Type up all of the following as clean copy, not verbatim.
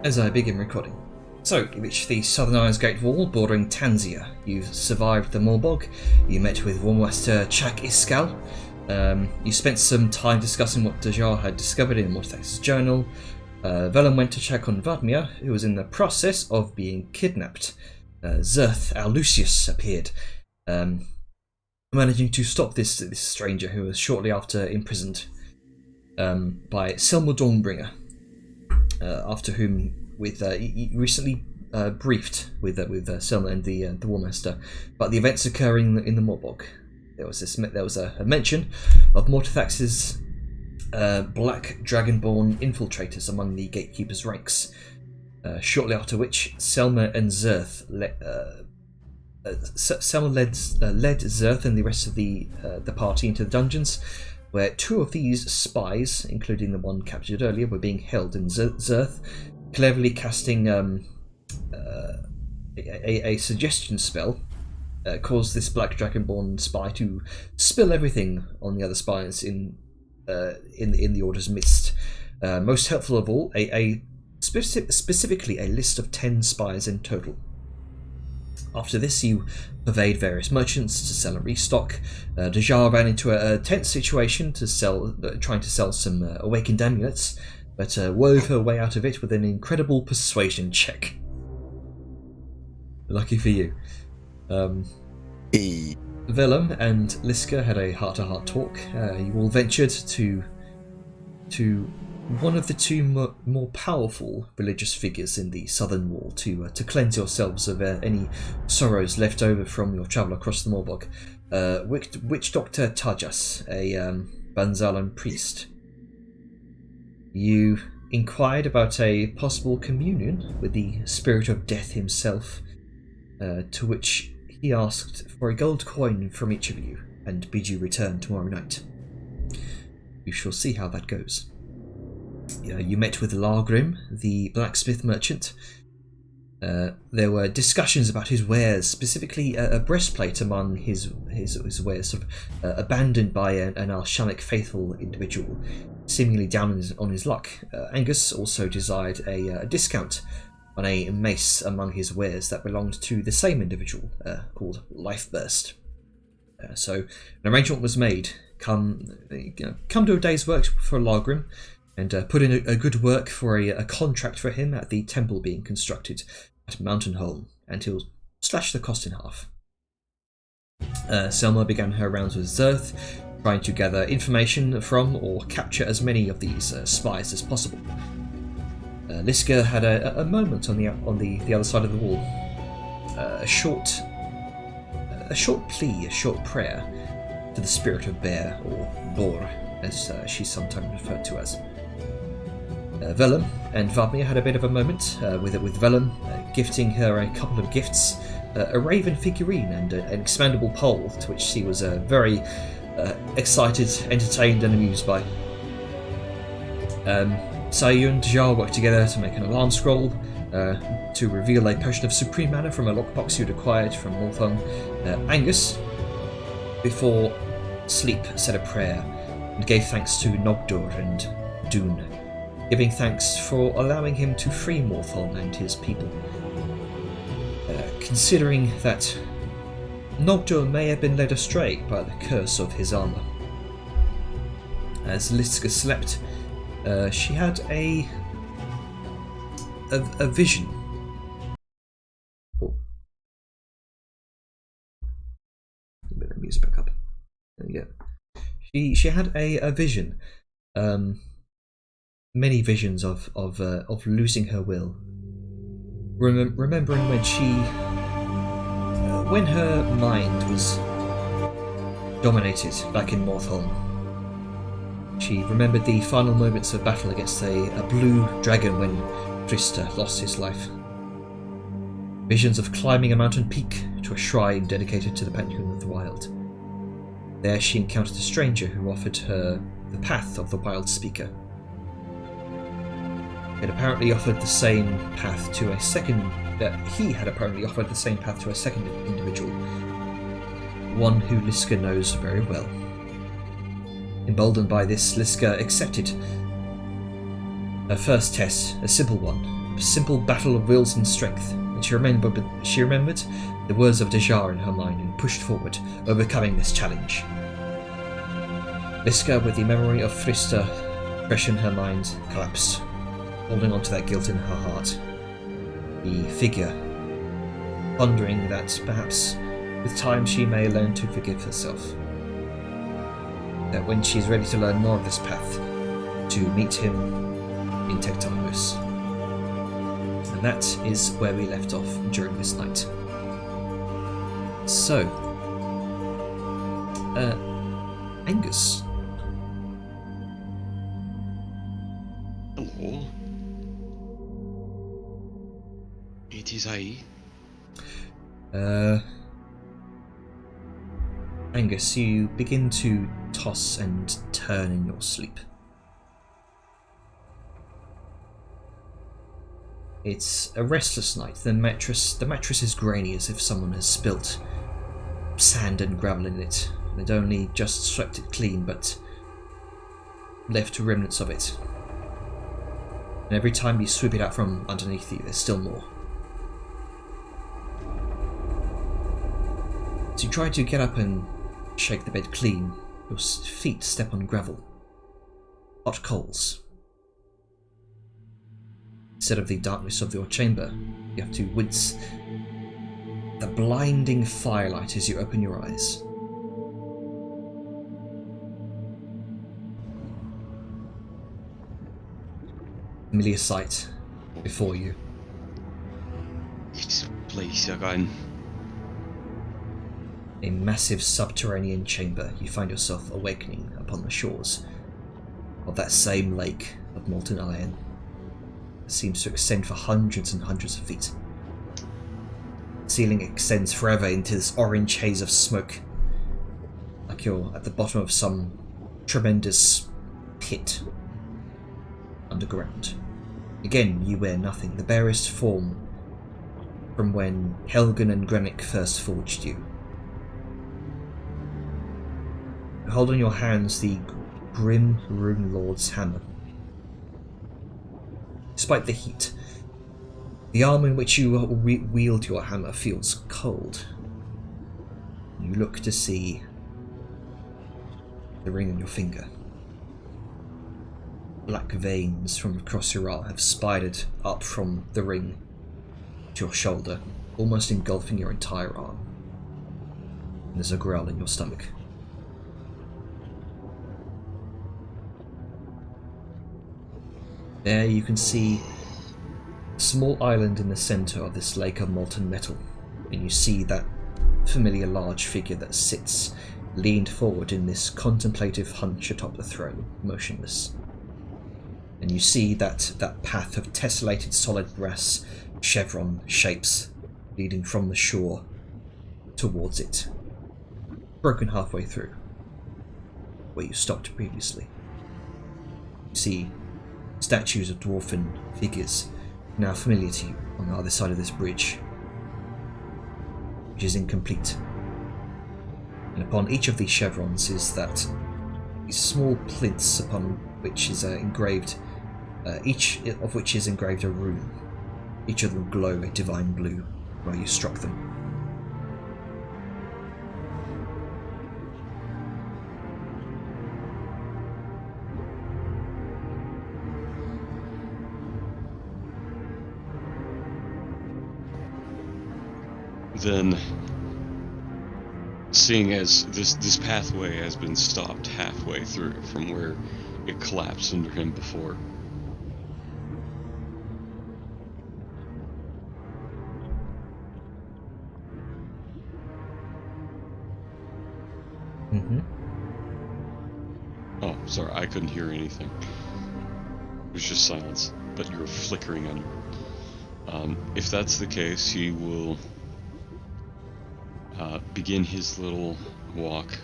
As I begin recording. So, you reach the Southern Isles Gate Wall bordering Tanzia. You've survived the Morbog. You met with War Master Chak Iskal. You spent some time discussing what Dajar had discovered in Morthax's journal. Vellum went to check on Vadmir, who was in the process of being kidnapped. Zerth Lucius appeared, managing to stop this stranger who was shortly after imprisoned by Selma Dawnbringer. After whom, you recently briefed with Selma and the War Master about the events occurring in the Morbog. There was a mention of Morthax's black dragonborn infiltrators among the gatekeepers' ranks. Shortly after which, Selma and Zerth Selma led Zerth and the rest of the party into the dungeons, where two of these spies, including the one captured earlier, were being held, and Zerth, cleverly casting a suggestion spell, caused this black dragonborn spy to spill everything on the other spies in the Order's midst. Most helpful of all, specifically a list of 10 spies in total. After this, you pervade various merchants to sell and restock. Dajar ran into a tense situation trying to sell some awakened amulets, but wove her way out of it with an incredible persuasion check. Lucky for you. Vellum and Liska had a heart-to-heart talk. You all ventured to one of the two more powerful religious figures in the southern wall to cleanse yourselves of any sorrows left over from your travel across the Morbog. Witch Doctor Tajas, a Banzalan priest. You inquired about a possible communion with the spirit of death himself, to which he asked for a gold coin from each of you and bid you return tomorrow night. You shall see how that goes. You met with Largrim, the blacksmith merchant. There were discussions about his wares, specifically a breastplate among his wares, sort of abandoned by an Alshamic faithful individual, seemingly down on his luck. Angus also desired a discount on a mace among his wares that belonged to the same individual, called Lifeburst. So an arrangement was made. Come to a day's work for Largrim, and put in a good work for a contract for him at the temple being constructed at Mountain Home, and he'll slash the cost in half. Selma began her rounds with Zerth, trying to gather information from or capture as many of these spies as possible. Liska had a moment on the other side of the wall, a short plea, a short prayer to the spirit of Bear, or Bor, as she's sometimes referred to as. Vellum and Vadmir had a bit of a moment with Vellum, gifting her a couple of gifts, a raven figurine and an expandable pole, to which she was very excited, entertained and amused by. Sayu and Dajar worked together to make an alarm scroll to reveal a potion of supreme mana from a lockbox you'd acquired from Morthung. Angus, before sleep, said a prayer and gave thanks to Nogdur and Dune, giving thanks for allowing him to free Morthon and his people, considering that Nogdur may have been led astray by the curse of his armour. As Liska slept, she had a vision. Oh. A bit of music back up. There you go. She had a vision. Many visions of losing her will. Remembering when her mind was dominated back in Morthholm. She remembered the final moments of battle against a blue dragon when Trista lost his life. Visions of climbing a mountain peak to a shrine dedicated to the Pantheon of the Wild. There she encountered a stranger who offered her the path of the Wild Speaker. He had apparently offered the same path to a second individual, one who Liska knows very well. Emboldened by this, Liska accepted her first test, a simple one, simple battle of wills and strength, and she remembered the words of Dejar in her mind and pushed forward, overcoming this challenge. Liska, with the memory of Frista fresh in her mind, collapsed, holding on to that guilt in her heart. The figure, pondering that perhaps with time she may learn to forgive herself. That when she's ready to learn more of this path, to meet him in Tectarchus. And that is where we left off during this night. So, Angus. Hello. It is I. Angus, you begin to toss and turn in your sleep. It's a restless night. The mattress is grainy, as if someone has spilt sand and gravel in it. They'd only just swept it clean, but left remnants of it. And every time you sweep it out from underneath you, there's still more. So you try to get up and shake the bed clean. Your feet step on gravel. Hot coals. Instead of the darkness of your chamber, you have to wince the blinding firelight as you open your eyes. Familiar sight before you. It's place again. A massive subterranean chamber. You find yourself awakening upon the shores of that same lake of molten iron. Seems to extend for hundreds and hundreds of feet. The ceiling extends forever into this orange haze of smoke, like you're at the bottom of some tremendous pit underground. Again, you wear nothing, the barest form from when Helgen and Grenick first forged you. You hold in your hands the grim Rune Lord's hammer. Despite the heat, the arm in which you wield your hammer feels cold. You look to see the ring on your finger. Black veins from across your arm have spidered up from the ring to your shoulder, almost engulfing your entire arm. And there's a growl in your stomach. There you can see a small island in the centre of this lake of molten metal, and you see that familiar large figure that sits leaned forward in this contemplative hunch atop the throne, motionless. And you see that path of tessellated solid brass chevron shapes leading from the shore towards it, broken halfway through, where you stopped previously. You see statues of dwarfen figures now familiar to you on the other side of this bridge, which is incomplete. And upon each of these chevrons is these small plinths upon which is engraved, each of which is engraved a rune. Each of them glow a divine blue where you struck them. Then, seeing as this pathway has been stopped halfway through from where it collapsed under him before, Oh, sorry, I couldn't hear anything. It was just silence, but you were flickering on. If that's the case, he will begin his little walk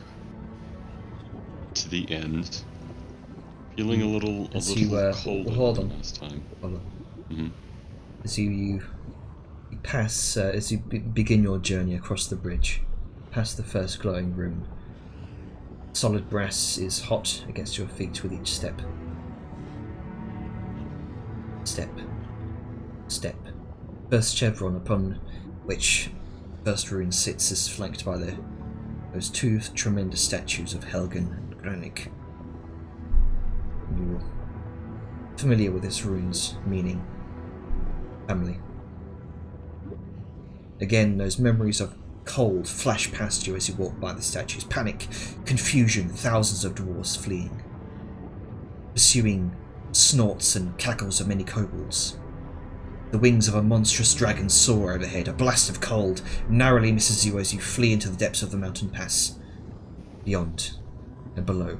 to the end, feeling a little colder than last time. Hold on. Mm-hmm. As you pass, as you begin your journey across the bridge, past the first glowing rune, solid brass is hot against your feet with each step. Step. step. First chevron upon which first rune sits is flanked by those two tremendous statues of Helgen and Granik. You're familiar with this rune's meaning. Family. Again, those memories of cold flash past you as you walk by the statues. Panic, confusion, thousands of dwarves fleeing. Pursuing snorts and cackles of many kobolds. The wings of a monstrous dragon soar overhead. A blast of cold narrowly misses you as you flee into the depths of the mountain pass. Beyond and below.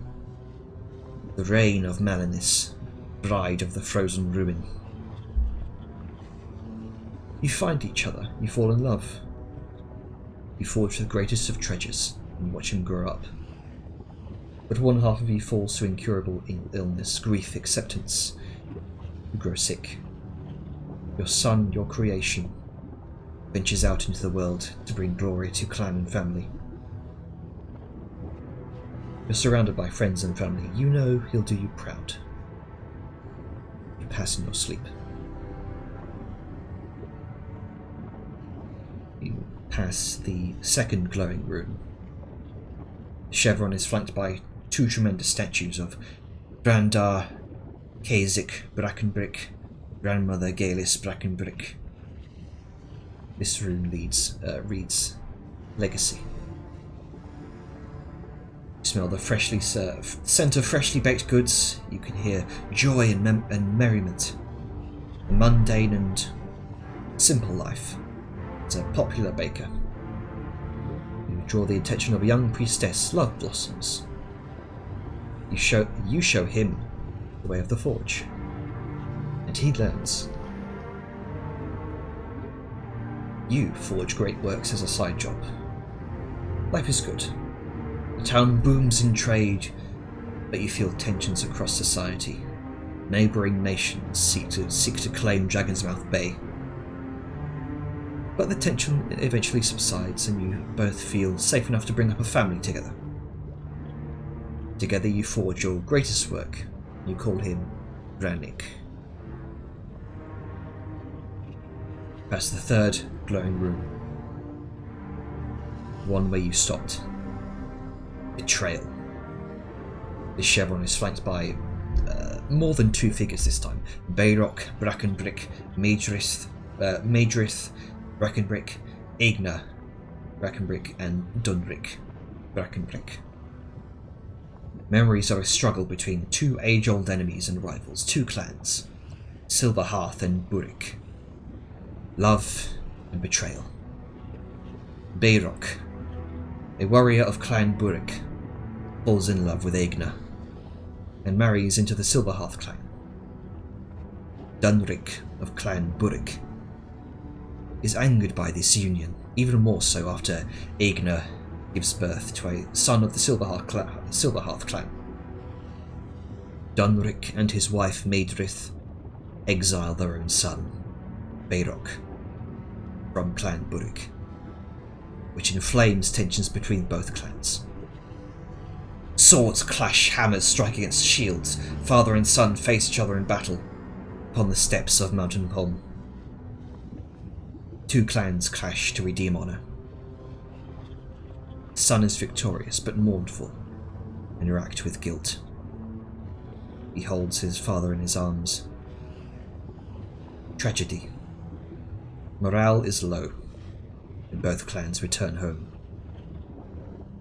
The reign of Melanis, bride of the frozen ruin. You find each other, you fall in love. You forge the greatest of treasures and watch him grow up. But one half of you falls to incurable illness, grief, acceptance. You grow sick. Your son, your creation, ventures out into the world to bring glory to clan and family. You're surrounded by friends and family. You know he'll do you proud. You pass in your sleep. You pass the second glowing room. The chevron is flanked by two tremendous statues of Brandar Kazik Brackenbrick, Grandmother Gaelis Brackenbrick. This rune reads Legacy. You smell the freshly served scent of freshly baked goods. You can hear joy and merriment. A mundane and simple life. As a popular baker, you draw the attention of a young priestess, Love Blossoms. You show him the way of the forge, and he learns. You forge great works as a side job. Life is good. The town booms in trade, but you feel tensions across society. Neighbouring nations seek to claim Dragon's Mouth Bay. But the tension eventually subsides and you both feel safe enough to bring up a family together. Together you forge your greatest work. You call him Granik. Past the third glowing room. One where you stopped. Betrayal. The chevron is flanked by more than two figures this time. Bayrock, Brackenbrick, Maedrith, Brackenbrick, Aegna, Brackenbrick, and Dunrick, Brackenbrick. Memories of a struggle between two age-old enemies and rivals, two clans, Silverhearth and Burick. Love and betrayal. Bayrock, a warrior of Clan Burick, falls in love with Aegna and marries into the Silverhearth clan. Dunrick of Clan Burick is angered by this union, even more so after Aegna gives birth to a son of the Silverhearth clan. Dunrick and his wife Maedrith exile their own son, Bayrock, from Clan Burick, which inflames tensions between both clans. Swords clash, hammers strike against shields. Father and son face each other in battle upon the steps of Mountain Holm. Two clans clash to redeem honour. Son is victorious but mournful and racked with guilt. He holds his father in his arms. Tragedy. Morale is low, and both clans return home.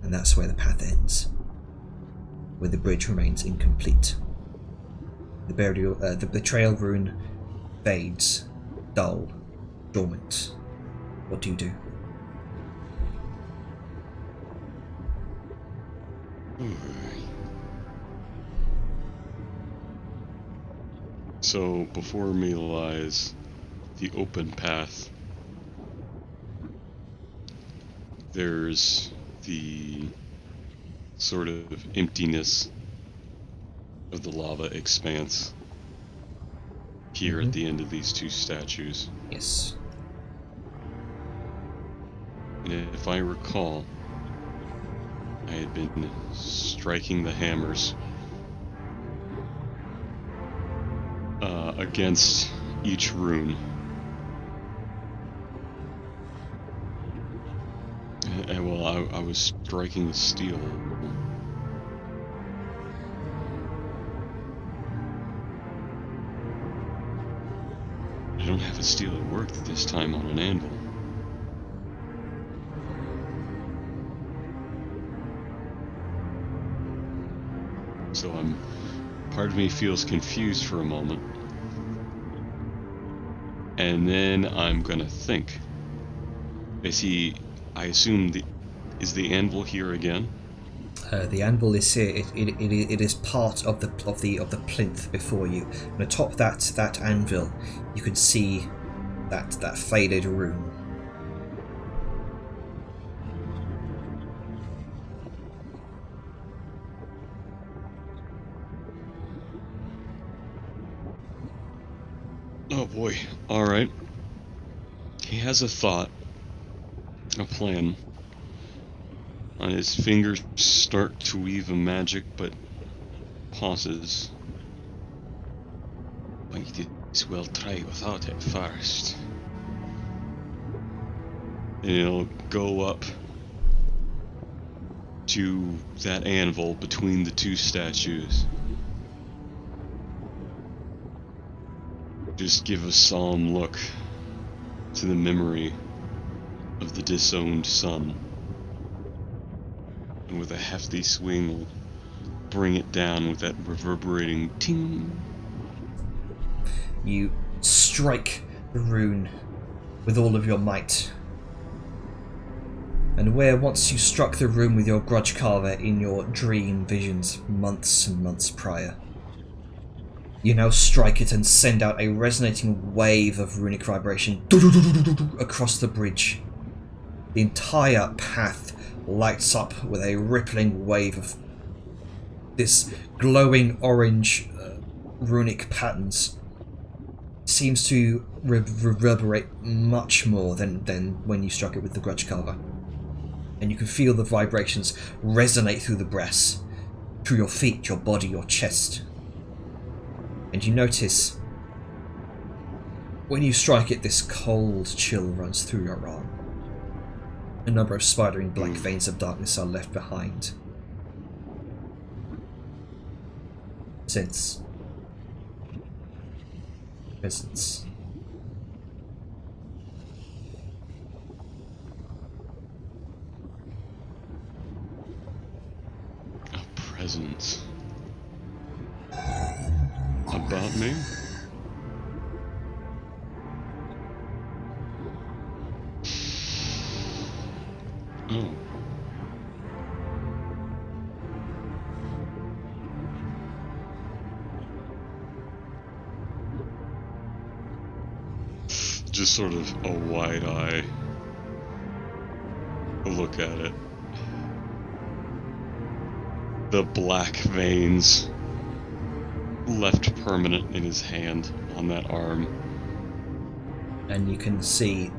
And that's where the path ends, where the bridge remains incomplete. The betrayal rune fades, dull, dormant. What do you do? So before me lies the open path. There's the sort of emptiness of the lava expanse here at the end of these two statues. Yes. And if I recall, I had been striking the hammers against each rune Well, I was striking the steel. I don't have a steel at work this time on an anvil. So part of me feels confused for a moment. And then I'm gonna think. I assume is the anvil here again? The anvil is here. It is part of the plinth before you. And atop that anvil, you can see that faded rune. Oh boy. All right. He has a thought, a plan. And his fingers start to weave a magic, but pauses. Might as well try without it first. And he'll go up to that anvil between the two statues. Just give a solemn look to the memory of the disowned son. And with a hefty swing, will bring it down with that reverberating ting. You strike the rune with all of your might. And where once you struck the rune with your grudge carver in your dream visions months and months prior, you now strike it and send out a resonating wave of runic vibration across the bridge. The entire path lights up with a rippling wave of this glowing orange runic patterns. Seems to reverberate much more than when you struck it with the grudge carver. And you can feel the vibrations resonate through the breast, through your feet, your body, your chest. And you notice, when you strike it, this cold chill runs through your arm. A number of spidering black veins of darkness are left behind. Since presence. A presence. About me? Oh. Just sort of a wide eye look at it. The black veins left permanent in his hand on that arm. And you can see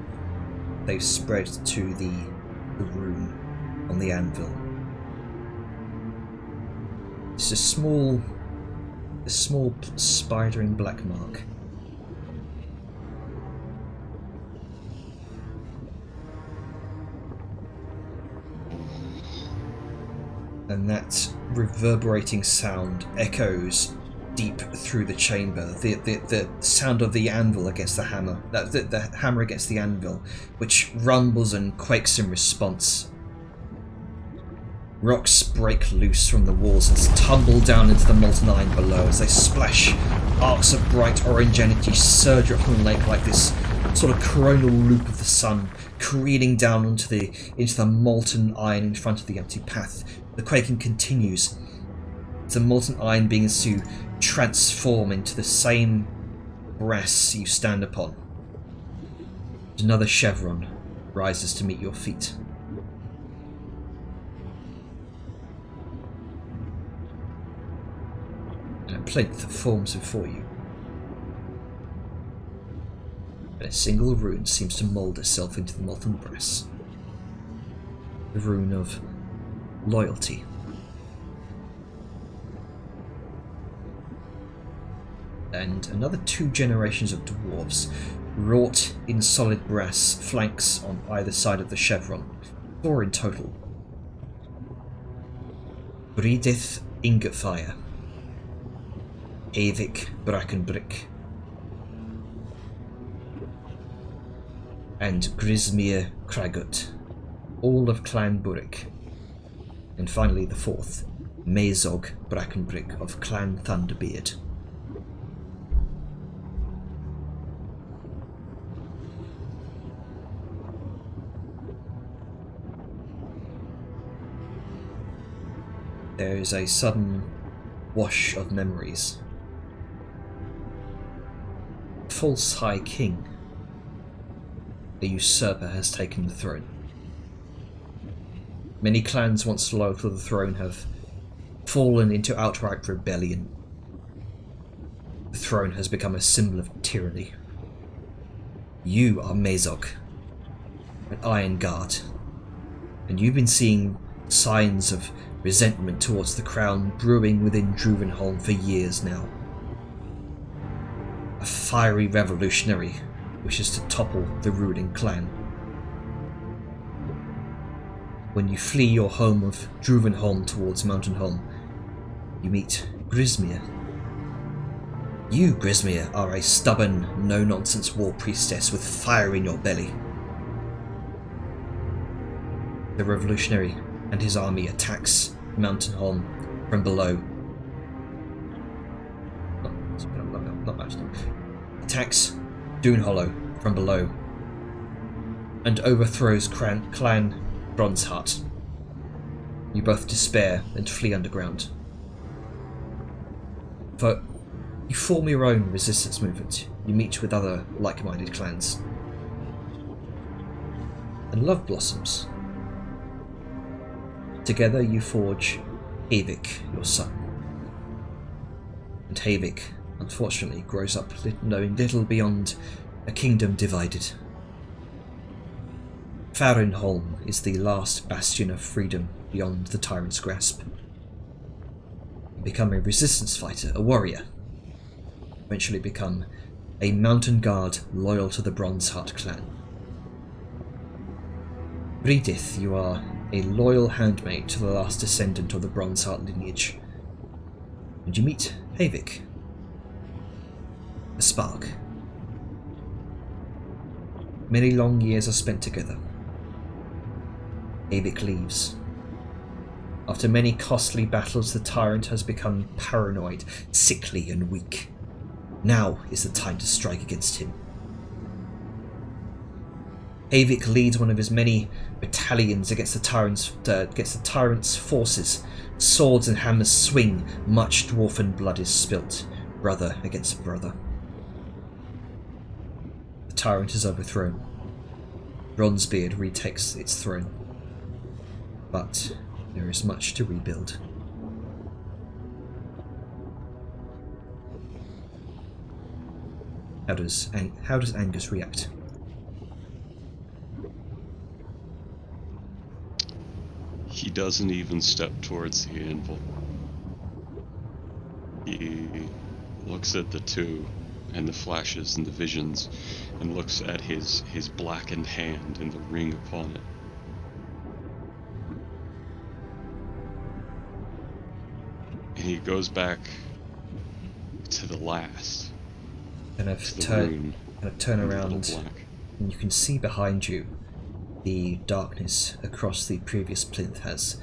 they've spread to the rune on the anvil. It's a small spidering black mark. And that reverberating sound echoes deep through the chamber. The sound of the anvil against the hammer, the hammer against the anvil, which rumbles and quakes in response. Rocks break loose from the walls and tumble down into the molten iron below as they splash. Arcs of bright orange energy surge up from the lake like this sort of coronal loop of the sun, careening down into the molten iron in front of the empty path. The quaking continues. The molten iron begins to transform into the same brass you stand upon. Another chevron rises to meet your feet. And a plinth forms before you. And a single rune seems to mould itself into the molten brass. The rune of loyalty. And another 2 generations of dwarves, wrought in solid brass flanks on either side of the chevron, 4 in total. Breedith Ingotfire, Avik Brackenbrick, and Grismere Kragut, all of Clan Burick. And finally the 4th, Mazog Brackenbrick of Clan Thunderbeard. There is a sudden wash of memories. False High King, the usurper, has taken the throne. Many clans once loyal to the throne have fallen into outright rebellion. The throne has become a symbol of tyranny. You are Mazog, an Iron Guard, and you've been seeing signs of resentment towards the crown brewing within Druvenholm for years now. A fiery revolutionary wishes to topple the ruling clan. When you flee your home of Druvenholm towards Mountainholm, you meet Grismere. You, Grismere, are a stubborn, no-nonsense war priestess with fire in your belly. The revolutionary and his army attacks Mountainholm from below. Attacks Doonhollow from below and overthrows Clan Bronzeheart. You both despair and flee underground. For you form your own resistance movement. You meet with other like-minded clans. And love blossoms. Together you forge Havik, your son. And Havik, unfortunately, grows up knowing little beyond a kingdom divided. Farinholm is the last bastion of freedom beyond the tyrant's grasp. You become a resistance fighter, a warrior. Eventually become a mountain guard loyal to the Bronzeheart clan. Bredith, you are a loyal handmaid to the last descendant of the Bronzeheart lineage. And you meet Havik, a spark. Many long years are spent together. Havik leaves. After many costly battles, the tyrant has become paranoid, sickly and weak. Now is the time to strike against him. Havik leads one of his many battalions against the tyrant's forces. Swords and hammers swing, much dwarfen blood is spilt, brother against brother. The tyrant is overthrown. Bronzebeard retakes its throne. But there is much to rebuild. How does Angus react? He doesn't even step towards the anvil. He looks at the two and the flashes and the visions and looks at his blackened hand and the ring upon it. And he goes back to the last. Kind of turn around, and you can see behind you the darkness across the previous plinth has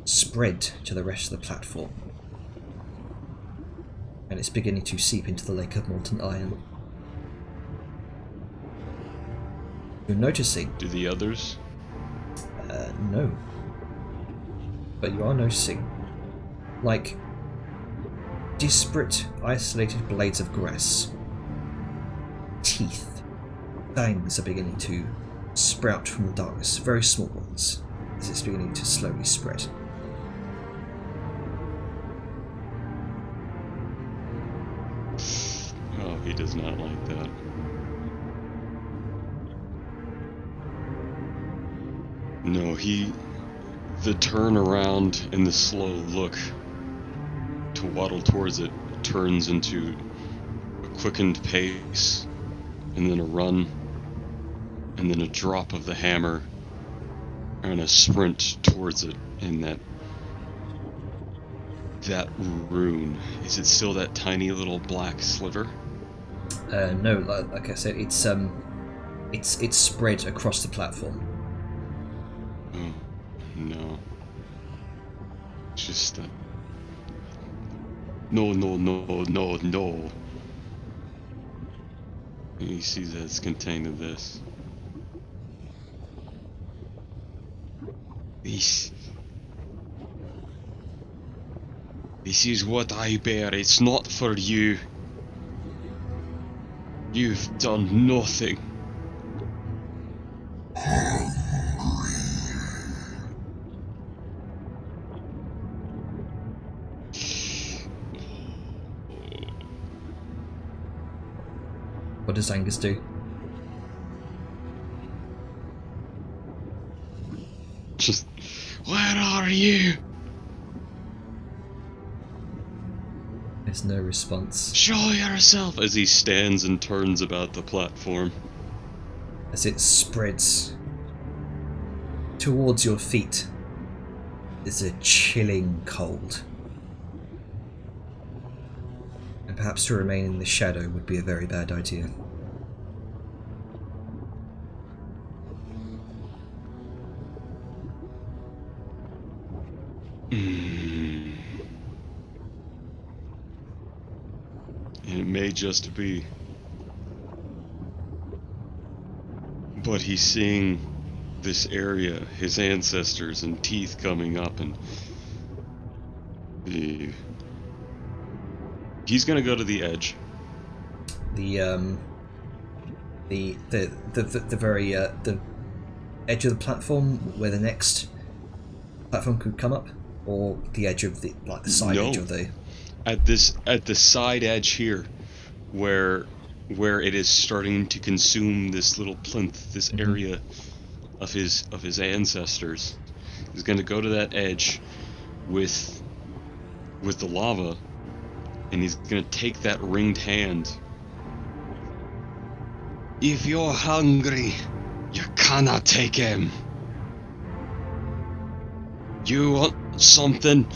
spread to the rest of the platform, and it's beginning to seep into the lake of molten iron. You're noticing. Do the others? No. But you are noticing, like, disparate, isolated blades of grass. Teeth, fangs are beginning to sprout from the darkness, very small ones, as it's beginning to slowly spread. Oh, he does not like that. No, the turn around and the slow look to waddle towards it turns into a quickened pace, and then a run, and then a drop of the hammer, are gonna sprint towards it in that rune. Is it still that tiny little black sliver? No, like I said, it's spread across the platform. Oh, no. Just no, no, no, no, no. He sees that it's contained in this. This is what I bear. It's not for you. You've done nothing. What does Angus do? Just, where are you? There's no response. Show yourself as he stands and turns about the platform. As it spreads towards your feet, is a chilling cold. And perhaps to remain in the shadow would be a very bad idea. And it may just be. But he's seeing this area, his ancestors and teeth coming up, and he's gonna go to the edge. The very the edge of the platform where the next platform could come up, or the edge of the side edge of the. At the side edge here, where it is starting to consume this little plinth, this area of his ancestors. He's going to go to that edge with the lava, and he's going to take that ringed hand. If you're hungry, you cannot take him. You want something?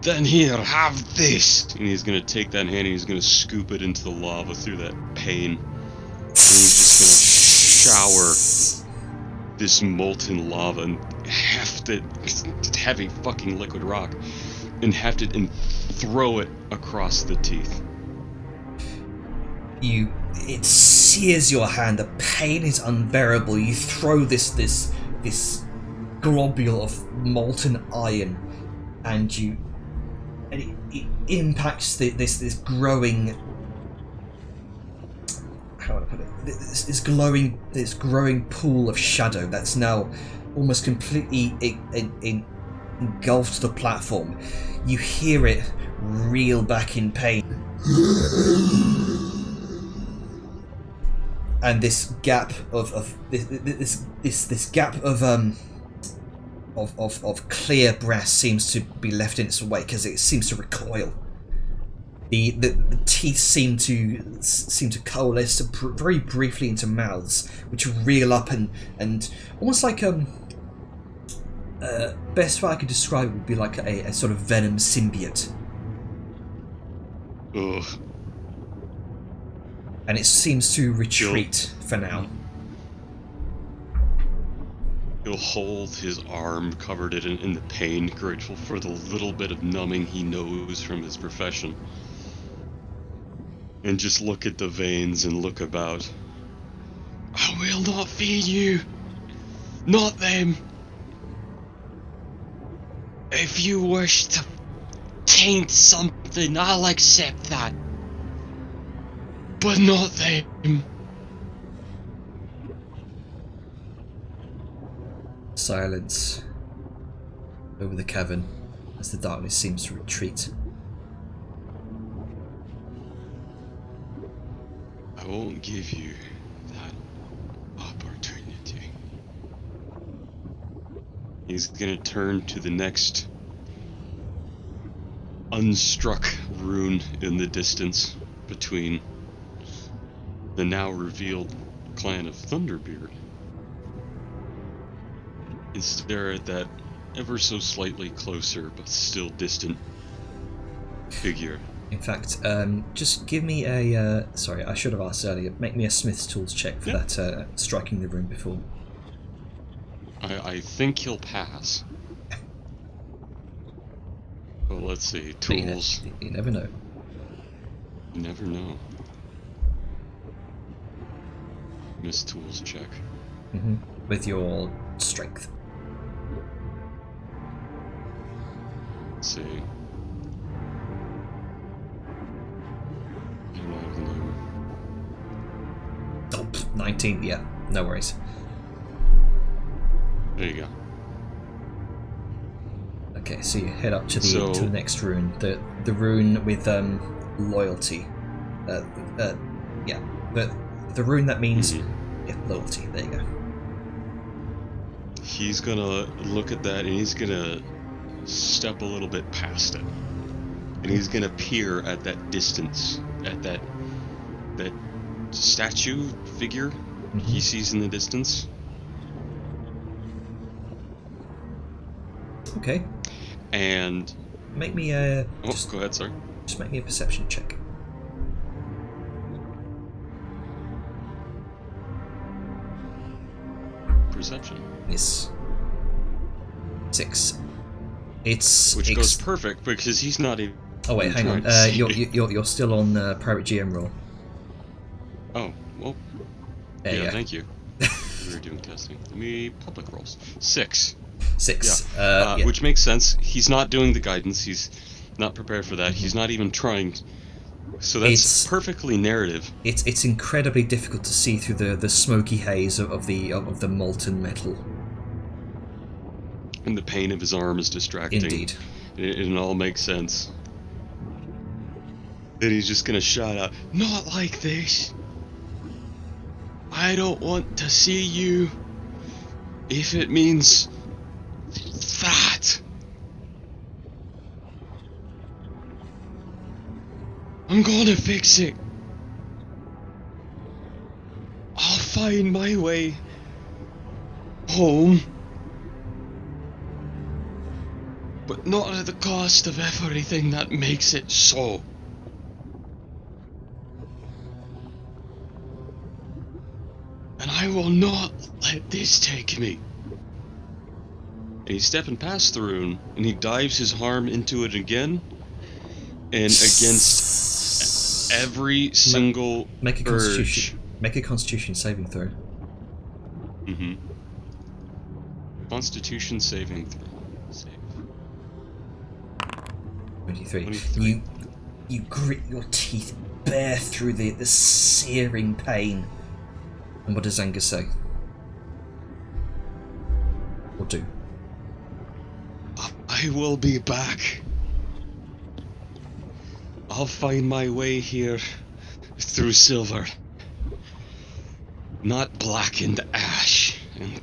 Then here, have this! And he's gonna take that hand and he's gonna scoop it into the lava through that pane. Shower this molten lava and heft it, heavy fucking liquid rock, and heft it and throw it across the teeth. It sears your hand, the pain is unbearable. You throw this globule of molten iron, and it impacts this growing. How would I put it? This growing pool of shadow that's now almost completely engulfed the platform. You hear it reel back in pain, and this gap of clear brass seems to be left in its wake as it seems to recoil. The teeth seem to coalesce very briefly into mouths, which reel up and almost like best way I could describe it would be like a sort of venom symbiote. Ugh. And it seems to retreat for now. He'll hold his arm covered in the pain, grateful for the little bit of numbing he knows from his profession. And just look at the veins and look about. I will not feed you! Not them! If you wish to taint something, I'll accept that. But not them. Silence over the cavern as the darkness seems to retreat. I won't give you that opportunity. He's gonna turn to the next unstruck rune in the distance between the now revealed clan of Thunderbeard and stare at that ever so slightly closer but still distant figure. In fact, just give me a... sorry, I should have asked earlier. Make me a Smith's Tools check for that striking the room before. I think he'll pass. Well, let's see. Tools. You never know. You never know. Miss Tools check. With your strength. Let's see. I don't know the number. Oh, 19, yeah. No worries. There you go. Okay, so you head up to the next rune, the rune with loyalty. Yeah, the rune that means loyalty. There you go. He's gonna look at that and he's gonna step a little bit past it, and he's gonna peer at that distance, at that statue figure he sees in the distance. Okay. And make me a. go ahead, sorry. Just make me a perception check. Perception. Yes. 6. Which goes perfect because he's not even. Oh wait, hang on. You're still on private GM roll. Oh well. Yeah, thank you. We were doing testing. Let me public rolls. 6. 6. Yeah. Which makes sense. He's not doing the guidance. He's not prepared for that. He's not even trying. So that's perfectly narrative. It's incredibly difficult to see through the smoky haze of the molten metal. And the pain of his arm is distracting. Indeed. It all makes sense. Then he's just gonna shout out, "Not like this! I don't want to see you if it means that! I'm gonna fix it! I'll find my way home, but not at the cost of everything that makes it so." And I will not let this take me. And he's stepping past the rune, and he dives his arm into it again, and against every single make a Constitution saving throw. Constitution saving throw. Save. 23. You grit your teeth, bear through the searing pain. And what does Angus say? Or do? I will be back. I'll find my way here through silver, not blackened ash and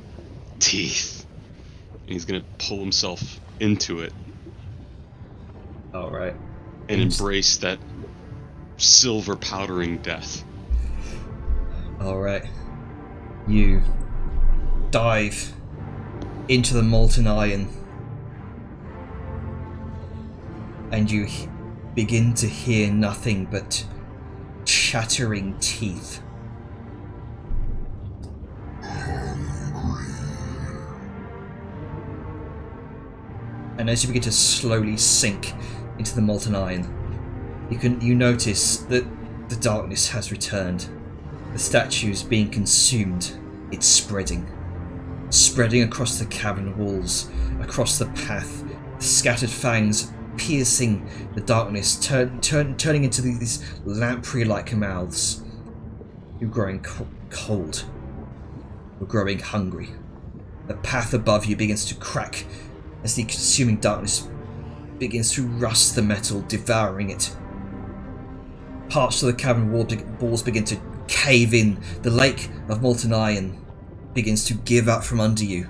teeth. And he's gonna pull himself into it. Alright. And embrace that silver powdering death. Alright. You dive into the molten iron, and you begin to hear nothing but chattering teeth. And as you begin to slowly sink into the molten iron, you notice that the darkness has returned. The statue's being consumed. It's spreading across the cavern walls, across the path, the scattered fangs piercing the darkness, turning into these lamprey-like mouths. You're growing cold. You're growing hungry. The path above you begins to crack as the consuming darkness begins to rust the metal, devouring it. Parts of the cavern walls begin to cave in. The lake of molten iron begins to give up from under you,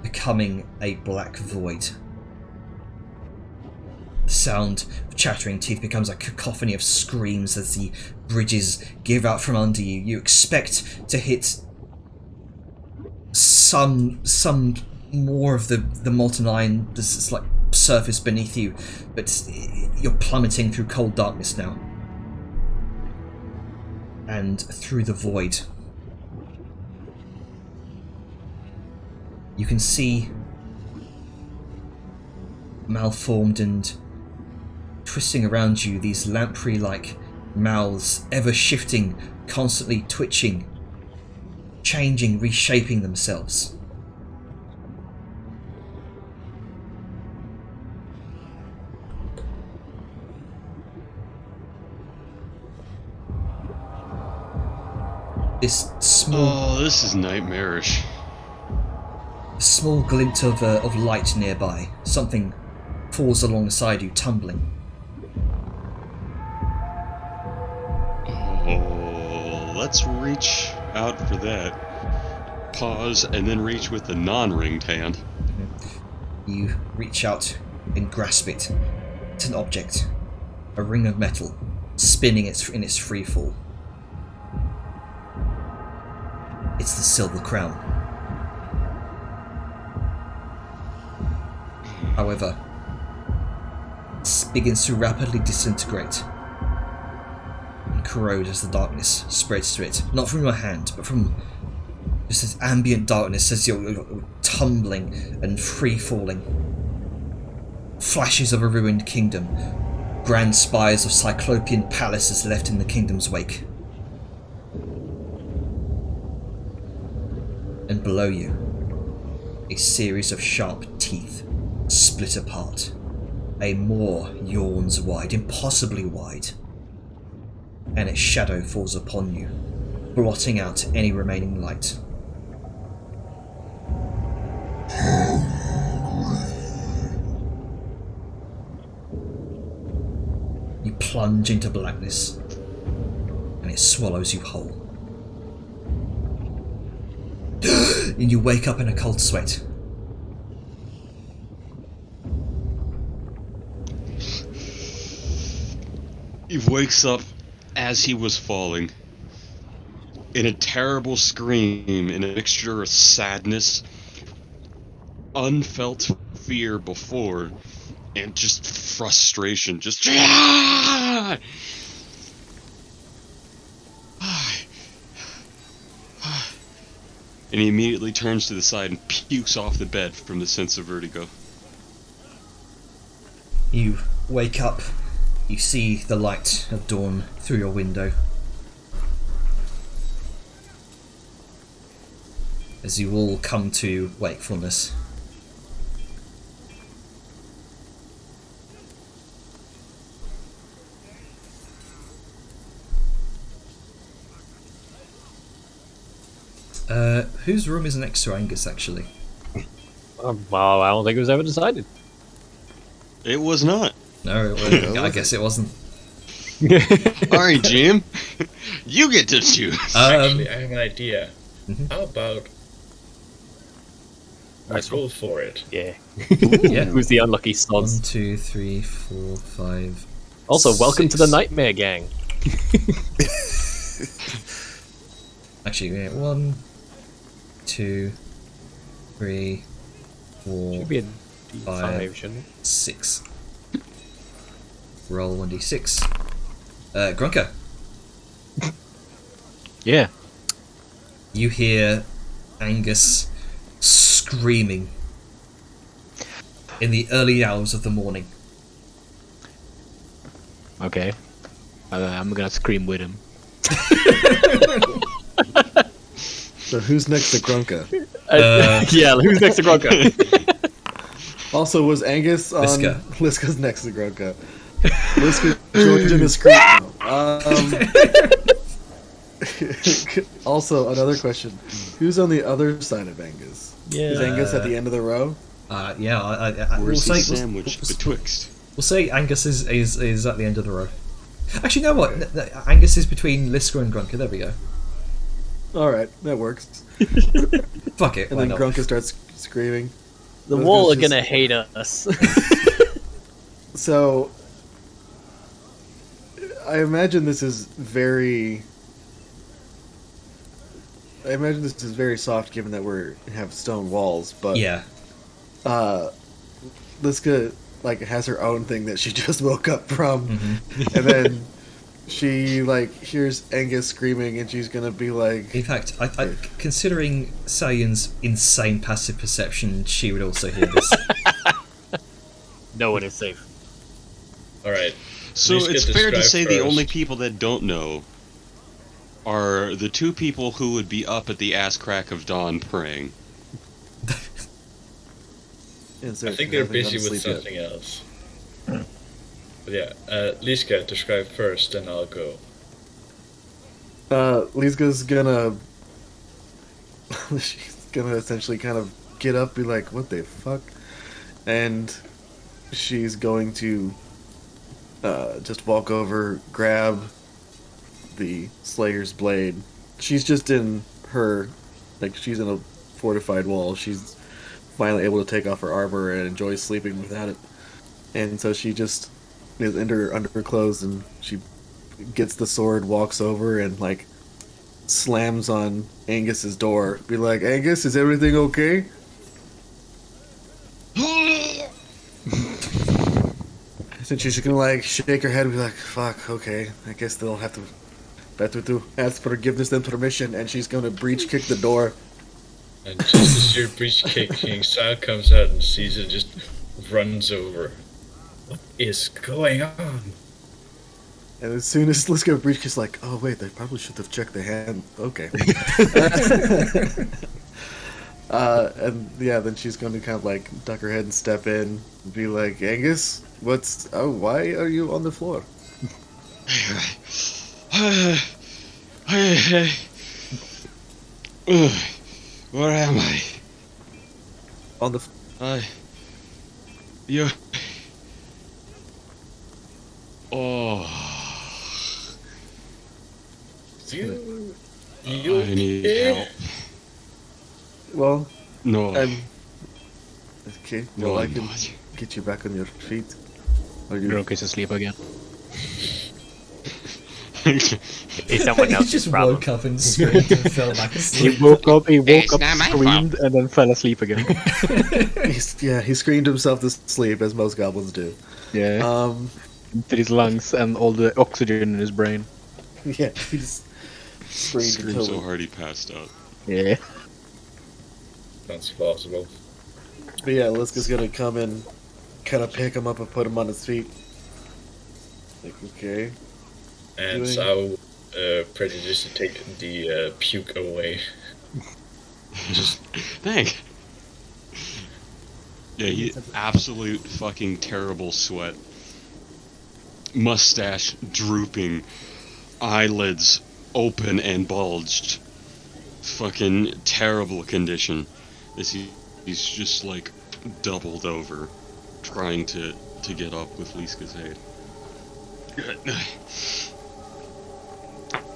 becoming a black void. The sound of chattering teeth becomes a cacophony of screams as the bridges give out from under you. You expect to hit some more of the molten iron, this like surface beneath you, but you're plummeting through cold darkness now. And through the void, you can see malformed and twisting around you these lamprey-like mouths, ever shifting, constantly twitching, changing, reshaping themselves. This small... Oh, this is nightmarish. A small glint of light nearby. Something falls alongside you, tumbling. Oh, let's reach out for that. Pause, and then reach with the non-ringed hand. You reach out and grasp it. It's an object. A ring of metal, spinning in its free fall. It's the silver crown. However, it begins to rapidly disintegrate and corrode as the darkness spreads to it. Not from your hand, but from just this ambient darkness as you're tumbling and free-falling. Flashes of a ruined kingdom. Grand spires of cyclopean palaces left in the kingdom's wake. And below you, a series of sharp teeth split apart. A maw yawns wide, impossibly wide, and its shadow falls upon you, blotting out any remaining light. You plunge into blackness, and it swallows you whole. And you wake up in a cold sweat. He wakes up as he was falling, in a terrible scream, in a mixture of sadness, unfelt fear before, and just frustration. Just... And he immediately turns to the side and pukes off the bed from the sense of vertigo. You wake up, you see the light of dawn through your window. As you all come to wakefulness. Whose room is next to Angus, actually? Well, I don't think it was ever decided. It was not. No, I guess it wasn't. Alright, Jim. You get to choose. Actually, I have an idea. Mhm. How about I go for it? Yeah. Yeah. Who's the unlucky 1, sods? 2, 3, 4, 5. Also, welcome to the 6. Nightmare Gang. Actually, yeah, 1, 2, 3, 4, Should be a 5, D5, shouldn't it? 6. Roll 1d6. Grunker, Yeah. you hear Angus screaming in the early hours of the morning. Okay. I'm gonna scream with him. So who's next to Grunka? Yeah, who's next to Gronka? Also, was Angus on... Liska. Liska's next to Grunka. Liska joined in the scream. Also, another question. Who's on the other side of Angus? Yeah. Is Angus at the end of the row? Yeah, we'll Where's say, he sandwiched betwixt? we'll say Angus is at the end of the row. Actually, you know what? Angus is between Liska and Grunker. There we go. Alright, that works. Fuck it. And Why then not? Grunka starts screaming. The Liska's wall are just- gonna hate us. So, I imagine this is very... I imagine this is very soft given that we have stone walls, but Yeah. Liska like has her own thing that she just woke up from, Mm-hmm. and then she like hears Angus screaming, and she's gonna be like, In fact, considering Sayan's insane passive perception, she would also hear this. No one is safe. Alright. So Please it's get fair to described say the only first. people that don't know are the two people who would be up at the ass crack of dawn praying. I think they're busy with something else. But yeah, Liska, describe first, then I'll go. Liska's gonna she's gonna essentially kind of get up, be like, "What the fuck?" And she's going to just walk over, grab the Slayer's blade. She's just in her, like, she's in a fortified wall. She's finally able to take off her armor and enjoy sleeping without it. And so she just is under her clothes, and she gets the sword, walks over, and like slams on Angus's door. Be like, "Angus, is everything okay?" So she's just gonna like shake her head and be like, "Fuck, okay. I guess they'll have to better to ask forgiveness than permission." And she's gonna breach kick the door. And just as you're breach kicking, Sal comes out and sees it, just runs over. What is going on? And as soon as Liska breach kicks, like, "Oh wait, they probably should have checked the hand." Okay. And yeah, then she's going to kind of like duck her head and step in and be like, "Angus, why are you on the floor?" Where am I? On the You. Oh. You I need okay? help. well, No. I'm okay. No, Well, I I'm can not. get you back on your feet. Are you? Drunk is asleep again. It's someone He else's just problem. woke up and screamed and fell back He asleep. woke up, It's not my screamed, and then fell asleep again. He screamed himself to sleep, as most goblins do. Yeah. Into his lungs and all the oxygen in his brain. Yeah, he just screamed Screamed until so hard he passed out. Yeah. Sounds plausible. But yeah, Liska's gonna come and kind of pick him up and put him on his feet. Like, okay. And Doing- Sal prejudice to take the puke away. Just Thanks. Yeah, he absolute fucking terrible sweat. Mustache drooping, eyelids open and bulged. Fucking terrible condition. He's just like doubled over, trying to get up with Liska's aid.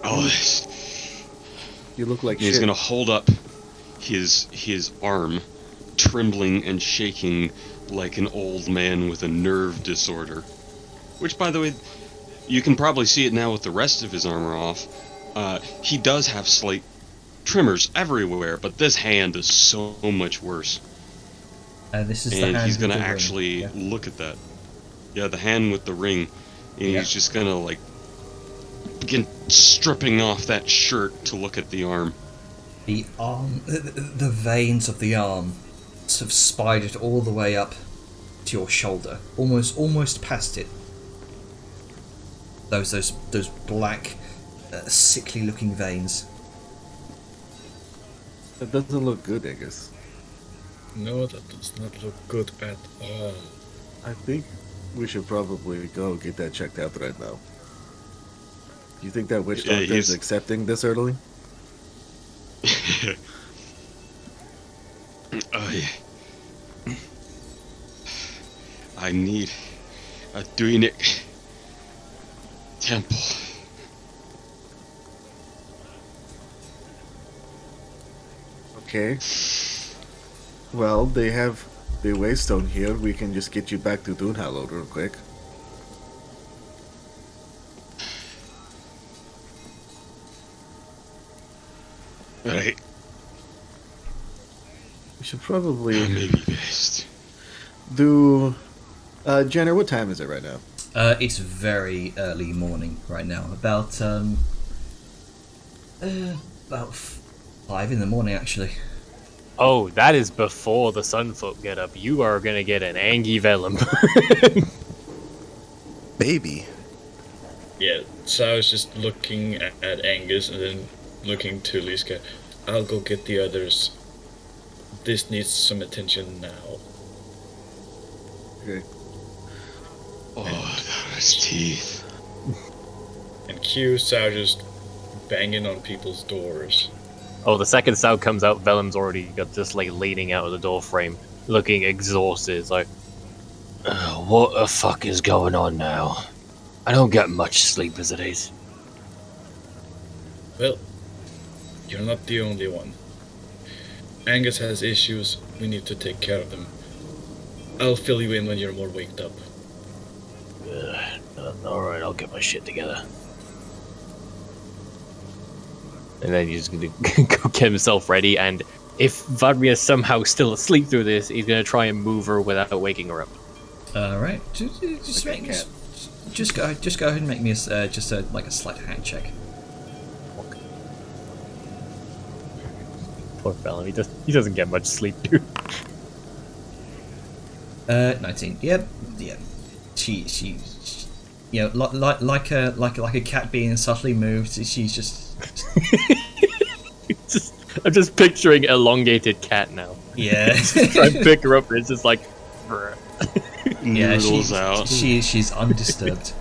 Oh, You look like he's shit. gonna hold up his arm, trembling and shaking like an old man with a nerve disorder. Which, by the way, you can probably see it now with the rest of his armor off. He does have slight tremors everywhere, but this hand is so much worse. This is the And hand he's with gonna the ring. actually Yeah. look at that. Yeah, the hand with the ring. And Yeah. he's just gonna, like, begin stripping off that shirt to look at the arm. The arm, the veins of the arm, sort of spidered all the way up to your shoulder, almost past it. Those black, sickly-looking veins. That doesn't look good, Angus. no, that does not look good at all. I think we should probably go get that checked out right now. Do you think that witch Yeah, doctor is he's- accepting this early? Oh, yeah. I need a Druidic temple. Okay. Well, they have the waystone here. We can just get you back to Doonhallow real quick. Right. We should probably Maybe best. Jenner, what time is it right now? It's very early morning right now. About 5 in the morning, actually. Oh, that is before the Sunfolk get up. You are gonna get an Angie Vellum. Baby. Yeah, so I was just looking at Angus and then looking to Liska. I'll go get the others. This needs some attention now. Okay. Oh, his teeth. And Q, Sao just banging on people's doors. Oh, the second sound comes out, Vellum's already got just like leaning out of the door frame, looking exhausted. It's like, what the fuck is going on now? I don't get much sleep as it is. Well, you're not the only one. Angus has issues. We need to take care of them. I'll fill you in when you're more waked up. Alright, I'll get my shit together. And then he's gonna go get himself ready, and if Vadria is somehow still asleep through this, he's gonna try and move her without waking her up. Alright, just Like make a me. cat. Just go ahead and make me a slight hand check. Poor Vellum, he doesn't get much sleep, dude. 19. Yep. She you know, like a cat being subtly moved. She's just. I'm just picturing elongated cat now. Yeah. Try and pick her up, and it's just like, bruh. Yeah, Noodles out. she's undisturbed.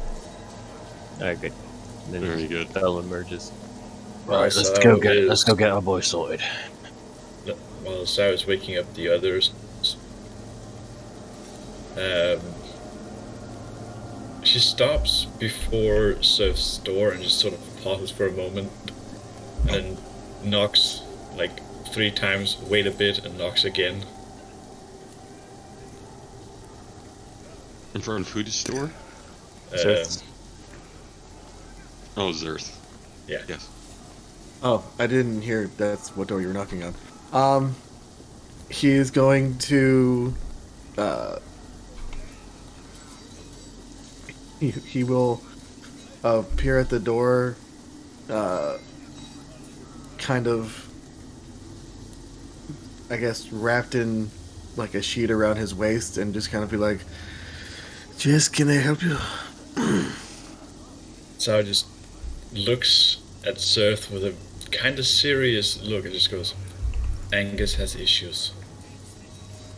Alright, good. And then Very good. Bell emerges. Right, let's go get our boy sorted. While Sao is waking up the others, she stops before Seth's door and just sort of pauses for a moment, and then knocks like 3 times, wait a bit, and knocks again. In front of whose store? Seth's. Oh, Zerth. Yeah. Yes. Oh, I didn't hear that's what door you were knocking on. He's going to he will appear at the door, kind of, I guess, wrapped in like a sheet around his waist, and just kind of be like, "Jess, can I help you?" Sao just looks at Seth with a kind of serious look and just goes, Angus has issues.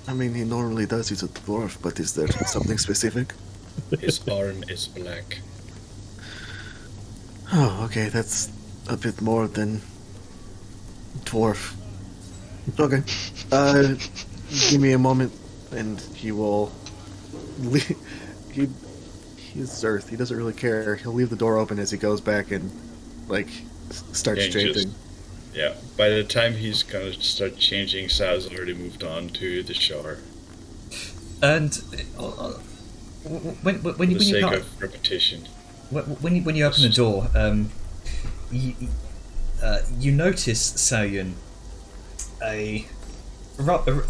I mean, he normally does. He's a dwarf, but is there something specific? His arm is black. Oh, okay, that's a bit more than dwarf. Okay, give me a moment, and he will. He's Earth. He doesn't really care. He'll leave the door open as he goes back and like starts And changing. Yeah, by the time he's gonna start changing, Sao's already moved on to the shower. And when For you the sake come, of repetition. when you open the door, you notice Saoyun a rather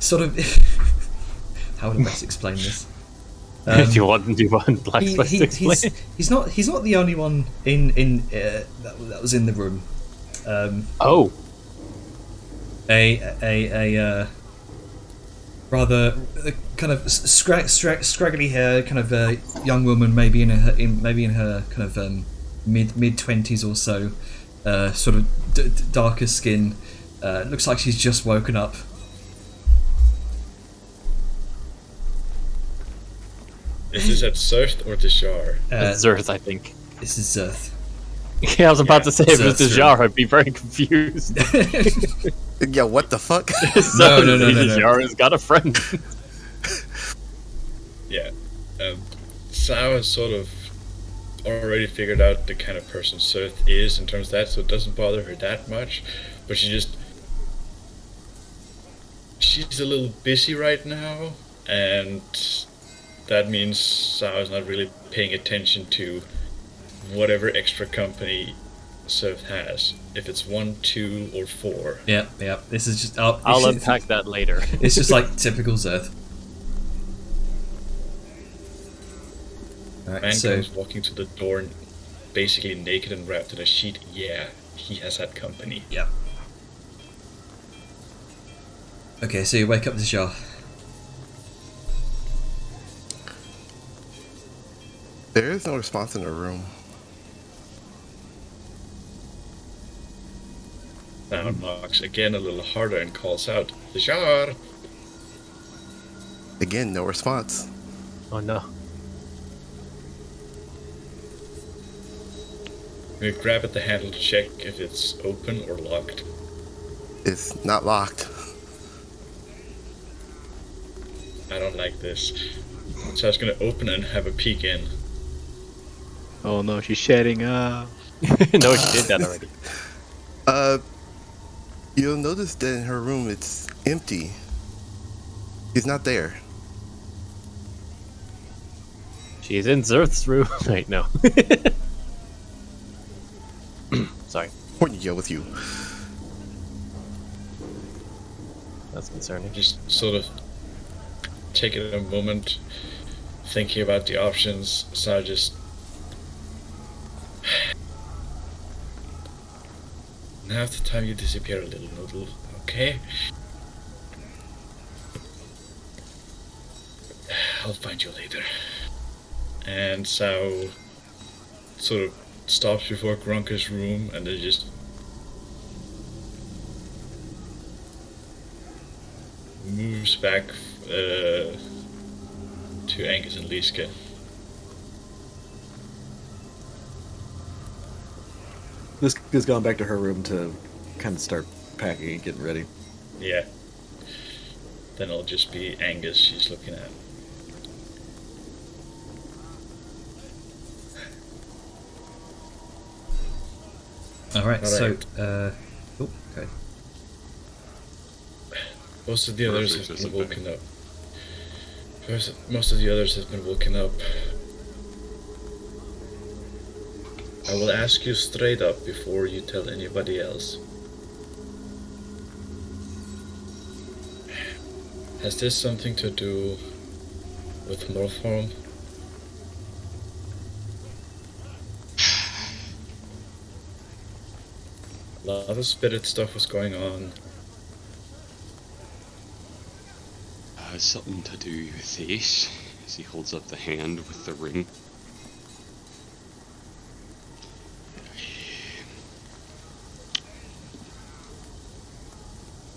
sort of how would I best explain this? Do you want Black Spice to explain? He's not the only one in that was in the room. Oh, A rather kind of scraggly hair, kind of young woman, maybe in her kind of mid 20s or so, sort of darker skin. Looks like she's just woken up. Is this at Surth or the shower? Zerth, I think. This is Zerth. Yeah, I was about to say, if it was Zerth's the jar, I'd be very confused. Yeah, what the fuck? No. The jar has got a friend. Yeah. Sao has sort of already figured out the kind of person Surth is in terms of that, so it doesn't bother her that much. But she's a little busy right now, and that means Sao's not really paying attention to whatever extra company Seth has. If it's 1, 2, or 4. Yeah. This is just. Oh, I'll unpack that later. It's just like typical Zerth. Alright, Man so comes walking to the door, basically naked and wrapped in a sheet. Yeah, he has had company. yeah. Okay, so you wake up the Jar. There is no response in the room. Now knocks again a little harder and calls out, "Jar!" Again, no response. Oh no. We grab at the handle to check if it's open or locked. It's not locked. I don't like this. So I was gonna open and have a peek in. Oh no, she's shedding. No, she did that already. You'll notice that in her room it's empty. He's not there. She's in Zerth's room. Wait, no. Sorry, Pointing to with you. that's concerning. Just sort of taking a moment, thinking about the options. So I just. Half the time you disappear a little, Noodle. Okay? I'll find you later. And so sort of stops before Grunker's room and then just moves back to Angus and Liske. This has gone back to her room to kind of start packing and getting ready. Yeah. Then it'll just be Angus she's looking at. Alright, so. Alright. Oh, okay. Most of the others Perfect, have isn't been it? woken up. Most of the others have been woken up. I will ask you straight up before you tell anybody else. Has this something to do with Morphorm? A lot of spirit stuff was going on. Has something to do with this, as he holds up the hand with the ring.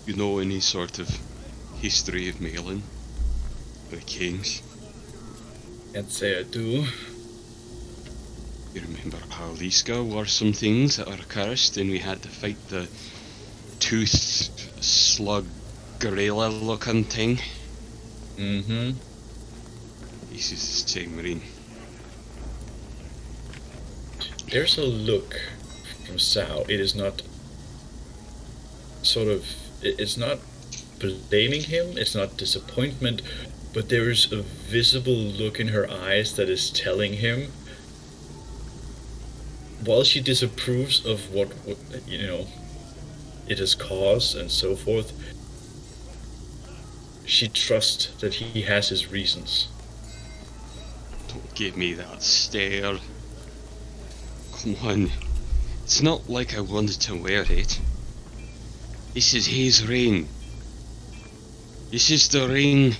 You know any sort of history of Malin? The Kings? Can't say I do. You remember how Liska were some things that are cursed and we had to fight the toothed slug gorilla looking thing? Mm-hmm. This is the same marine. There's a look from Sao. It is not it's not blaming him, it's not disappointment, but there is a visible look in her eyes that is telling him, while she disapproves of what it has caused and so forth, she trusts that he has his reasons. Don't give me that stare. Come on. It's not like I wanted to wear it. This is his ring. This is the ring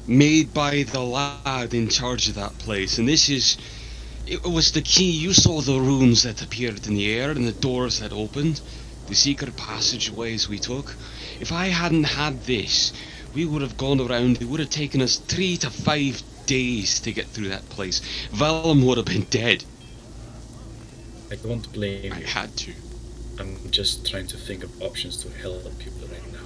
made by the lad in charge of that place, and it was the key. You saw the runes that appeared in the air and the doors that opened, the secret passageways we took. If I hadn't had this, we would have gone around. It would have taken us 3 to 5 days to get through that place. Vellum would have been dead. I don't blame I you. had to. I'm just trying to think of options to help people right now.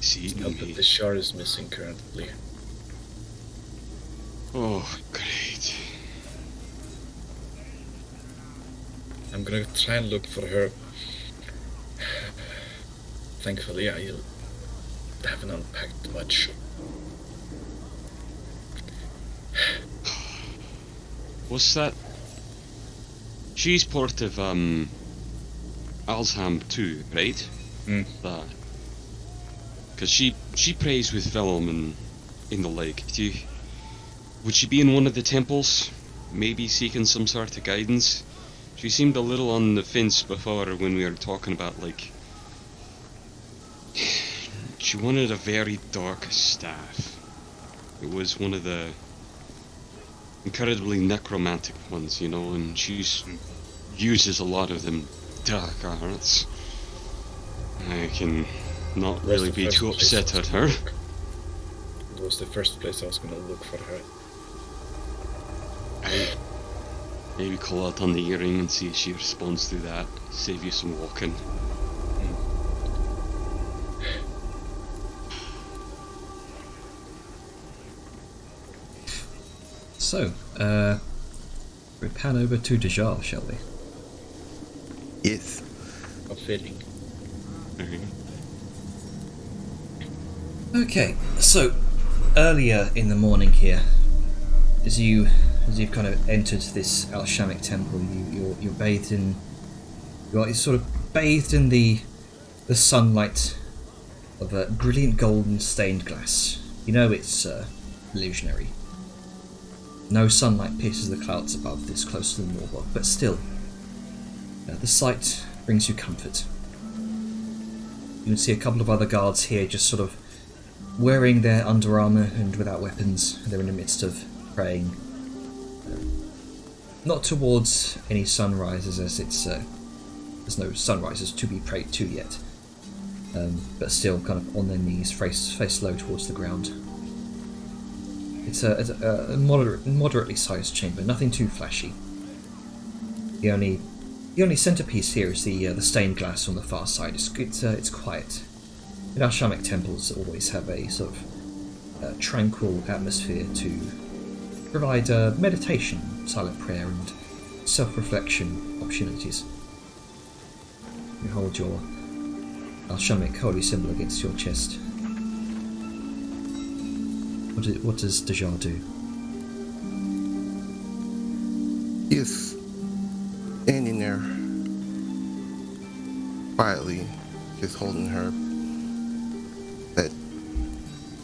See, Help that the shard is missing currently. Oh, great. I'm gonna try and look for her. Thankfully, I haven't unpacked much. What's that? She's part of Alsham too, right? Because she prays with Velum in the lake. Would she be in one of the temples? Maybe seeking some sort of guidance? She seemed a little on the fence before when we were talking about, like... She wanted a very dark staff. It was one of the incredibly necromantic ones, you know, and she uses a lot of them dark arts. I can not really be too upset at her. It was the first place I was gonna look for her. Maybe call out on the earring and see if she responds to that. Save you some walking. So, we pan over to Dejar, shall we? Yes. A fitting. Okay, so earlier in the morning here, as you've kind of entered this Alshamic temple, you're bathed in, you're sort of bathed in the sunlight of a brilliant golden stained glass. You know it's illusionary. No sunlight pierces the clouds above this close to the Morbog, but still, the sight brings you comfort. You can see a couple of other guards here just sort of wearing their under armour and without weapons. They're in the midst of praying. Not towards any sunrises, as there's no sunrises to be prayed to yet. But still kind of on their knees, face low towards the ground. It's a moderately sized chamber, nothing too flashy. The only centerpiece here is the stained glass on the far side. It's quiet. In Alshamic temples always have a sort of tranquil atmosphere to provide meditation, silent prayer, and self-reflection opportunities. You hold your Alshamic holy symbol against your chest. What does Dejar do? Yes. Standing there, quietly, just holding her that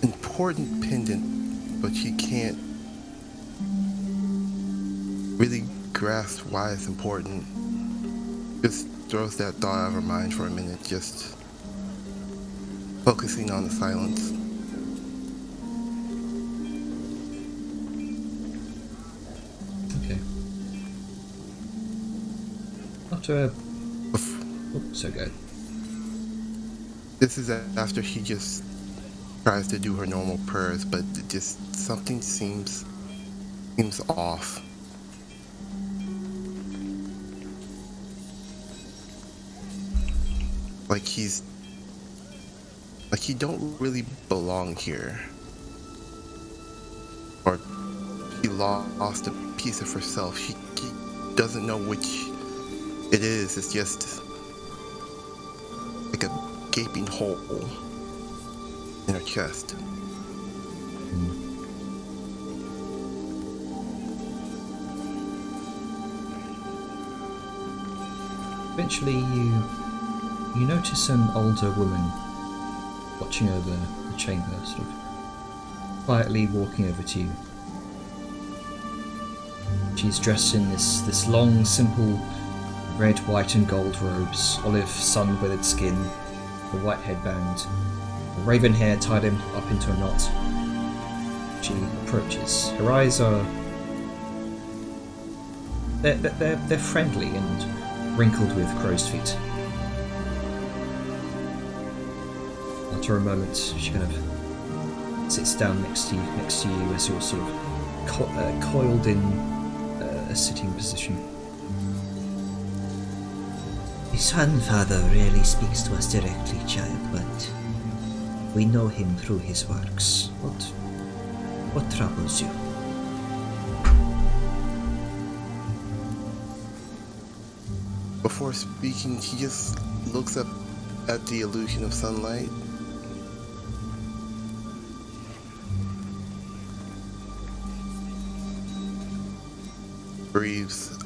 important pendant, but she can't really grasp why it's important. Just throws that thought out of her mind for a minute, just focusing on the silence. Okay. After so good. This is after she just tries to do her normal prayers, but just something seems off. Like he don't really belong here. Or he lost a piece of herself. He doesn't know which it is. It's just like a gaping hole in her chest. Eventually you notice an older woman watching over the chamber, sort of quietly walking over to you. She's dressed in this long, simple red, white and gold robes, olive sun-withered skin, a white headband, raven hair tied up into a knot. She approaches. Her eyes are... They're friendly and wrinkled with crow's feet. After a moment, she kind of sits down next to you as you're sort of coiled in a sitting position. The Sun Father rarely speaks to us directly, child, but we know him through his works. What troubles you? Before speaking, he just looks up at the illusion of sunlight. breathes.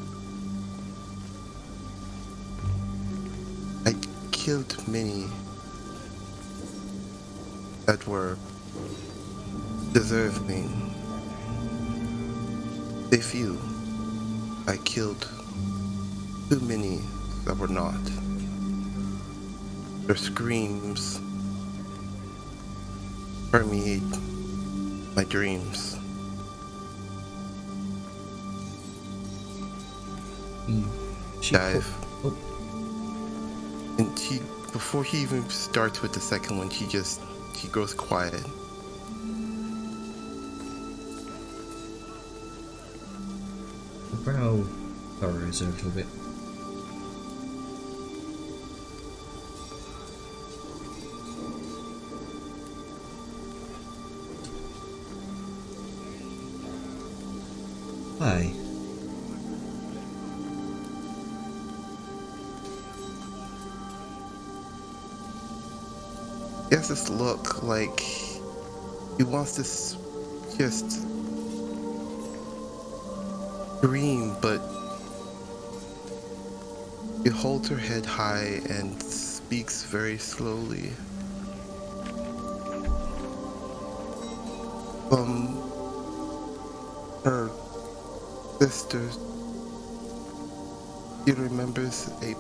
I killed many that were deserving. They few. I killed too many that were not. Their screams permeate my dreams. She Dive. Oh, And before he even starts with the second one, he grows quiet. the brow furrows a little bit. Hi. He has this look like he wants to just scream, but he holds her head high and speaks very slowly. Her sister, she remembers a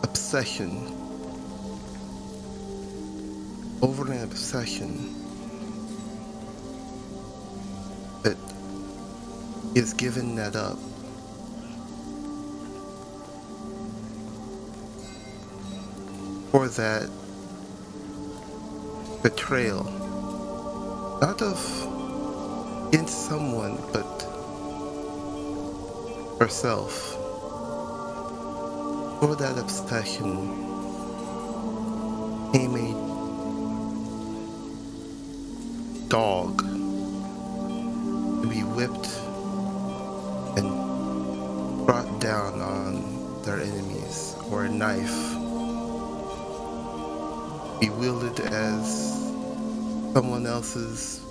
obsession, over an obsession that he has given that up. For that betrayal, not of against someone, but herself. For that obsession came a dog to be whipped and brought down on their enemies, or a knife be wielded as someone else's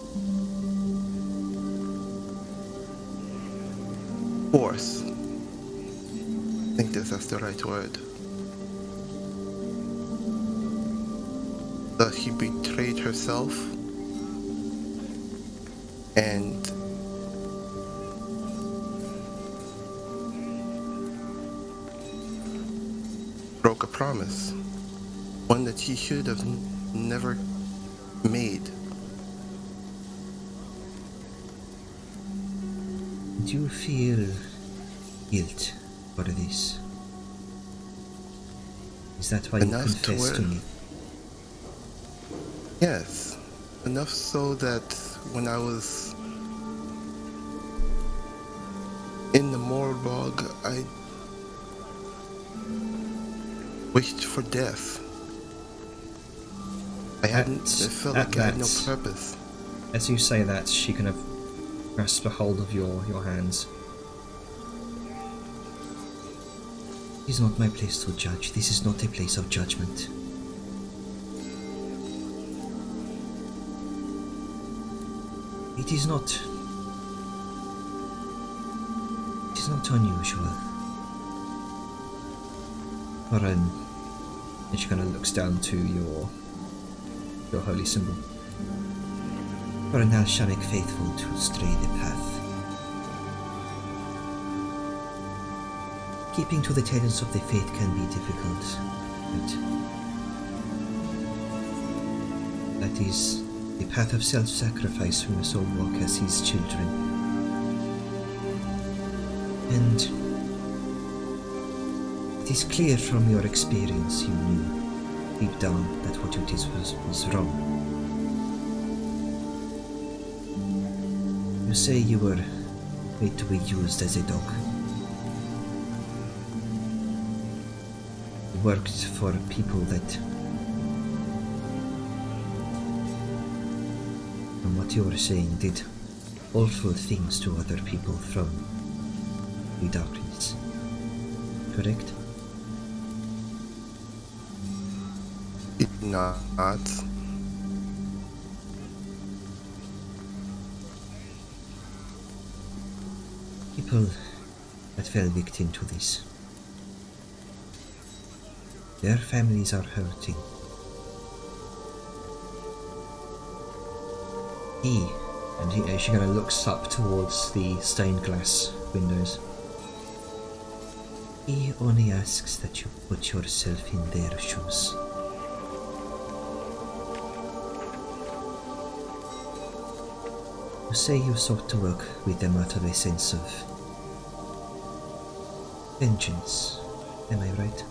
force. I think that's the right word. Thus she betrayed herself and broke a promise, one that she should have never made. Do you feel guilt for this? Is that why you Enough to confessed to where- me? Yes, enough so that when I was in the morgue, I wished for death. I hadn't, it felt at like I had no that- purpose. As you say that, she kind of grasps a hold of your hands. It is not my place to judge. This is not a place of judgment. It is not unusual for and she kind of looks down to your holy symbol. for an Alshanic faithful to stray the path. Keeping to the tenets of the faith can be difficult, but that is the path of self-sacrifice we must all walk as his children. And it is clear from your experience you knew deep down that what you did was wrong. You say you were made to be used as a dog. You worked for people that, from what you were saying, did awful things to other people from the darkness. Correct? It not. People that fell victim to this. Their families are hurting. She kind of looks up towards the stained glass windows. He only asks that you put yourself in their shoes. You say you sought to work with them out of a sense of vengeance. Am I right?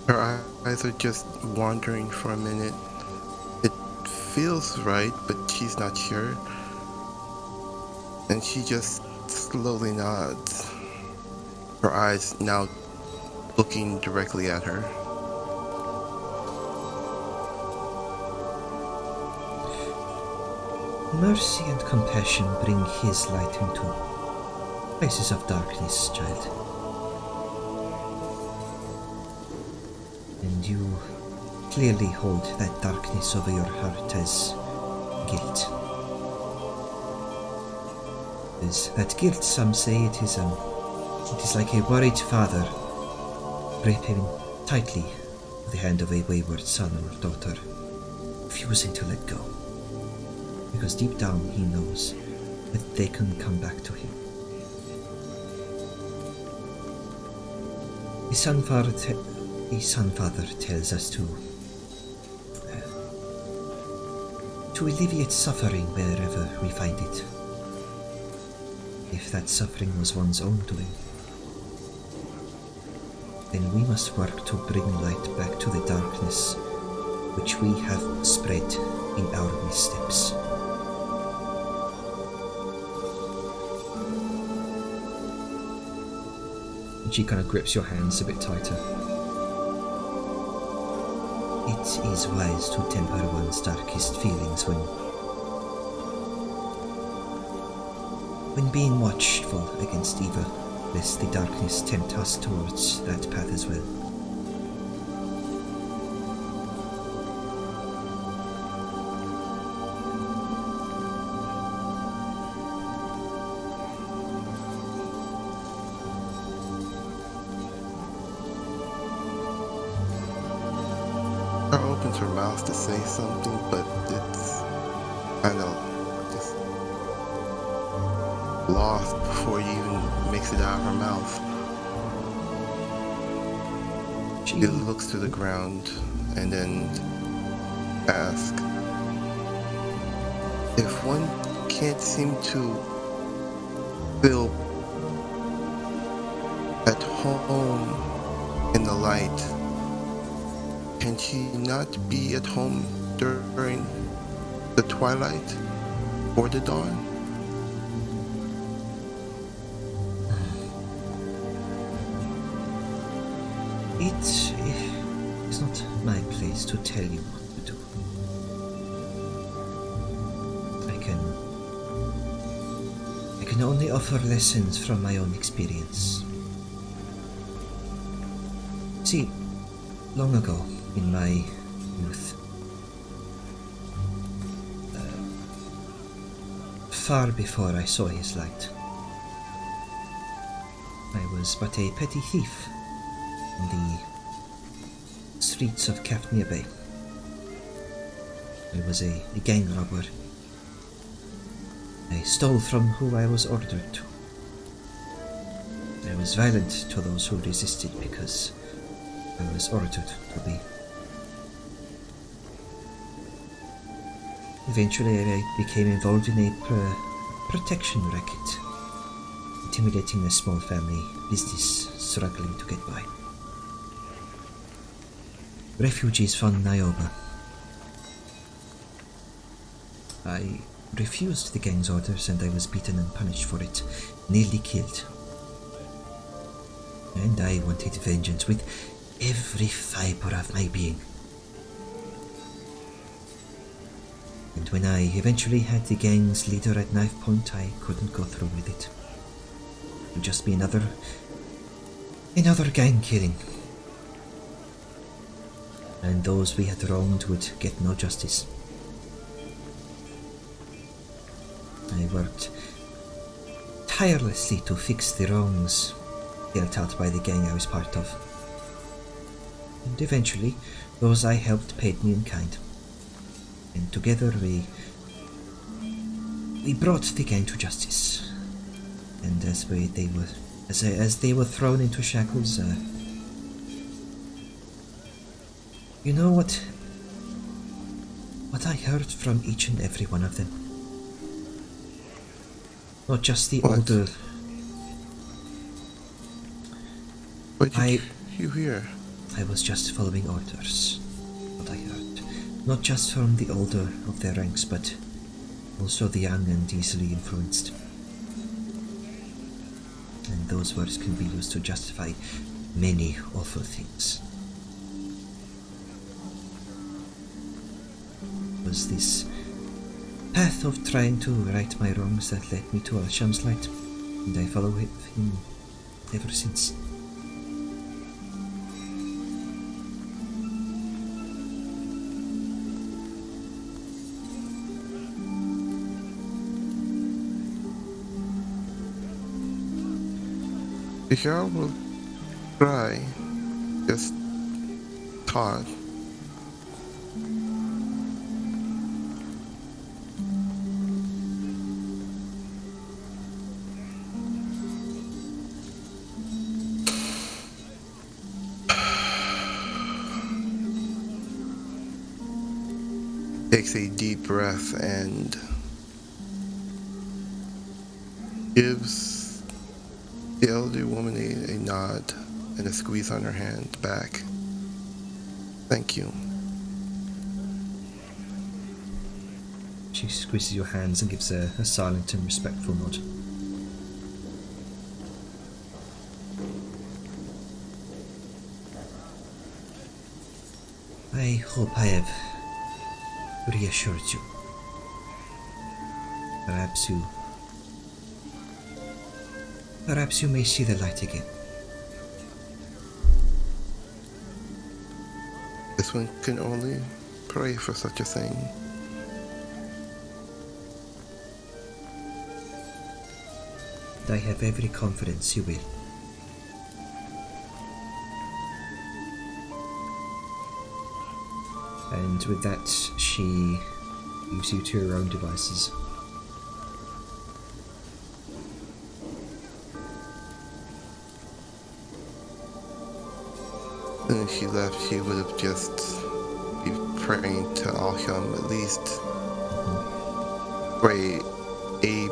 Her eyes are just wandering for a minute. It feels right, but she's not sure. And she just slowly nods. Her eyes now looking directly at her. Mercy and compassion bring his light into places of darkness, child. And you clearly hold that darkness over your heart as guilt. Is that guilt, some say it is like a worried father gripping tightly the hand of a wayward son or daughter, refusing to let go. Because deep down he knows that they can come back to him. The son father tells us to alleviate suffering wherever we find it, if that suffering was one's own doing. Then we must work to bring light back to the darkness which we have spread in our missteps. And she kind of grips your hands a bit tighter. It is wise to temper one's darkest feelings when being watchful against evil, lest the darkness tempt us towards that path as well. Opens her mouth to say something, but it's kind of just lost before he even makes it out of her mouth. She looks to the ground and then asks, if one can't seem to feel at home in the light, can she not be at home during the twilight or the dawn? It is not my place to tell you what to do. I can only offer lessons from my own experience. See, long ago, in my youth, far before I saw his light, I was but a petty thief in the streets of Cafnir Bay. I was a gang robber. I stole from who I was ordered to. I was violent to those who resisted because I was ordered to be. Eventually I became involved in a protection racket, intimidating a small family business struggling to get by. Refugees from Niobe. I refused the gang's orders and I was beaten and punished for it, nearly killed. And I wanted vengeance with every fiber of my being. And when I eventually had the gang's leader at knife point, I couldn't go through with it. It would just be another gang killing. And those we had wronged would get no justice. I worked tirelessly to fix the wrongs dealt out by the gang I was part of. And eventually, those I helped paid me in kind. And together we brought the gang to justice. And as they were thrown into shackles, you know what I heard from each and every one of them? Not just the What? older. What did you hear? I was just following orders. What I heard. Not just from the older of their ranks, but also the young and easily influenced. And those words can be used to justify many awful things. It was this path of trying to right my wrongs that led me to Asham's light, and I follow him ever since. If y'all will try, just talk. Takes a deep breath and gives the elderly woman a nod and a squeeze on her hand back. Thank you. She squeezes your hands and gives a silent and respectful nod. I hope I have reassured you. Perhaps you may see the light again. This one can only pray for such a thing. I have every confidence you will. And with that, she leaves you to your own devices. And if she left, she would have just been praying to Alsham at least for a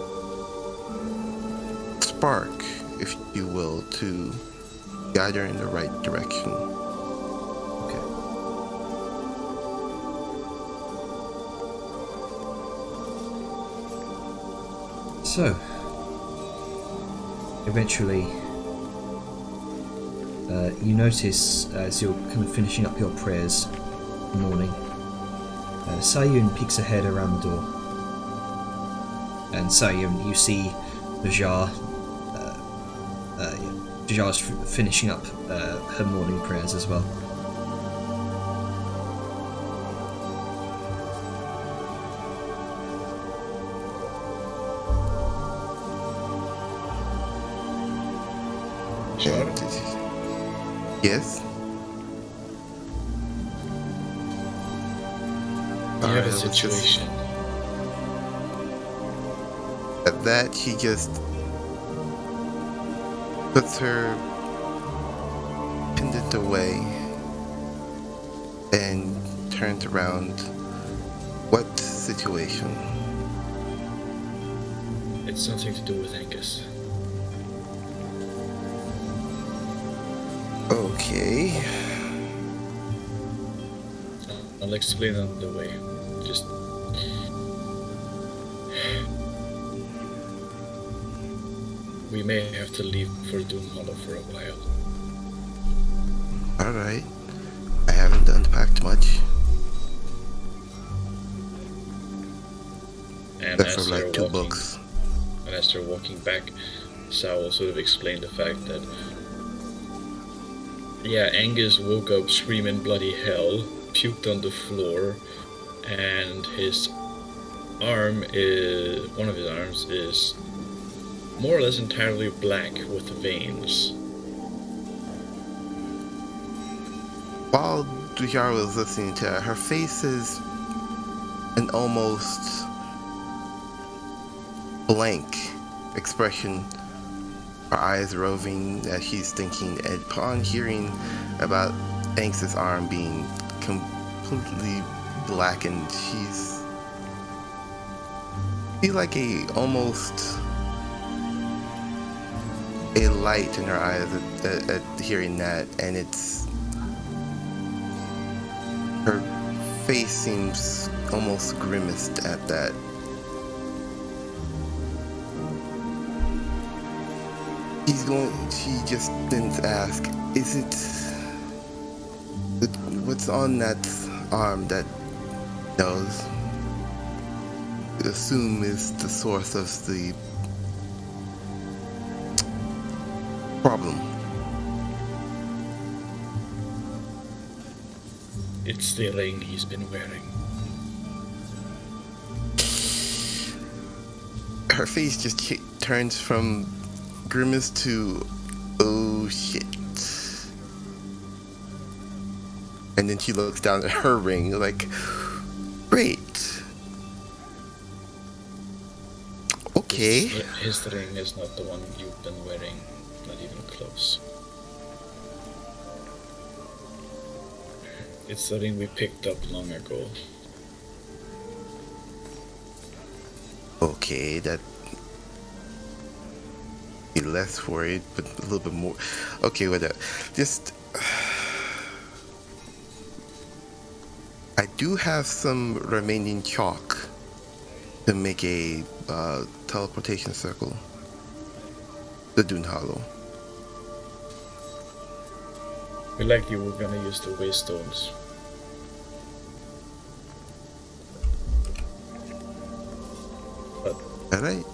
spark, if you will, to guide her in the right direction. Okay. So, eventually, you notice as you're kind of finishing up your prayers in the morning, Sayun peeks her head around the door. And Sayun, you see Bajar. Bajar's finishing up her morning prayers as well. Yes? You have a it was just- situation. At that, she just puts her pendant away and turns around. What situation? It's nothing to do with Angus. Okay. I'll explain on the way. Just we may have to leave for Doom Hollow for a while. Alright. I haven't unpacked much. And Except for as they're like 2 walking, books. and as they're walking back, Sal will sort of explain the fact that Angus woke up screaming bloody hell, puked on the floor, and one of his arms is more or less entirely black with veins. While Dujar was listening to her face is an almost blank expression. Her eyes roving as she's thinking, and upon hearing about Anx's arm being completely blackened, she's feel like almost a light in her eyes at hearing that, and her face seems almost grimaced at that. She just then ask, is it, what's on that arm that knows? Assume is the source of the problem. It's the ring he's been wearing. Her face just turns from grimace to, oh shit. And then she looks down at her ring like, great. Okay. His ring is not the one you've been wearing, not even close. It's the ring we picked up long ago. Okay, that be less worried, but a little bit more. Okay, whatever. Just, I do have some remaining chalk to make a teleportation circle. The Dune Hollow. We like you were gonna use the waystones. But Alright.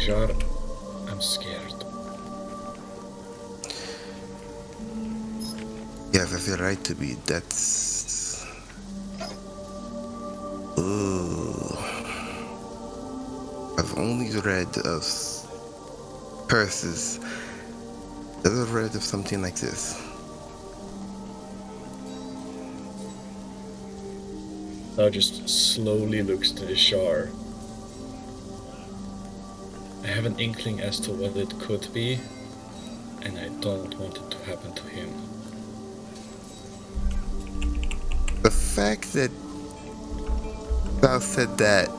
Jar, I'm scared. You have every right to be. That's... Ooh. I've only read of curses. Never read of something like this. Now just slowly looks to the Shar. I have an inkling as to what it could be, and I don't want it to happen to him. The fact that Val said that,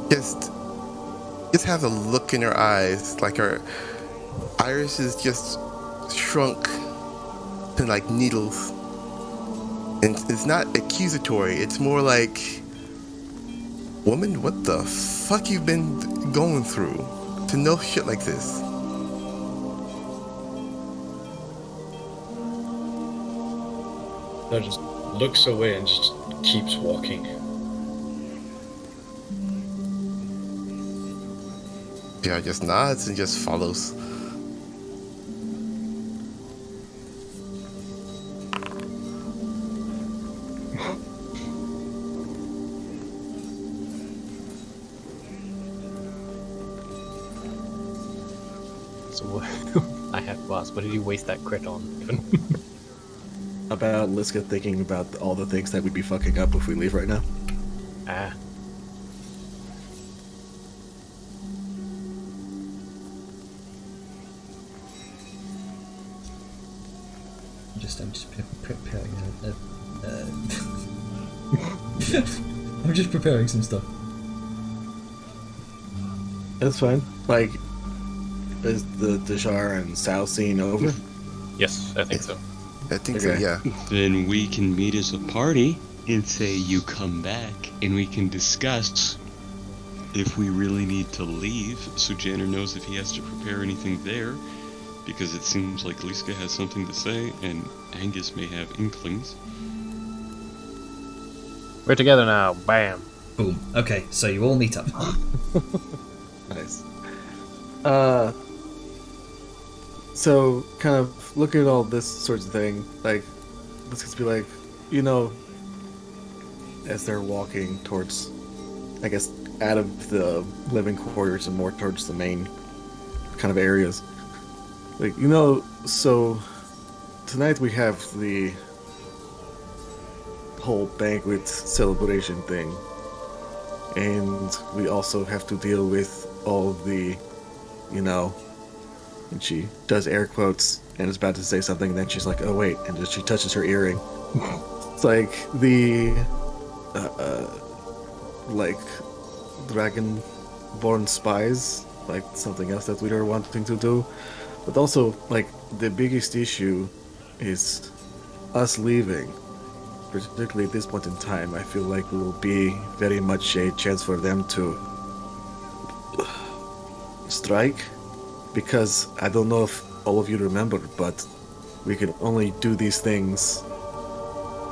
just have a look in her eyes, like her iris is just shrunk to like needles. And it's not accusatory, it's more like, woman, what the fuck you've been going through to know shit like this? Now just looks away and just keeps walking. Yeah, just nods and just follows. So I have to ask, what did you waste that crit on? About Liska thinking about all the things that we'd be fucking up if we leave right now. Ah. I'm just preparing I'm just preparing some stuff. That's fine. Like, is the Deshar and Sao scene over? Yes, I think so. I think so, Okay. yeah. Then we can meet as a party and say you come back, and we can discuss if we really need to leave, so Janner knows if he has to prepare anything there, because it seems like Liska has something to say, and Angus may have inklings. We're together now. Bam. Boom. Okay, so you all meet up. Nice. So kind of looking at all this sorts of thing, like, let's just be like, you know, as they're walking towards, I guess, out of the living quarters and more towards the main kind of areas. Like, so tonight we have the whole banquet celebration thing. And we also have to deal with all of the, and she does air quotes and is about to say something, and then she's like, oh wait, and then she touches her earring. It's like the, like, dragon-born spies, like something else that we are wanting to do. But also, like, the biggest issue is us leaving. Particularly at this point in time, I feel like it will be very much a chance for them to strike, because I don't know if all of you remember, but we can only do these things,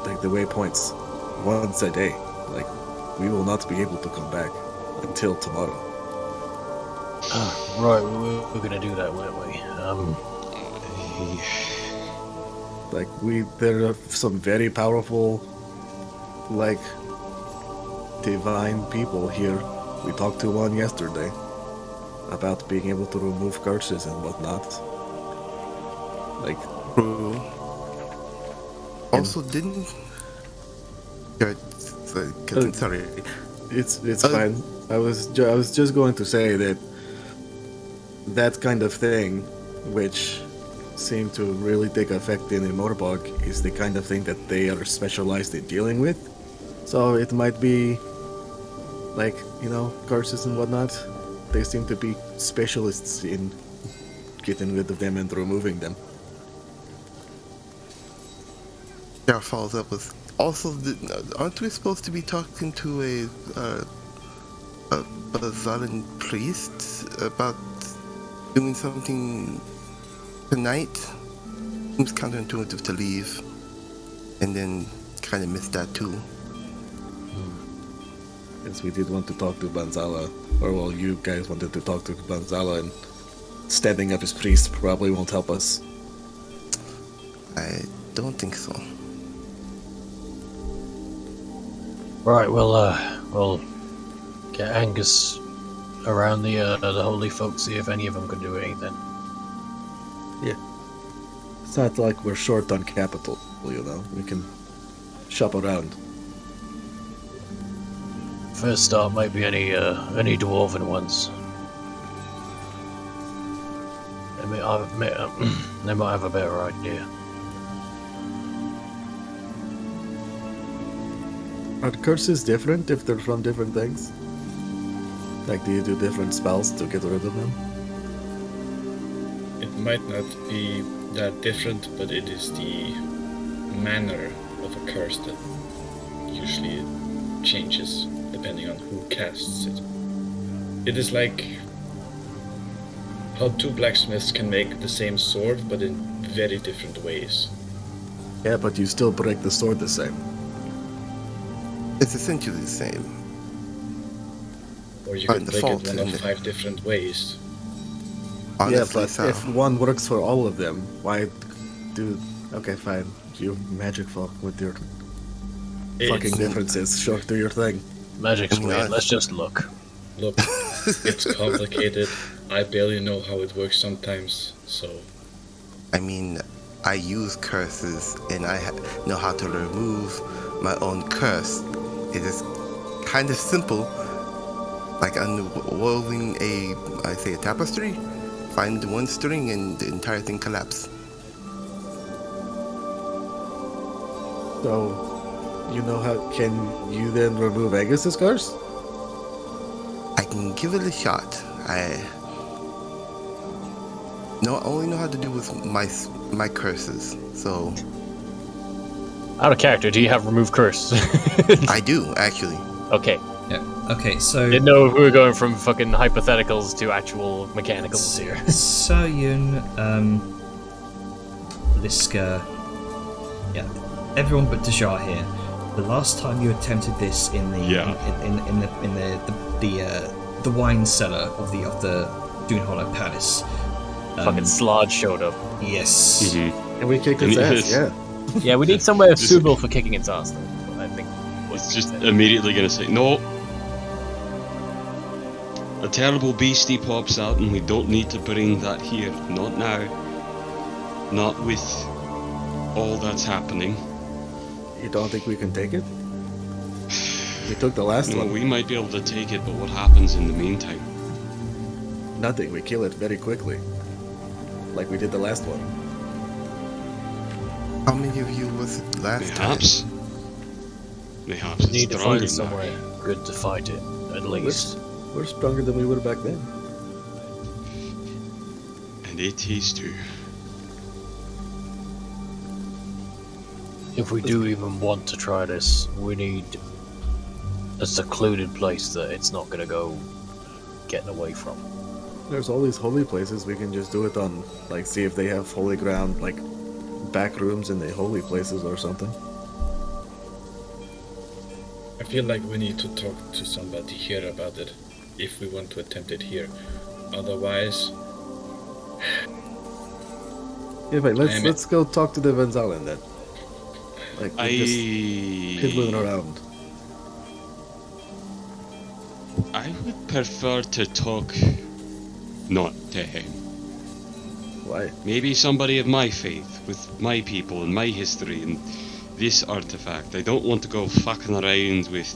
like the waypoints, once a day. Like, we will not be able to come back until tomorrow. Right, we're gonna do that, weren't we? Like, there are some very powerful, like, divine people here. We talked to one yesterday about being able to remove curses and whatnot. Like, also, didn't... Sorry. It's fine. I was just going to say that kind of thing, which seem to really take effect in Morbog, is the kind of thing that they are specialized in dealing with. So it might be, like, curses and whatnot. They seem to be specialists in getting rid of them and removing them. Yeah, follows up with, also, aren't we supposed to be talking to a Bazalan priest about doing something tonight? Seems counterintuitive to leave, and then kind of missed that too. Yes, we did want to talk to Banzala, or well, you guys wanted to talk to Banzala, and standing up as priest probably won't help us. I don't think so. Right, we'll get Angus around the holy folk, see if any of them can do anything. Yeah. It's not like we're short on capital, We can shop around. First stop might be any dwarven ones. They might have a better idea. Are curses different if they're from different things? Like, do you do different spells to get rid of them? It might not be that different, but it is the manner of a curse that usually changes depending on who casts it. It is like how two blacksmiths can make the same sword, but in very different ways. Yeah, but you still break the sword the same. It's essentially the same. Or you can break it one of 5 different ways. Honestly, yeah, but so. if one works for all of them, why do... Okay, fine. You magic folk with your fucking differences. Sure, do your thing. Magic's weird. Let's just look. Look, it's complicated. I barely know how it works sometimes, so... I mean, I use curses, and I know how to remove my own curse. It is kind of simple. Like unwoven a tapestry, find one string and the entire thing collapses. So, can you then remove Angus's curse? I can give it a shot. I only know how to do with my curses, so... Out of character, do you have remove curse? I do, actually. Okay. Yeah. Okay, so... Didn't know if we were going from fucking hypotheticals to actual mechanicals here. Sayun, Liska... Yeah. Everyone but Dejar here. The last time you attempted this in the the wine cellar of the Dune Hollow Palace. Fucking Slod showed up. Yes. Mm-hmm. And we kicked its ass, yeah. Yeah, we need somewhere suitable for kicking its ass, though. I think. It's just immediately gonna say, no. a terrible beastie pops out and we don't need to bring that here. Not now. Not with all that's happening. You don't think we can take it? We took the last No, one. we might be able to take it, but what happens in the meantime? Nothing. We kill it very quickly. Like we did the last one. How many of you was it last Perhaps. Perhaps We need it's to stronger find now. somewhere good to fight it, at least. We're stronger than we were back then. And it is too. If we do even want to try this, we need a secluded place that it's not gonna go getting away from. There's all these holy places we can just do it on. Like, see if they have holy ground, like back rooms in the holy places or something. I feel like we need to talk to somebody here about it, if we want to attempt it here. Otherwise, Yeah, but Damn it. let's go talk to the Van Zalen then. Like, we're just piddling I around. would prefer to talk not to him. Why? Maybe somebody of my faith, with my people and my history and this artifact. I don't want to go fucking around with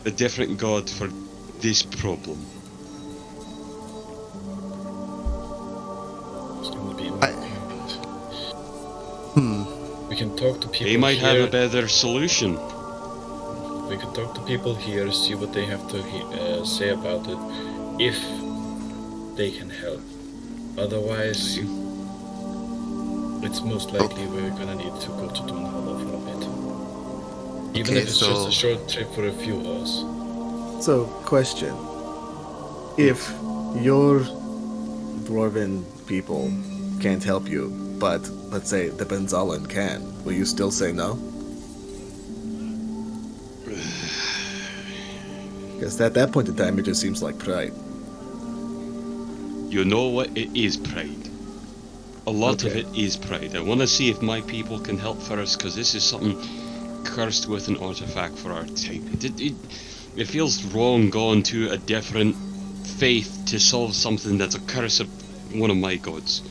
a different god for this problem. it's gonna be Hmm. we can talk to people They might here. have a better solution. We can talk to people here, see what they have to say about it, if they can help. Otherwise, it's most likely we're gonna need to go to Dawn Hollow for a bit. Even Okay, if it's just so- a short trip for a few hours. So, question. If your dwarven people can't help you, but let's say the Van Zalen can, will you still say no? Because at that point in time, it just seems like pride. You know what? It is pride. A lot of Okay. it is pride. I want to see if my people can help first, because this is something cursed with an artifact for our time. It feels wrong going to a different faith to solve something that's a curse of one of my gods.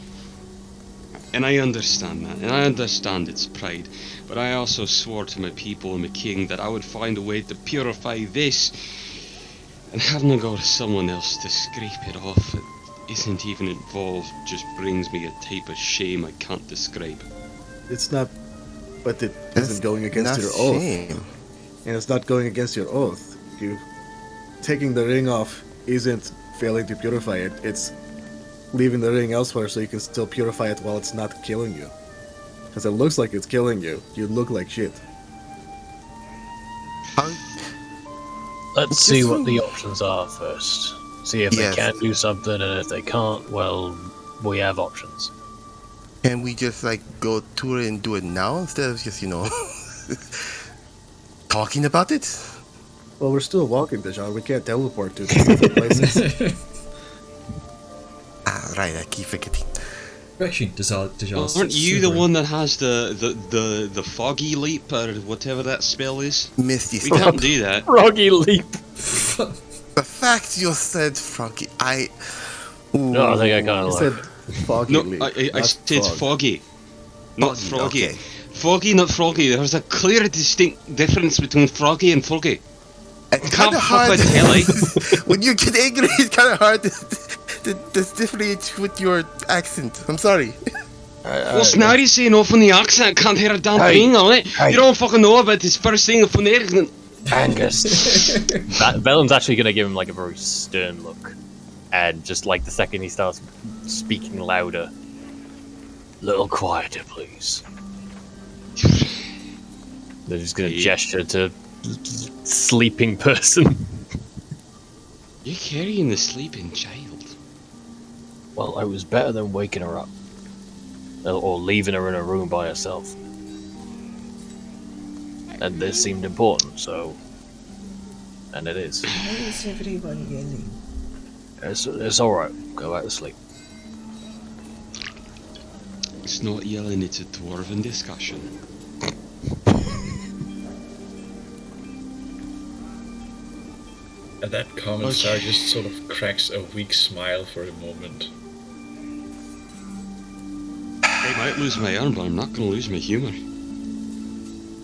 And I understand that, and I understand it's pride. But I also swore to my people and my king that I would find a way to purify this. And having to go to someone else to scrape it off that isn't even involved just brings me a type of shame I can't describe. It's not, but it That's isn't going against not your oath. shame. And it's not going against your oath. You taking the ring off isn't failing to purify it. It's leaving the ring elsewhere so you can still purify it while it's not killing you. Because it looks like it's killing you. You look like shit. How, Let's see what the options are first. See if Yes. they can do something, and if they can't, well, we have options. can we just like go to it and do it now instead of just, talking about it? Well, we're still walking, Dejan. We can't teleport to different places. Ah, right, I keep forgetting. Actually, Dejan, Aren't you the one that has the foggy leap or whatever that spell is? Misty We Step. can't do that. Froggy leap! The fact you said Froggy, Ooh. No, I think I You kind of said like. foggy No, leap, I not said fog. foggy, not Foggy, froggy. okay. Foggy, not froggy. There's a clear, distinct difference between froggy and foggy. It's Can't kind of fuck hard. with Kelly. When you get angry, it's kind of hard to differentiate with your accent. I'm sorry. What's now you saying off on the accent? Can't hear a damn Hey, thing on it. hey. You don't fucking know about this first thing of phonetics. Angus. Velen's actually gonna give him like a very stern look, and just like the second he starts speaking louder, little quieter, please. They're just gonna Yeah. gesture to sleeping person. You're carrying the sleeping child. Well, it was better than waking her up, or leaving her in a room by herself. And this seemed important, so. And it is. Why is everyone yelling? It's alright. Go back to sleep. It's not yelling, it's a dwarven discussion. At that comment, Star just sort of cracks a weak smile for a moment. I might lose my arm, but I'm not gonna lose my humor.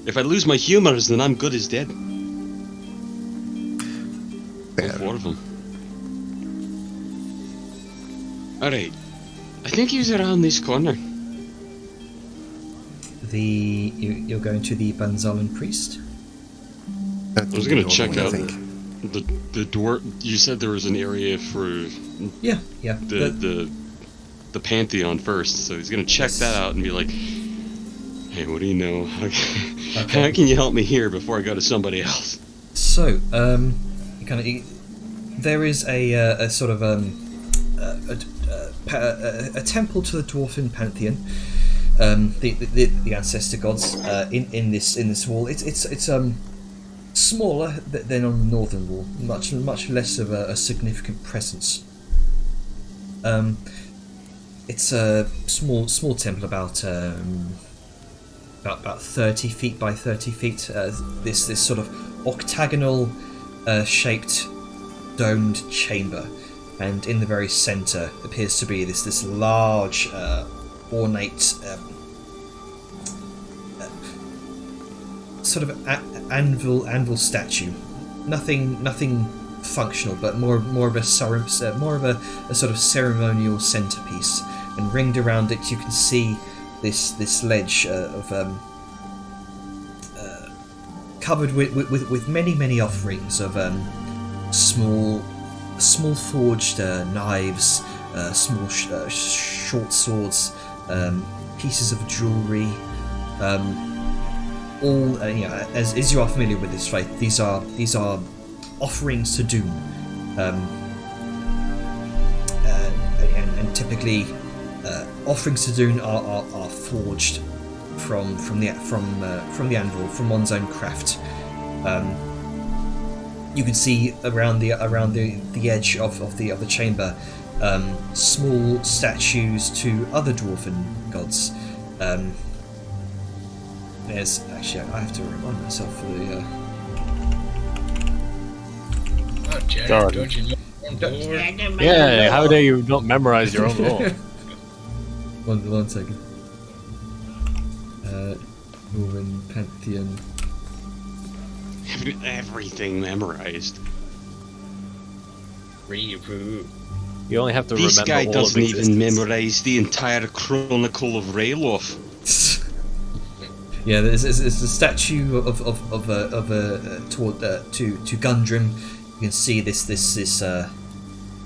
If I lose my humors, then I'm good as dead. All 4 of them. Alright. I think he's around this corner. You're going to the Banzalan priest? I was gonna check out the door. You said there was an area for Yeah. the Pantheon first, so he's gonna check that out and be like, "Hey, what do you know? How can you help me here before I go to somebody else?" So, there is a sort of a temple to the dwarven pantheon, the ancestor gods in this wall. It's smaller than on the northern wall, much less of a significant presence. It's a small temple about 30 feet by 30 feet. This sort of octagonal shaped domed chamber, and in the very center appears to be this large ornate sort of anvil statue. Nothing functional, but more of a sort of ceremonial centerpiece. And ringed around it, you can see this ledge of covered with many offerings of small forged knives, small short swords, pieces of jewelry. All as you are familiar with this faith, these are offerings to Doom, and typically offerings to Doom are forged from the anvil, from one's own craft. You can see around the edge of the chamber small statues to other dwarven gods. There's actually, I have to remind myself for the. Oh, Jared, God. don't you know your own lore? Yeah, how dare you not memorize your own lore? One second. Dwarven pantheon. Everything memorized. Reboot. You only have to This remember guy all doesn't of even existence. memorize the entire Chronicle of Rayloff. Yeah, there's a statue of to Gundrim. You can see this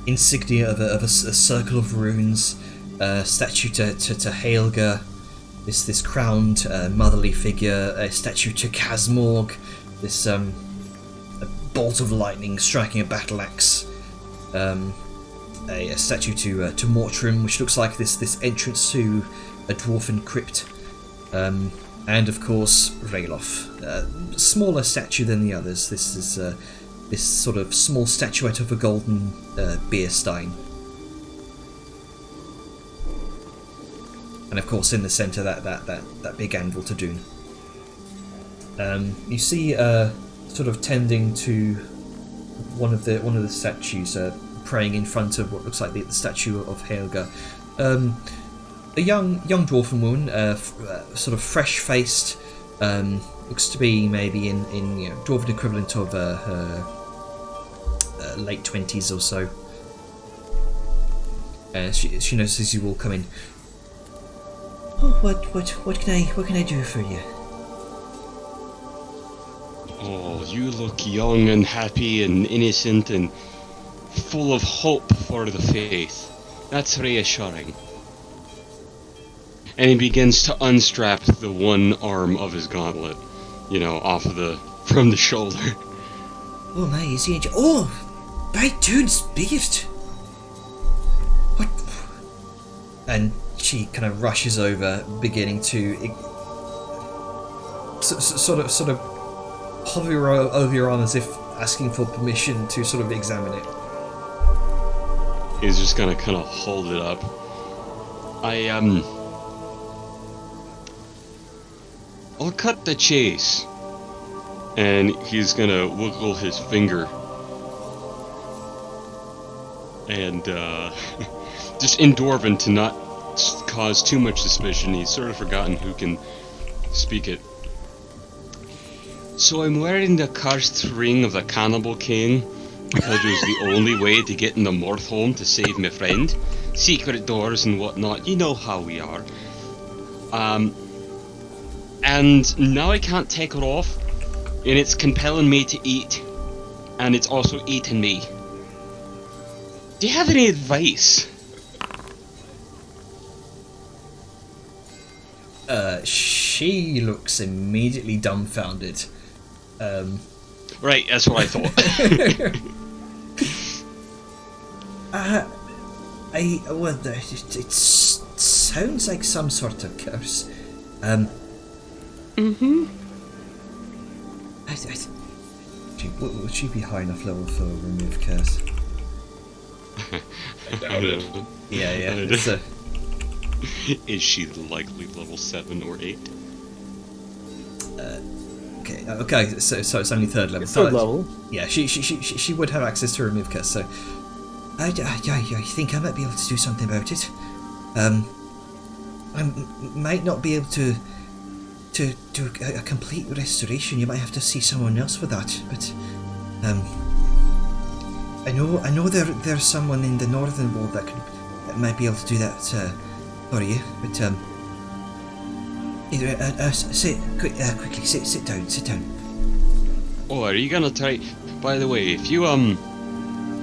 insignia of a circle of runes. Statue to Haelga. This crowned motherly figure. A statue to Kazmorg. This a bolt of lightning striking a battle axe. A statue to Mortrim, which looks like this entrance to a dwarven crypt. And of course, Rayloff, smaller statue than the others. This is this sort of small statuette of a golden beer stein, and of course, in the centre, that big anvil to Dune. You see, sort of tending to one of the statues, praying in front of what looks like the statue of Helga. A young dwarfen woman, sort of fresh-faced, looks to be maybe in dwarven equivalent of her late 20s or so. She notices you all come in. Oh, what can I do for you? Oh, you look young and happy and innocent and full of hope for the faith. That's reassuring. And he begins to unstrap the one arm of his gauntlet, from the shoulder. Oh my, is he? Oh, by Dude's biggest. What? And she kind of rushes over, beginning to sort of hover over your arm as if asking for permission to sort of examine it. He's just gonna kind of hold it up. I'll cut the chase. And he's gonna wiggle his finger And just in Dwarven, to not cause too much suspicion, he's sort of forgotten who can speak it. So I'm wearing the cursed ring of the Cannibal King because it was the only way to get in the Morth home to save my friend. Secret doors and whatnot, you know how we are. And now I can't take it off, and it's compelling me to eat, and it's also eating me. Do you have any advice? She looks immediately dumbfounded. Right, that's what I thought. Well, it sounds like some sort of curse. Would she be high enough level for remove curse? I doubt it. Yeah. It's a, Is she likely level 7 or 8? okay. So it's only third level. Third level. Yeah, she would have access to remove curse. So I think I might be able to do something about it. I might not be able to do a complete restoration. You might have to see someone else for that. But I know there's someone in the northern wall that might be able to do that for you. But quickly sit down. Oh, are you gonna try? By the way, if you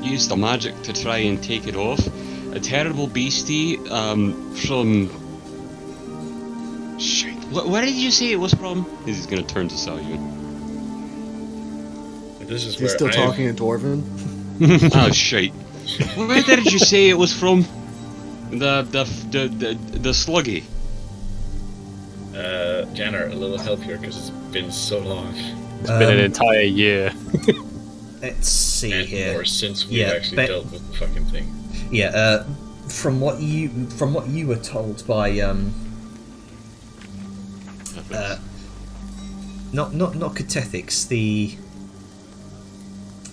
use the magic to try and take it off, a terrible beastie from shit. Where did you say it was from? He's gonna turn to Salyun. This is He's where still talking in Dwarven. Oh shit! Where did you say it was from? The sluggy. Janner, a little help here because it's been so long. It's been an entire year. Let's see And here. more since we've actually dealt with the fucking thing. Yeah. From what you were told by not Cathethics, the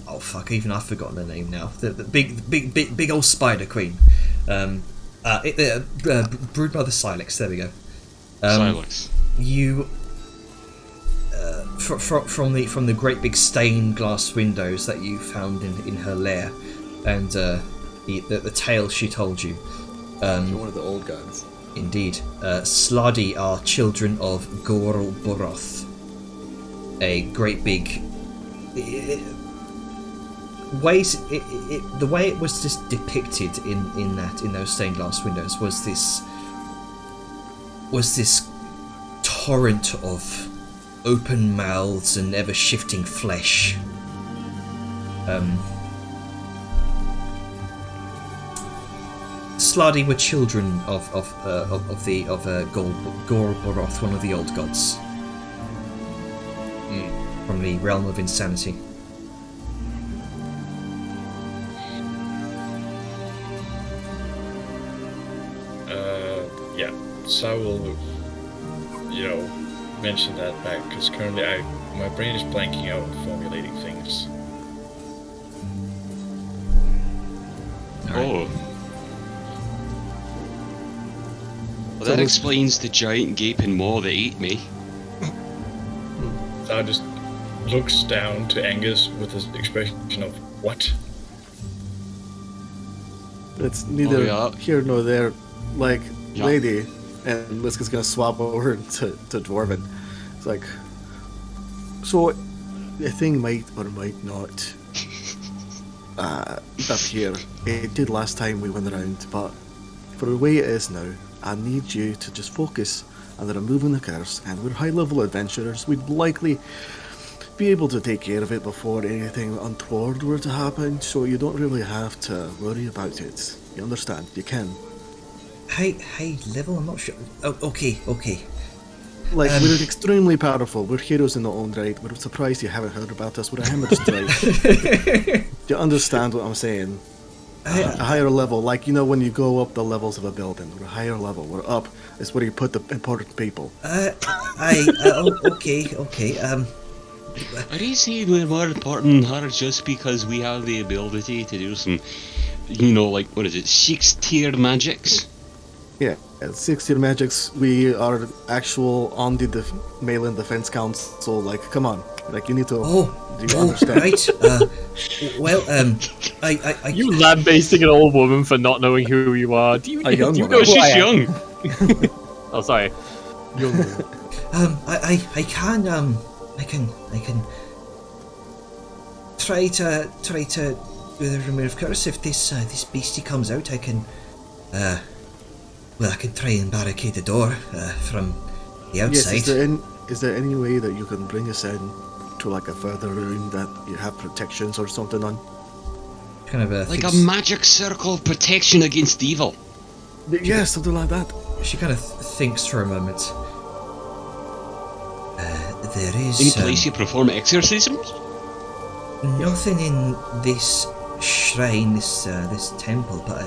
oh fuck, even I've forgotten the name now. The big old spider queen. Broodmother Silex. There we go. Silex. You from the great big stained glass windows that you found in her lair, and the tale she told you. You're one of the old gods. Indeed, Sladi are children of Gorl Boroth, a great big. The way it was just depicted in those stained glass windows was this torrent of open mouths and ever shifting flesh. Sladi were children of Gorl Boroth, one of the old gods, from the realm of insanity. Yeah, so I will, mention that back because currently my brain is blanking out and formulating things. Oh. Well, that explains the giant gaping maw that ate me. Thou just looks down to Angus with this expression of what? It's neither here nor there. Like, Yeah. lady, and Liska's gonna swap over to Dwarven. It's like, so the thing might or might not appear. It did last time we went around, but for the way it is now, I need you to just focus on the removing the curse, and we're high-level adventurers. We'd likely be able to take care of it before anything untoward were to happen, so you don't really have to worry about it. You understand? You can. High level? I'm not sure. Oh, okay. Like, we're extremely powerful. We're heroes in our own right. We're surprised you haven't heard about us. We're a hammer strike. Do you understand what I'm saying? A higher level, like, when you go up the levels of a building. We're a higher level. We're up. It's where you put the important people. Okay. Are you saying we're more important than her just because we have the ability to do some like, what is it, 6-tier magics? Yeah, 6-tier magics. We are actual on the Malin Defense Council. Like, come on. Like, you need to. Do you understand? Right. Well, I You lambasting an old woman for not knowing who you are. Do you, A young do you woman. know who I She's am? young. Oh, sorry. Young woman. I can try to do the remove curse. If this beastie comes out, I can I can try and barricade the door from the outside. Yes, is there any way that you can bring us in to like a further room that you have protections or something on? Kind of Like a magic circle of protection against evil. Yeah, something like that. She kind of thinks for a moment. There is Any place you perform exorcisms? nothing in this shrine, this temple, but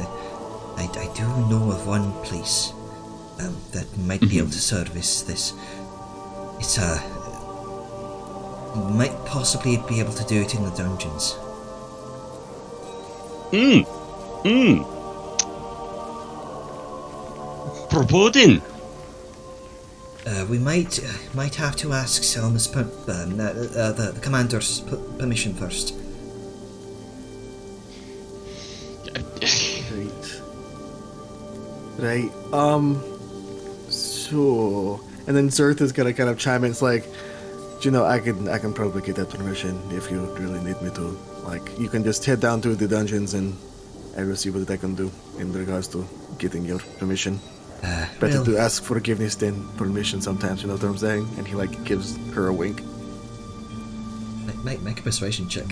I do know of one place that might be able to service this. It's might possibly be able to do it in the dungeons. Foreboding. We might have to ask Selma's the commander's permission first. Right. So, and then Zerth is gonna kind of chime in. It's like, you know, I can probably get that permission if you really need me to. Like, you can just head down to the dungeons and I will see what I can do in regards to getting your permission. Better to ask forgiveness than permission sometimes, you know what I'm saying? And he like gives her a wink. Make a persuasion check.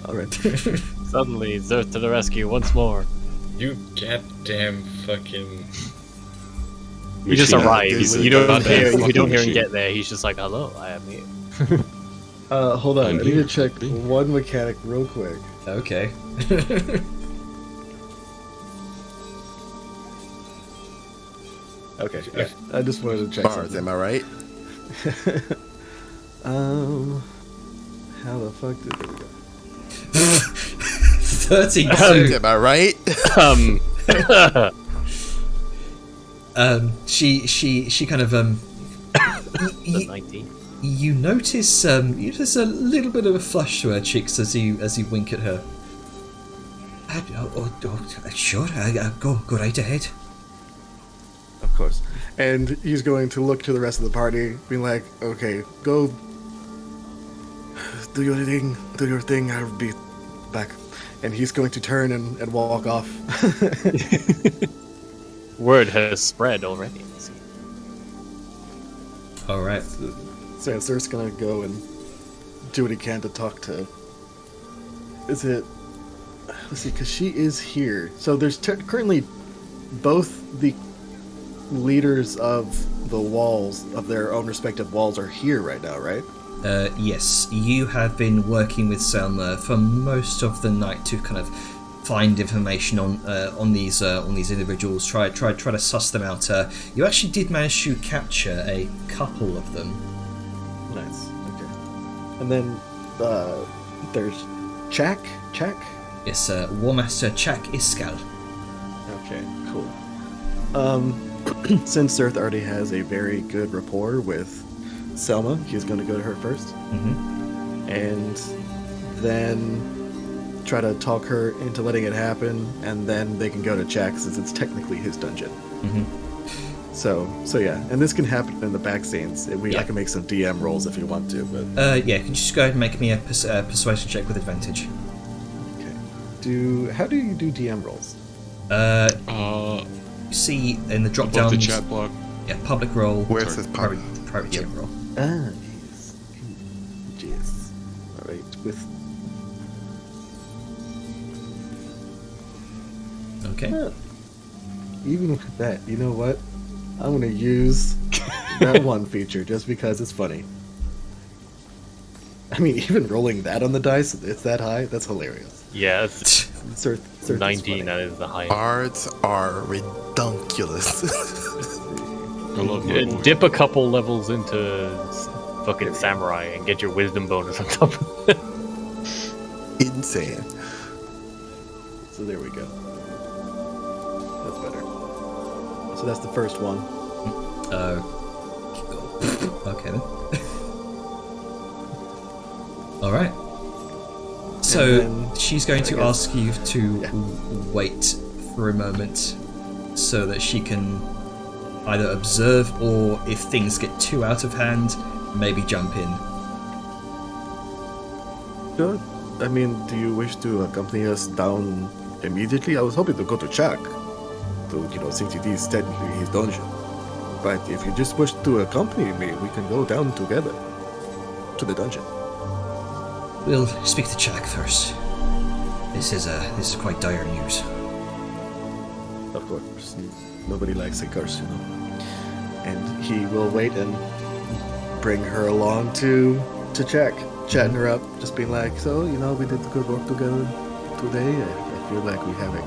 Alright. Suddenly, Zerth to the rescue once more. You goddamn fucking. He just Machine. arrives. This You don't goddamn hear. You fucking don't hear him machine. get there. He's just like, "Hello, I am here." Hold on. I'm I need here. to check one mechanic real quick. Okay. Okay. Yeah. I just wanted to check Bars, something. am I right? How the fuck did it go? 32. Am I right? She kind of That's 19. you notice a little bit of a flush to her cheeks as you wink at her. Sure, go right ahead. Of course. And he's going to look to the rest of the party, being like, okay, go do your thing, I'll be back. And he's going to turn and walk off. Word has spread already. All right. So Zerth's gonna go and do what he can to talk to. Is it? Let's see, because she is here. So there's currently both the leaders of the walls of their own respective walls are here right now, right? Yes, you have been working with Selma for most of the night to kind of find information on these individuals. Try to suss them out. You actually did manage to capture a couple of them. Nice. Okay. And then there's Chak. Yes, War Master Chak Iskal. Okay. Cool. Since Zerth already has a very good rapport with Selma, he's going to go to her first. Mm-hmm. And then try to talk her into letting it happen, and then they can go to Chak since it's technically his dungeon. Mm-hmm. So yeah, and this can happen in the back scenes. Yeah. I can make some DM rolls if you want to, but Yeah, can you just go ahead and make me a persuasion check with advantage? okay. How do you do DM rolls? See in the drop Above downs. the chat block. Yeah, public roll. Where it says party. Private Yep. chat roll. Ah, yes. All right, with Okay. even with that, you know what? I'm gonna use that one feature just because it's funny. I mean, even rolling that on the dice, it's that high. That's hilarious. Yeah, it's Zerth is 19. funny. That is the highest. Bards are redunculous. I love my boy. Dip a couple levels into fucking samurai and get your wisdom bonus on top of it. Insane. So there we go. That's better. So that's the first one. Okay then. Alright. So then, she's going to I guess- ask you to wait for a moment so that she can either observe or, if things get too out of hand, maybe jump in. Sure. I mean, do you wish to accompany us down immediately? I was hoping to go to Chak, since it is technically his dungeon. But if you just wish to accompany me, we can go down together to the dungeon. We'll speak to Jack first. This is quite dire news. Of course, nobody likes a curse, And he will wait and bring her along to Chak, chatting her up, just being like, so, we did good work together today. I feel like we have a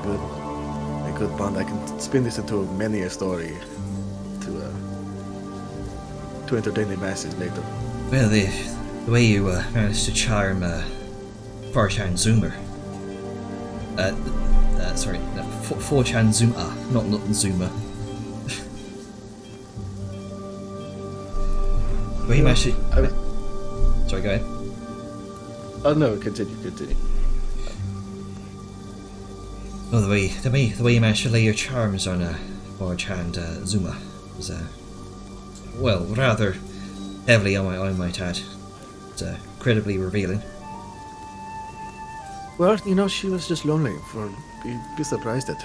good bond. I can spin this into many a story to entertain the masses later. Well, the way you managed to charm Forchan Zoomer. Sorry, no, Forchan Zuma, not Zuma. The way you managed to... Sorry, go ahead. Oh no, continue. Oh, the way you managed to lay your charms on Forchan Zuma was well, rather heavily, I might add. It's incredibly revealing. Well, she was just lonely. You'd be surprised at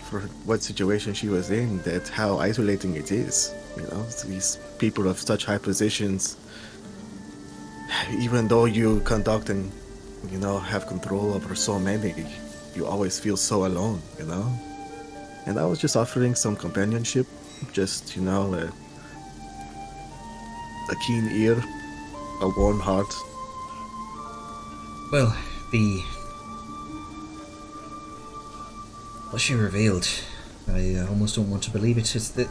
for what situation she was in, how isolating it is. These people of such high positions, even though you conduct and, have control over so many, you always feel so alone, And I was just offering some companionship, just, a keen ear, a warm heart. Well, what she revealed, I almost don't want to believe it. It's the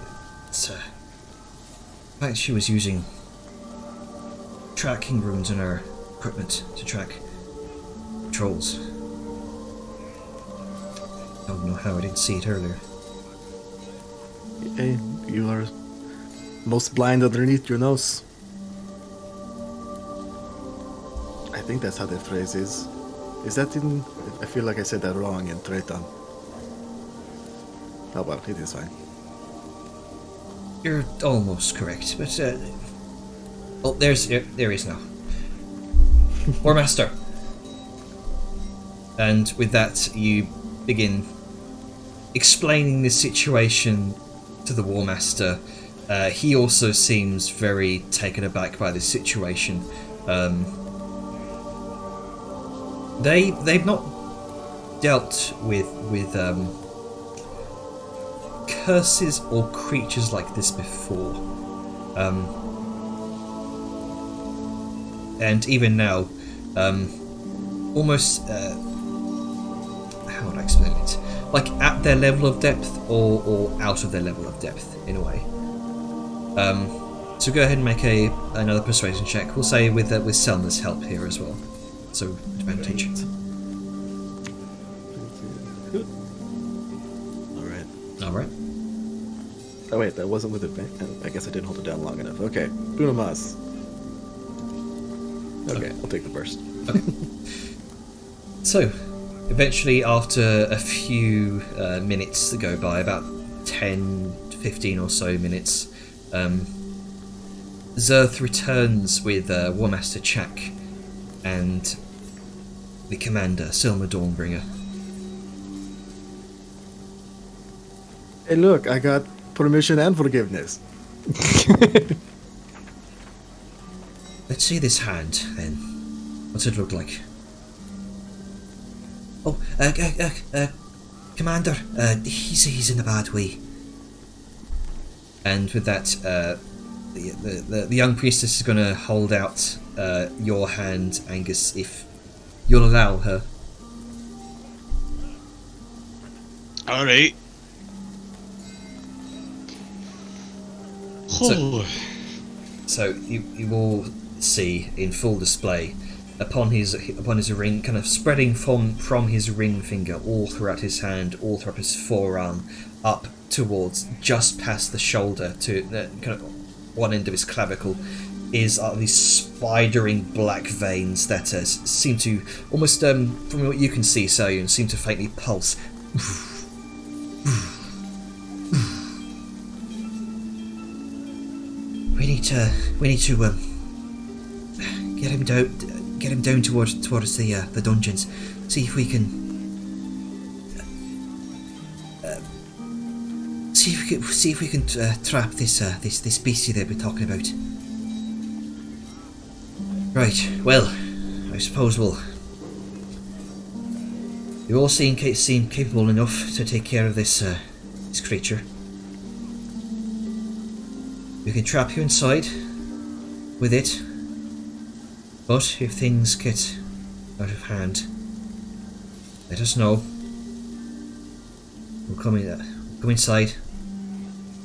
fact she was using tracking runes in her equipment to track trolls. I don't know how I didn't see it earlier. Hey, you are most blind underneath your nose. I think that's how the phrase is. Is that in... I feel like I said that wrong in Triton. Oh well, it is fine. You're almost correct, but oh, there he is now. War Master. And with that, you begin explaining the situation to the War Master. He also seems very taken aback by this situation. They've not dealt with curses or creatures like this before, and even now, almost how would I explain it? Like at their level of depth, or out of their level of depth in a way. So go ahead and make another persuasion check. We'll say with Selma's help here as well. So advantage. Alright. Oh wait, that wasn't with advantage. I guess I didn't hold it down long enough. Okay, Bunamas. Okay, I'll take the burst. Okay. So, eventually, after a few minutes that go by, about 10, 15 or so minutes, Zerth returns with War Master Chak and the commander, Silma Dawnbringer. Hey look, I got permission and forgiveness. Let's see this hand, then. What's it look like? Oh, Commander, he's in a bad way. And with that, the young priestess is going to hold out your hand, Angus, if you'll allow her. Alright. So you will see in full display upon his ring, kind of spreading from his ring finger all throughout his hand, all throughout his forearm, up towards just past the shoulder to kind of one end of his clavicle, is these spidering black veins that seem to almost, from what you can see, Sayun, seem to faintly pulse. We need to get him down towards the dungeons. See if we can trap this beastie that we're talking about. Right. Well, I suppose you all seem capable enough to take care of this creature. We can trap you inside with it, but if things get out of hand, let us know. We'll come inside,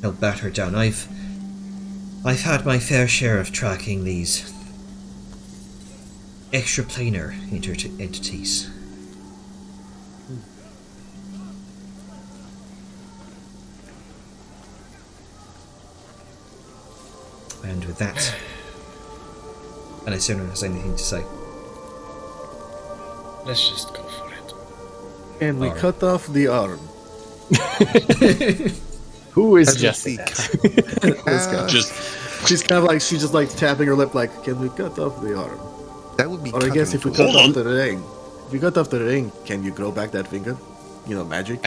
help batter it down. I've had my fair share of tracking these extraplanar entities. And with that, unless anyone has anything to say. Let's just go for it. And we cut off the arm. Who is As we just see, This guy. She's kind of like, she's just like tapping her lip like, can we cut off the arm? that would be. Or I guess if we cut cut off the ring, can you grow back that finger? You know, magic?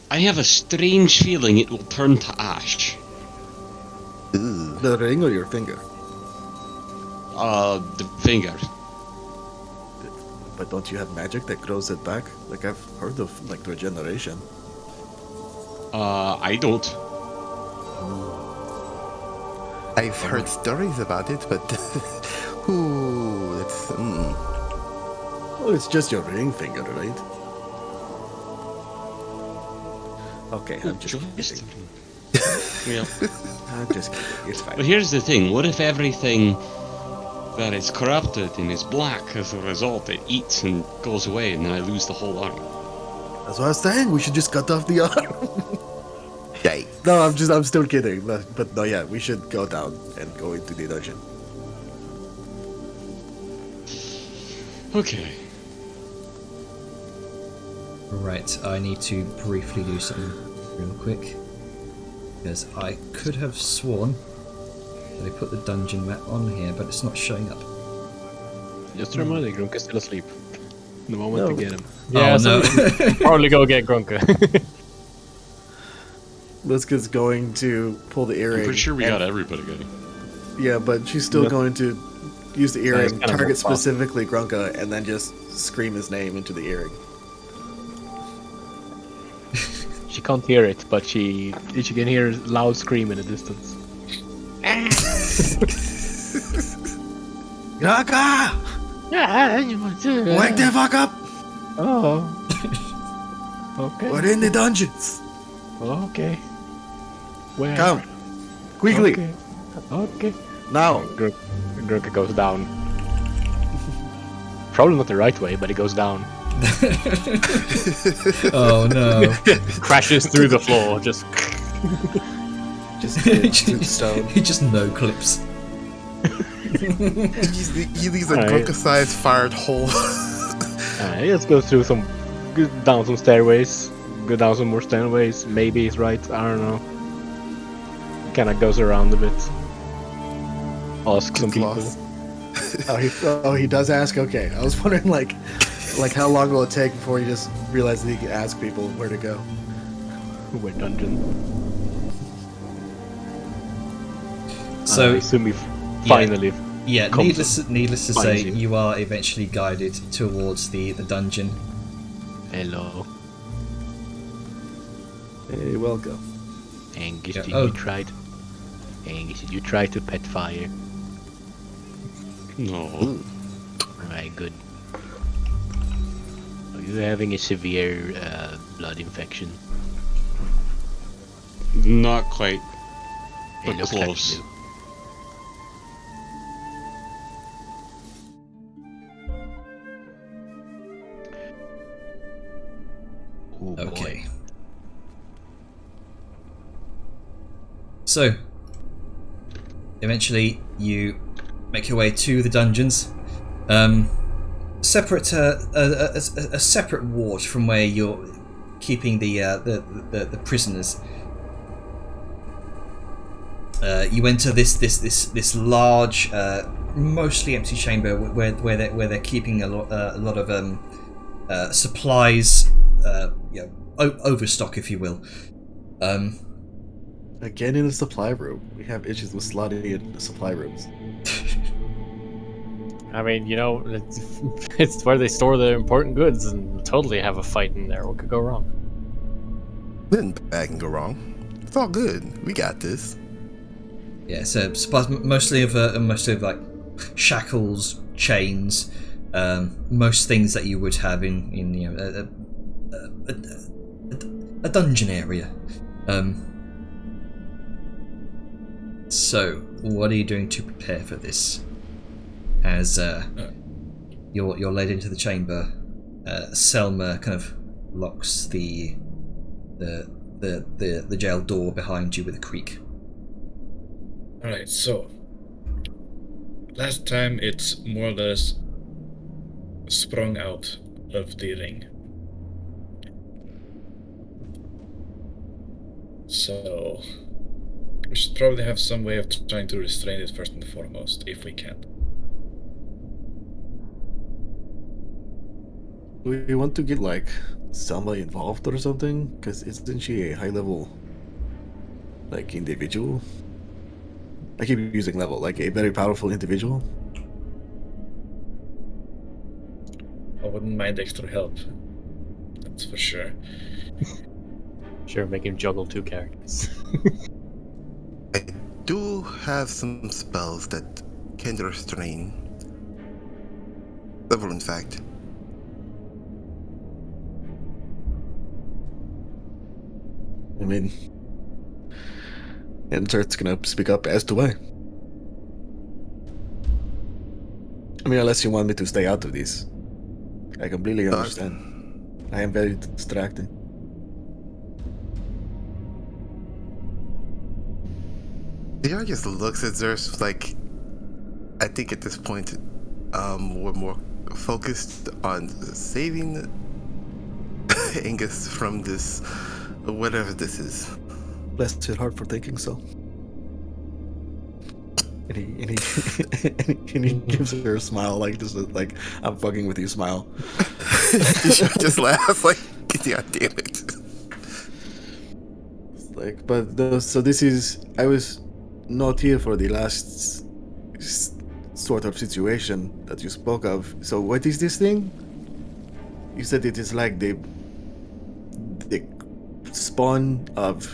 I have a strange feeling it will turn to ash. The ring or your finger? The finger. But don't you have magic that grows it back? Like, I've heard of, like, regeneration. I don't. I've heard stories about it, but ooh, that's. Well, it's just your ring finger, right? Okay, I'm just kidding. Yeah. I'm just kidding. It's fine. But here's the thing, what if everything that is corrupted and is black as a result, it eats and goes away and then I lose the whole arm? That's what I was saying. We should just cut off the arm. Yay. No, I'm still kidding. But no, yeah, we should go down and go into the dungeon. Okay. Right, I need to briefly do something real quick. Because I could have sworn that I put the dungeon map on here, but it's not showing up. Just a reminder, Grunka's still asleep. The moment to get him. Yeah, Oh, so no. probably go get Grunka. Liska's going to pull the earring. I'm pretty sure we and- got everybody going. Yeah, but she's still going to use the it's earring, kind of target fun. specifically Grunka, and then just scream his name into the earring. She can't hear it, but she can hear a loud scream in the distance. Grunka! Wake the fuck up! Oh. Okay. We're in the dungeons! Okay. Where? Come! Quickly! Okay. Okay. Now! Grunka goes down. Probably not the right way, but he goes down. Oh no. Crashes through the floor, just. Just to the stone. He just no clips. He leaves a Alright. Grunka-sized fired hole. Alright, let's go through go down some stairways, go down some more stairways. Maybe he's right. I don't know. Kind of goes around a bit. Ask some Gets people. lost. He does ask? Okay. I was wondering, like how long will it take before he just realizes he can ask people where to go? Where dungeon? So I assume we finally. yeah, comes needless to finds say, you. you are eventually guided towards the dungeon. Hello, Hey, welcome. Angus. Yeah, Did oh. you tried? Angus, did you try to pet fire? No. Alright, good. Are you having a severe blood infection? Not quite. It But looks close. like So, eventually you make your way to the dungeons. Separate a separate ward from where you're keeping the prisoners. You enter this large, mostly empty chamber where they're keeping a lot of supplies, overstock, if you will. Again in the supply room. We have issues with slotting in the supply rooms. I mean, you know, it's where they store their important goods and totally have a fight in there. What could go wrong? Nothing bad can go wrong. It's all good. We got this. Yeah, so supplies mostly of like shackles, chains, most things that you would have in you know a dungeon area. So, what are you doing to prepare for this? As you're led into the chamber, Selma kind of locks the jail door behind you with a creak. Alright, so last time it's more or less sprung out of the ring. So we should probably have some way of trying to restrain it first and foremost, if we can. We want to get like Selma involved or something, because isn't she a high level like individual? I keep using level, like a very powerful individual. I wouldn't mind extra help. That's for sure. Sure, make him juggle 2 characters. I do have some spells that can restrain. Several, in fact. I mean, Entert's gonna speak up as to why. I mean, unless you want me to stay out of these. I completely understand. I am very distracting. Yeah, just looks at Zerth like, I think at this point, we're more focused on saving Angus from this, whatever this is. Bless your heart for thinking so. And he gives her a smile, like just like I'm fucking with you smile. Just laugh like, yeah, damn it. It's like, but so this is, I was not here for the last sort of situation that you spoke of. So what is this thing? You said it is like the spawn of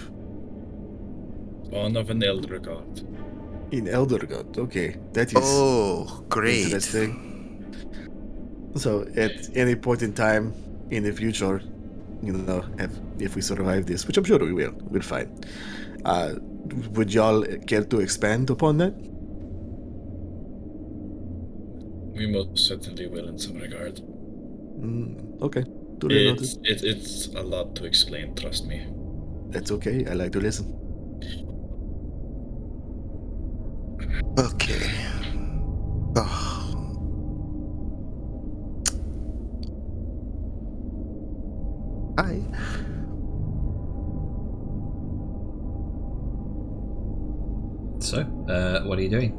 an elder god. in Elder God. Okay, that is Great. interesting. So at any point in time in the future, you know, if we survive this, which I'm sure we will, we're fine. Would y'all care to expand upon that? We most certainly will in some regard. Okay. Duly noted. It's a lot to explain, trust me. That's okay. I like to listen. Okay. Oh. Hi. So, what are you doing?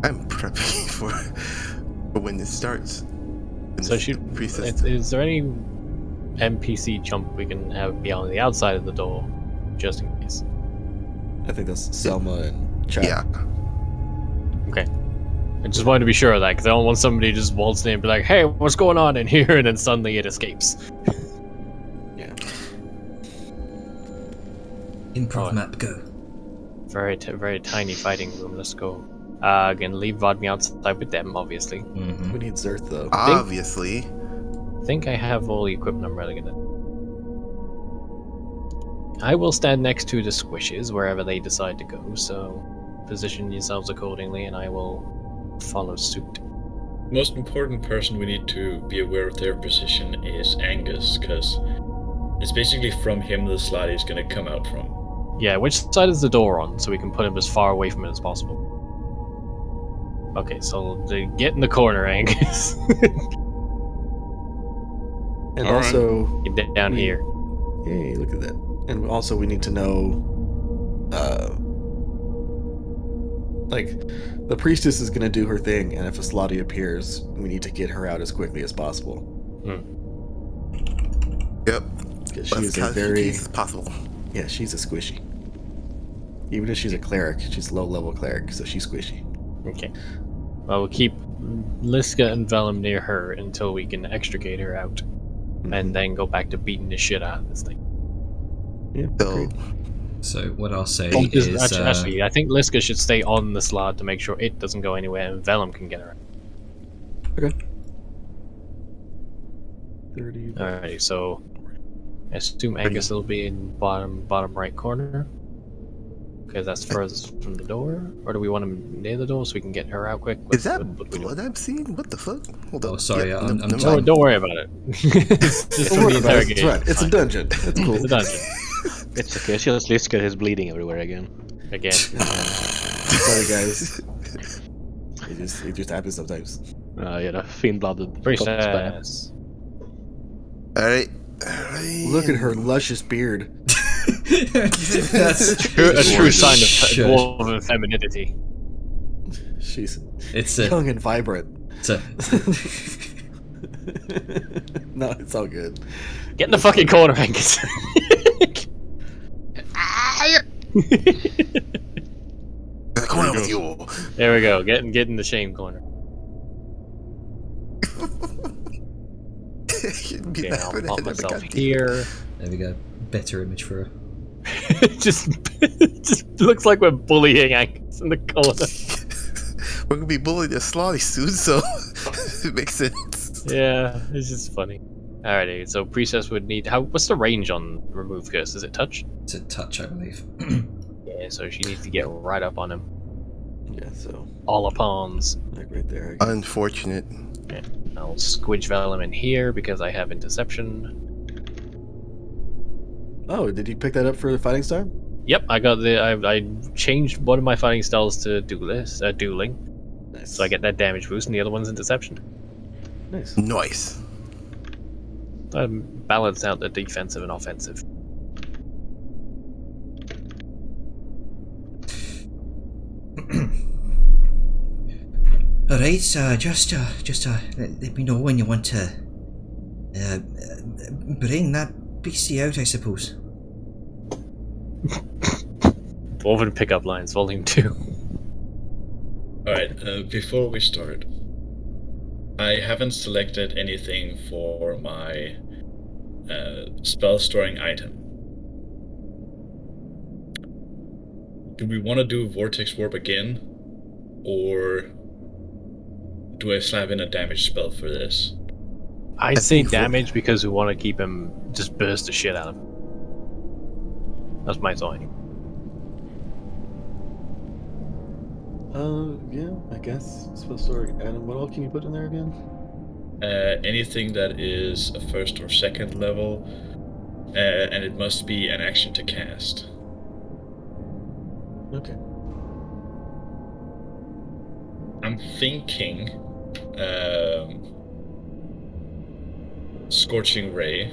I'm prepping for when this starts. So is there any NPC chump we can have be on the outside of the door, just in case? I think that's Selma and Chad. Yeah. Okay. I just wanted to be sure of that, because I don't want somebody to just waltz in and be like, hey, what's going on in here? And then suddenly it escapes. Yeah. Improv map, go. Very tiny fighting room, let's go. Again, leave Vodmi outside with them, obviously. Mm-hmm. We need Zerth though. Obviously. I think I have all the equipment I'm really gonna... I will stand next to the squishes wherever they decide to go, so position yourselves accordingly and I will follow suit. Most important person we need to be aware of their position is Angus, because it's basically from him the slide is going to come out from. Yeah, which side is the door on, so we can put him as far away from it as possible? Okay, so get in the corner, Angus. And All right. also, Get down here. Yay, look at that. And also, we need to know, like, the priestess is going to do her thing, and if a Slotty appears, we need to get her out as quickly as possible. Yep. Because But she is a very... as possible. Yeah, she's a squishy. Even if she's a cleric, she's a low-level cleric, so she's squishy. Okay. Well, we'll keep Liska and Vellum near her until we can extricate her out. And then go back to beating the shit out of this thing. Yeah, So, great. So what I'll say Because is, actually, I think Liska should stay on the slot to make sure it doesn't go anywhere, and Vellum can get her out. Okay. 30. Alrighty, so I assume Angus will be in bottom right corner. Because that's furthest from the door. Or do we want him near the door so we can get her out quick? is that what we do? blood I'm seeing? What the fuck? Hold Oh, up. sorry, Yeah, I'm never sorry. mind. Don't worry about it. Just Don't from worry the about it, interrogation. It's right. It's a fine. dungeon. It's cool. It's a dungeon. It's okay, it's just Liska is bleeding everywhere again. Again. Sorry, guys. It just happens sometimes. Yeah, the fiend-blooded spam. Princess. Alright. Look at her luscious beard. that's A true sign of Shush. dwarven femininity. She's It's a, young and vibrant. it's a No, it's all good. Get in the fucking corner, Angus. Come on with you. There we go. Get in the shame corner. Shouldn't be Okay, I'll laughing pop at it, but myself goddamn. here. there we go. Better image for her. just looks like we're bullying Angus in the corner. We're gonna be bullied as Slotty soon, so it makes sense. Yeah, it's just funny. Alrighty, so Priestess would need... What's the range on Remove Curse? Is it touch? It's a touch, I believe. Yeah, so she needs to get right up on him. Yeah, so All upons. like right there. I guess. Unfortunate. Yeah. I'll squidge Vellum in here because I have Interception. Oh, did you pick that up for the fighting star? Yep, I got I changed one of my fighting styles to dueling. Nice. So I get that damage boost, and the other one's Interception. Nice. Nice. I balance out the defensive and offensive. All right, so just let me know when you want to bring that beastie out, I suppose. Dwarven pickup lines, volume 2. Alright, before we start, I haven't selected anything for my spell storing item. Do we want to do Vortex Warp again? Or do I slap in a damage spell for this? I say damage because we want to keep him just burst the shit out of him. That's my thought. Yeah, I guess. Spell storing item. What all can you put in there again? Anything that is a first or second level, and it must be an action to cast. Okay. I'm thinking Scorching Ray.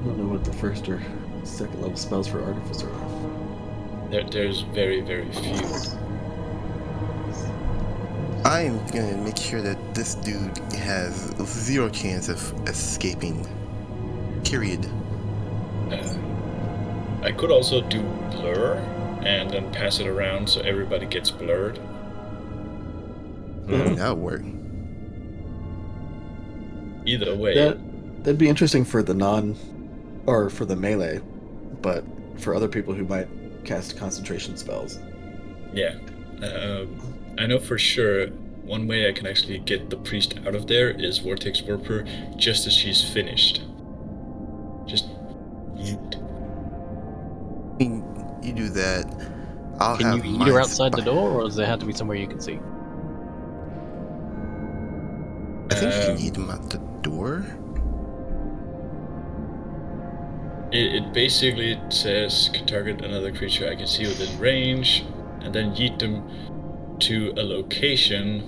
I don't know what the first or second level spells for Artificer are. There's very, very few. I'm gonna make sure that this dude has 0 chance of escaping. Period. I could also do Blur and then pass it around so everybody gets blurred. That'll work. Either way, That'd be interesting for the or for the melee, but for other people who might cast concentration spells. yeah. I know for sure one way I can actually get the priest out of there is Vortex Warp her just as she's finished. Just yeet. I mean, you do that. I'll Can have you eat mine her outside the spy- door, or does it have to be somewhere you can see? I think you can eat him at the door? It basically says can target another creature I can see within range, and then yeet them to a location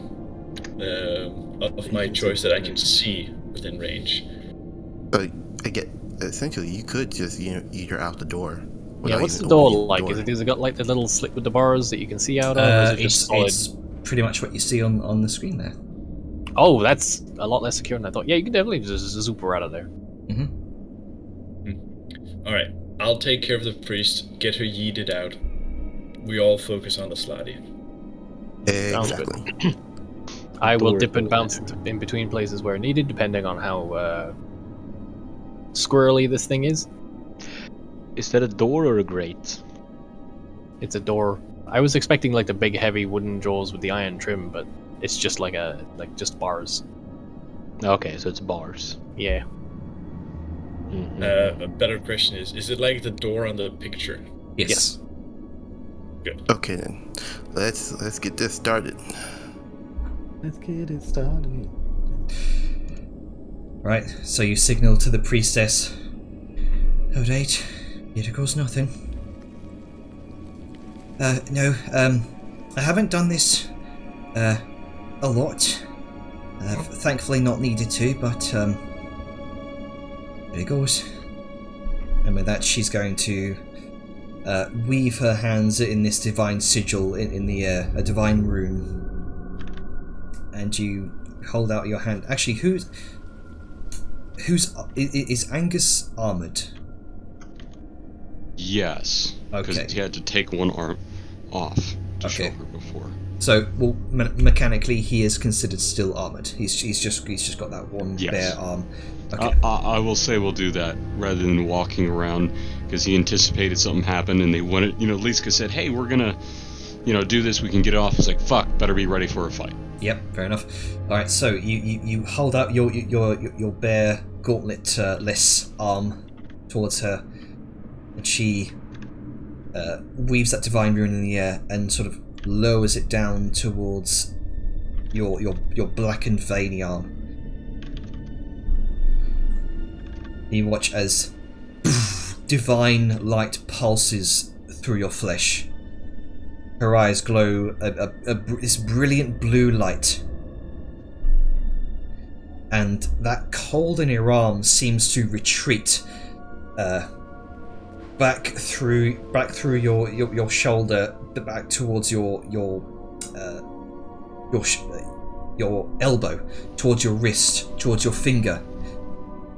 of my choice that I can see within range. But I get essentially you could just either out the door. Yeah, without what's the even door opening the like? door. Is it got like the little slit with the bars that you can see out of, or is it just solid? It's pretty much what you see on the screen there. Oh, that's a lot less secure than I thought. Yeah, you can definitely just zoop her out of there. Mm-hmm. Alright, I'll take care of the priest, get her yeeted out. We all focus on the slotty. Sounds Exactly. good. I will Door dip and goes bounce in between places where needed, depending on how squirrely this thing is. Is that a door or a grate? It's a door. I was expecting like the big heavy wooden jaws with the iron trim, but it's just like just bars. Okay, so it's bars. Yeah. Mhm. A better question is it like the door on the picture? Yes. Okay then, let's get this started. Let's get it started. Right, so you signal to the priestess. Alright, here goes nothing. No, I haven't done this, a lot. I've thankfully not needed to, but, there it goes. And with that, she's going to, weave her hands in this divine sigil in the, a divine rune. And you hold out your hand. Actually, is Angus armored? Yes. Because Okay. he had to take one arm off to show Okay. her before. So, well, mechanically, he is considered still armored. He's just got that one Yes. bare arm. Okay. I will say we'll do that rather than walking around, because he anticipated something happened and they wanted, Liska said, hey, we're gonna, do this, we can get it off. It's like, fuck, better be ready for a fight. Yep, fair enough. All right, so you hold out your bare gauntlet-less arm towards her, and she weaves that divine rune in the air and sort of lowers it down towards your blackened veiny arm. You watch as divine light pulses through your flesh. Her eyes glow this brilliant blue light, and that cold in your arm seems to retreat back through your shoulder, back towards your elbow, towards your wrist, towards your finger,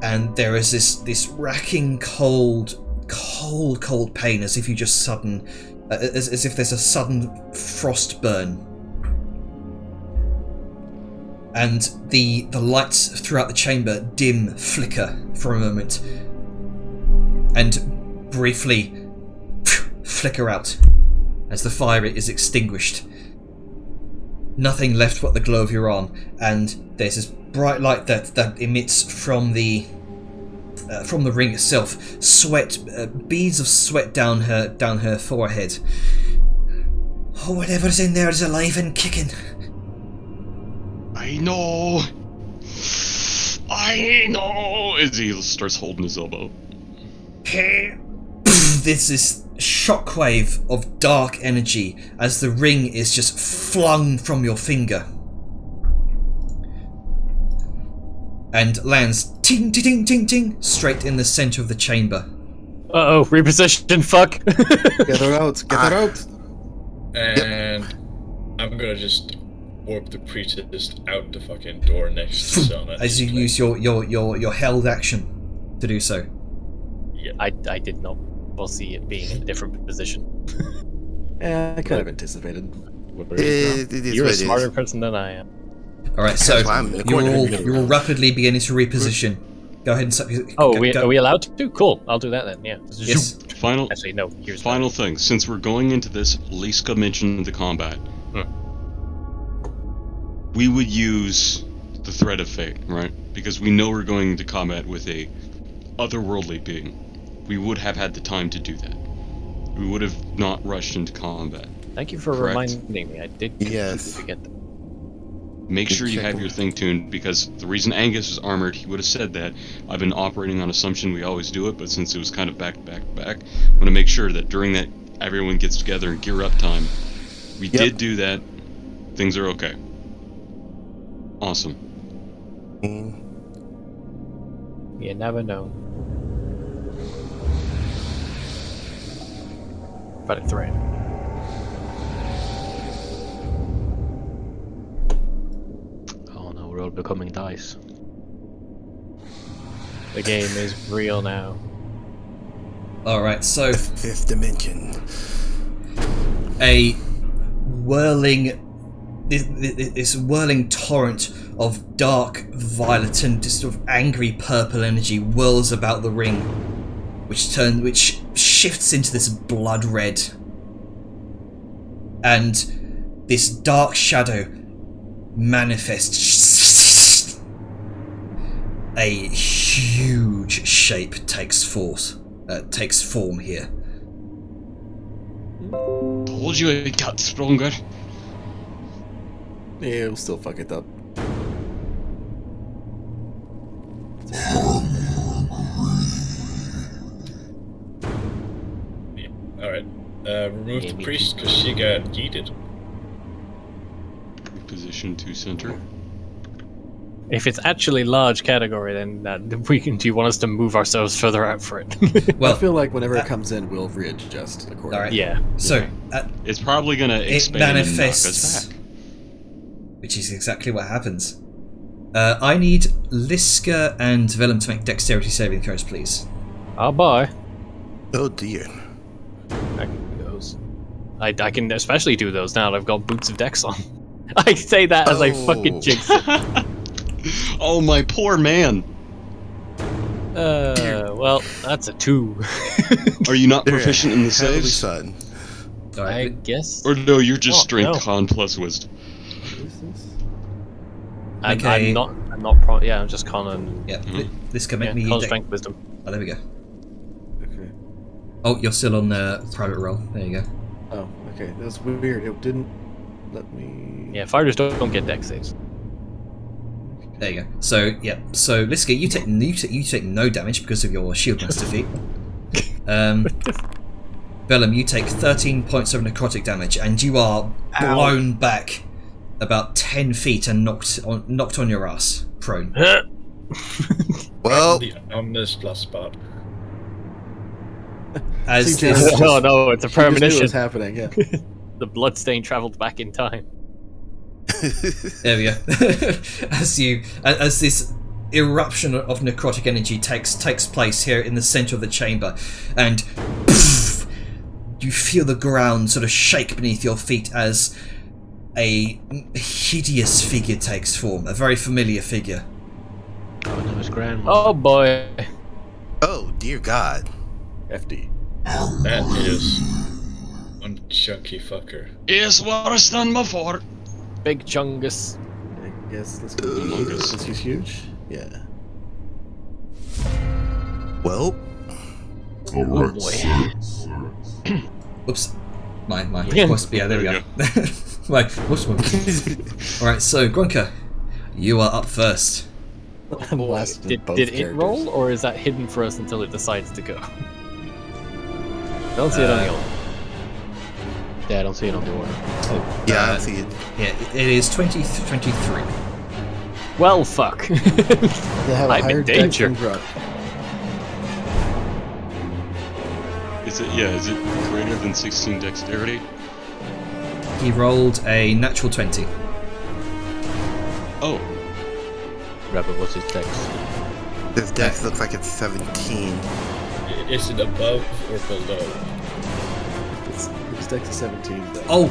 and there is this racking cold pain, as if you just as if there's a sudden frost burn. And the lights throughout the chamber dim, flicker for a moment, and briefly flicker out as the fire is extinguished. Nothing left but the glow of your arm, and there's this bright light that emits from the ring itself. Sweat, beads of sweat down her forehead. Oh, whatever's in there is alive and kicking. I know, as he starts holding his elbow. There's this shockwave of dark energy as the ring is just flung from your finger and lands ting ting ting ting ting straight in the center of the chamber. Uh-oh, reposition, fuck. Get her out! Get her out! And I'm gonna just warp the priestess out the fucking door next to Sona. As you use your held action to do so. I did not foresee it being in a different position. Yeah, I kind of anticipated. It is You're what a it smarter is. person than I am. Alright, so That's why I'm in the corner. you're all rapidly beginning to reposition. Go ahead and stop. Oh, are we allowed to? Cool, I'll do that then, yeah. Yes. Final Actually, no, here's Final thing, since we're going into this, Liska mentioned the combat. We would use the thread of fate, right? Because we know we're going into combat with a otherworldly being. We would have had the time to do that. We would have not rushed into combat. Thank you for Correct. reminding me. I did Yes. forget that. Make sure you have your thing tuned, because the reason Angus was armored, he would have said that. I've been operating on assumption we always do it, but since it was kind of back, I'm going to make sure that during that everyone gets together and gear up time. We did do that. Things are okay. Awesome. You never know. But it's right. Oh no, we're all becoming dice. The game is real now. Alright, so Fifth dimension. a whirling this whirling torrent of dark violet and just sort of angry purple energy whirls about the ring, which shifts into this blood red, and this dark shadow manifests. A huge shape takes form here. Told you it got stronger. Yeah, we'll still fuck it up. Alright. Remove the priest because she got yeeted. Position to center. If it's actually large category, then do you want us to move ourselves further out for it? Well, I feel like whenever it comes in, we'll readjust accordingly. Alright. Yeah. So It's probably going to it expand and knock manifests, us back. which is exactly what happens. I need Liska and Vellum to make dexterity saving throws, please. I'll buy. Oh dear. I can do those. I can especially do those now that I've got boots of dex on. I say that as I fucking jinx it. Oh, my poor man. Well, that's a 2. Are you not proficient in the Heavenly saves? Son. All I right. guess. Or no, you're just strength no. con plus wisdom. Okay. I'm not yeah, I'm just con and Yeah. Liska, make me. con strength wisdom. Oh, there we go. Okay. Oh, you're still on private roll. There you go. Oh, okay. That's weird. It didn't let me. Yeah, fighters don't get dex saves. There you go. So yeah. So Liska, you take no damage because of your shield master feat. Vellum, you take 13 points of necrotic damage, and you are blown back about 10 feet and knocked on your ass, prone. Well, The ominous plus spot. As Seems this, like- No, no, it's a She just knew it premonition. was happening. Yeah. The bloodstain travelled back in time. there we go. as this eruption of necrotic energy takes place here in the center of the chamber, and poof, you feel the ground sort of shake beneath your feet as a hideous figure takes form, a very familiar figure. Oh no, his grandma. Oh boy. oh dear God. FD. That is one chunky fucker. It's worse than before. Big chungus. I guess let's go. Humongous. Since he's huge. Yeah. Well, Oh boy. Oops. My Again. voice. Yeah, there we go. My voice. Alright, so Grunka, you are up first. I'm blasted in both Did it characters. roll, or is that hidden for us until it decides to go? Don't see it on the order. Yeah, I don't see it on the order. Oh, yeah, I see it. Yeah, it is 23. Well, fuck. They have a I'm in higher dex danger. than Grunt. Is it greater than 16 dexterity? He rolled a natural 20. Oh, Rabbit, what's his dex? This dex looks like it's 17. Is it above or below? His dex is 17. Though. Oh,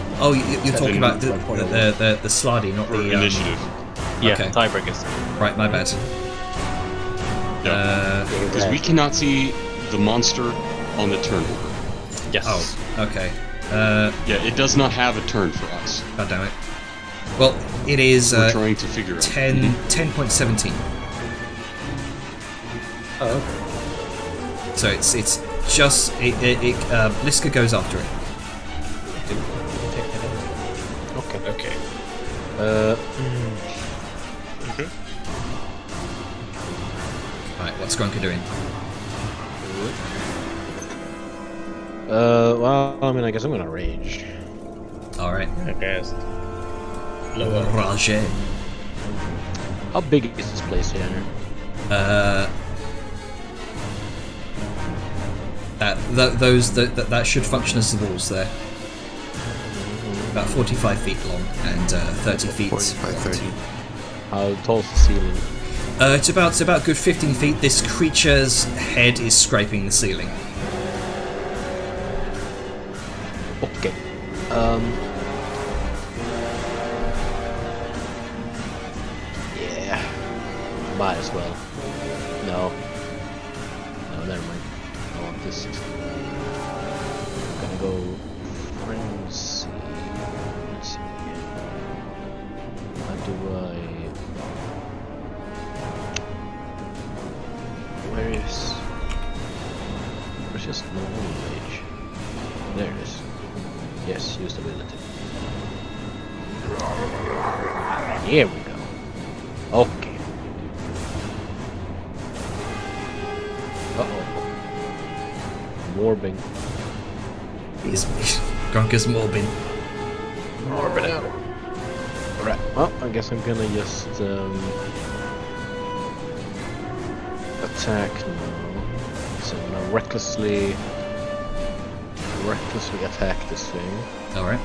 you're talking about the By point of order. the slidey, not or the initiative. Yeah, Okay. tiebreakers. Right, my bad. Because we cannot see the monster on the turn order. Yes. Oh, okay. Yeah, it does not have a turn for us. God damn it. Well, it is We're trying to figure out. 10.17. Oh, okay. So it's just Liska goes after it. Okay. Okay. Right, what's Grunker doing? Well, I mean, I guess I'm gonna rage. Alright. I guess. Lower. Rage. How big is this place here? That should function as the walls there. About 45 feet long and 30 feet 45, wide. 30. How tall's the ceiling? It's about good 15 feet. This creature's head is scraping the ceiling. Okay. Yeah. Might as well. No. No, never mind. I want this. I'm gonna go frenzy. Let's see. How do I? Where's just normal rage? There it is. Yes, use ability. Here we go. Okay. Uh-oh. Morbing. He's Grunker's morbing. Morbing out. Alright, well, I guess I'm gonna just attack now. So I'm gonna recklessly attack this thing. Alright.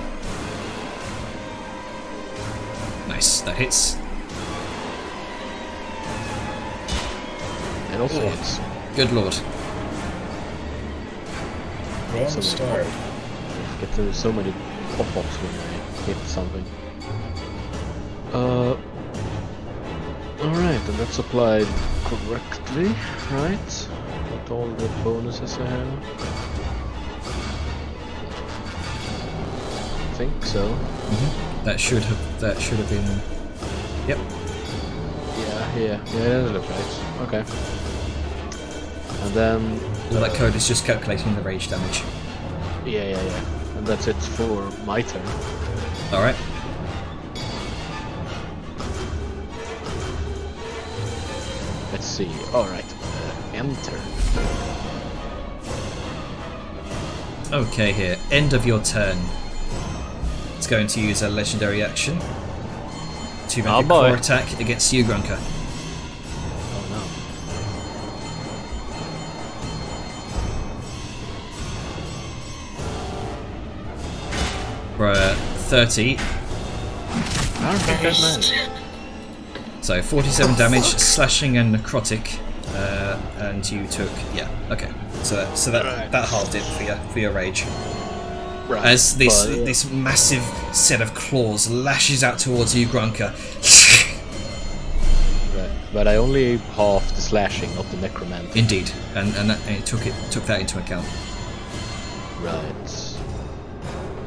Nice, that hits. It also Oh. hits. Good lord. Wrong So start. get to so many pop-ups when I hit something. Alright, and that's applied correctly, right? With all the bonuses I have. I think so. That should have been. Yep. Yeah, that looks right. Okay. And then All that code is just calculating the rage damage. yeah. And that's it for my turn. Alright. Let's see. Alright. Enter. Okay, here. End of your turn. It's going to use a legendary action to make Oh, a boy. core attack against you, Grunker. Oh no. For 30. I don't think that matters. So 47 damage, slashing and necrotic. And you took okay. So that halved it for your rage. Right. As this but, this massive set of claws lashes out towards you, Grunker. right. But I only half the slashing, not the necromantic. Indeed, and it took that into account. Right. Let's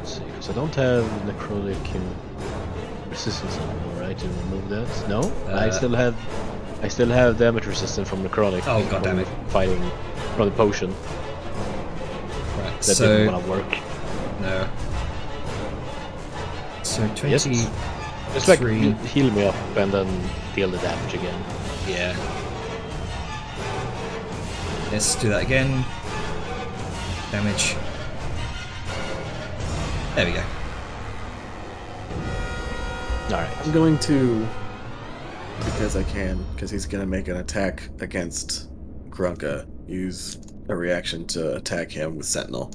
see, because I don't have necrotic resistance anymore, right? To remove that. No, I still have damage resistance from necrotic. Oh, god damn it. Fighting from the potion. Right. That So didn't want to work. no. So Yes. 20. Just like Three. heal me up and then deal the damage again. Yeah. Let's do that again. Damage. There we go. Alright. I'm going to, because I can, because he's going to make an attack against Grunka, use a reaction to attack him with Sentinel.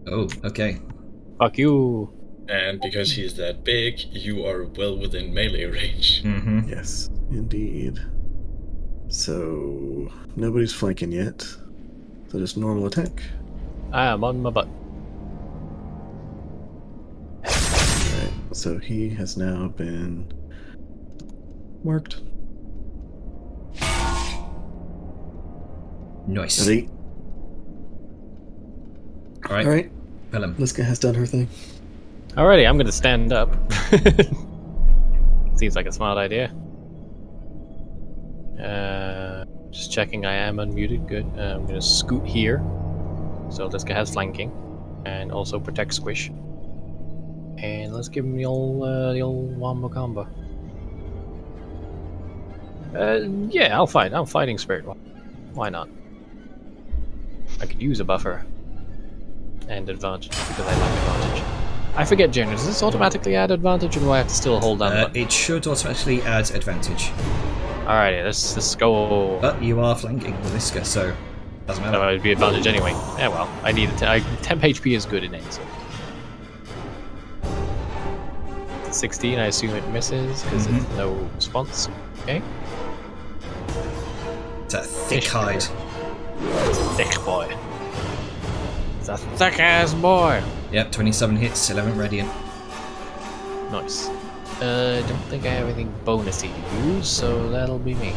Oh, okay. Fuck you. And because he's that big, you are well within melee range. Mm-hmm. Yes, indeed. So, nobody's flanking yet. So just normal attack. I am on my butt. Alright, so he has now been marked. Nice. Ready? Alright. Alright, Pelham. Liska has done her thing. Alrighty, I'm gonna stand up. Seems like a smart idea. Just checking I am unmuted. Good. I'm gonna scoot here. So this guy has flanking. And also protect squish. And let's give him the old wombo combo. Yeah, I'll fight. I'm fighting Spirit One. Why not? I could use a buffer. And advantage, because I like advantage. I forget, Jen, does this automatically add advantage, or do I have to still hold down? It should automatically add advantage. Alrighty, let's go. But you are flanking with Iska, so doesn't matter. No, it'd be advantage anyway. Yeah, well, I need it. Temp HP is good in it, so. 16, I assume it misses, because it's no response. Okay. It's a thick hide. It's a thick boy. It's a thick ass boy. Yep, 27 hits, 11 radiant. Nice. I don't think I have anything bonusy to use, so that'll be me.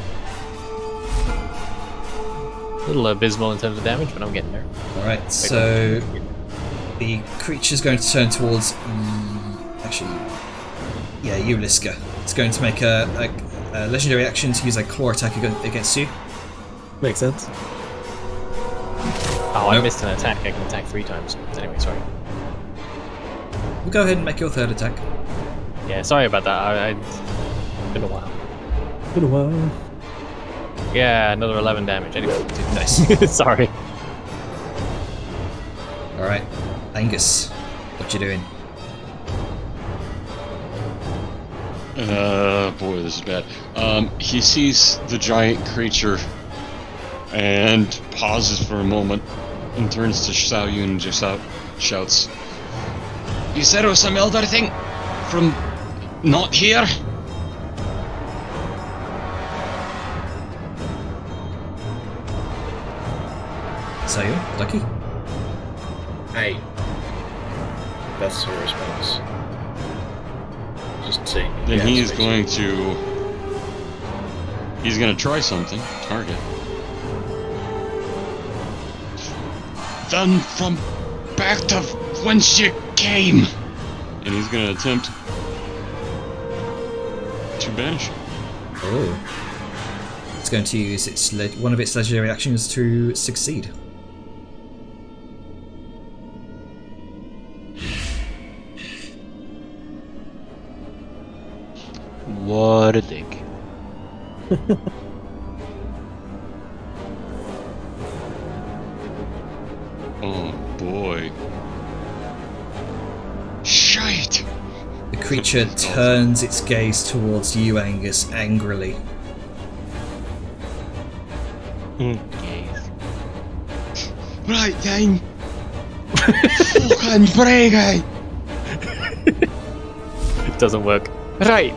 A little abysmal in terms of damage, but I'm getting there. Alright, so the creature's going to turn towards. Actually, yeah, you, Liska. It's going to make a legendary action to use a claw attack against you. Makes sense. Oh, I Nope. missed an attack. I can attack 3 times. Anyway, sorry. We'll go ahead and make your third attack. Yeah, sorry about that. It's been a while. Been a while. Yeah, another 11 damage. Anyway, Nice. sorry. Alright, Angus, what you doing? Boy, this is bad. He sees the giant creature and pauses for a moment and turns to Xiaoyun and just shouts, "You said it was some elder thing from not here?" So you, Lucky? Aye. That's her response. Just saying. Then yeah, he is it's going to... He's going to try something. Target. Then from back to whence you came! And he's going to attempt to banish. Oh. It's going to use one of its legendary actions to succeed. What a dick. Oh boy. Shite! The creature turns its gaze towards you, Angus, angrily. Yes. Right then! Fucking brave guy! It doesn't work. Right!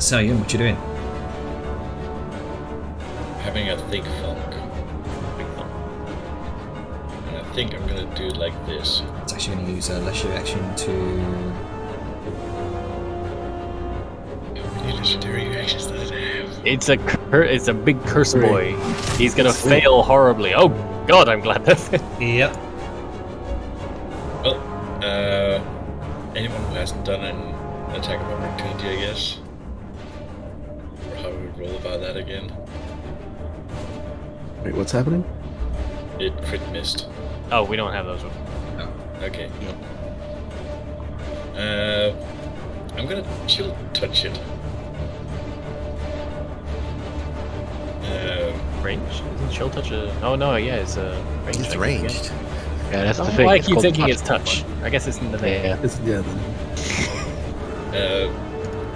Sayan, what you doing? having a thick funk. And I think I'm gonna do it like this. It's actually going to use a legendary action to... How many legendary actions does it have? It's a big curse boy. He's gonna fail horribly. Oh god, I'm glad that's it. Yep. Well, anyone who hasn't done an attack of opportunity, I guess. Or how we roll about that again. Wait, what's happening? It crit missed. Oh, we don't have those ones. Okay. I'm gonna chill touch it. Range? Isn't chill touch a... Oh no, yeah, it's a range. It's I ranged. guess. Yeah, that's the Oh, thing. I It's keep called thinking it's touch. I guess it's in the name. Yeah. It's, yeah, then.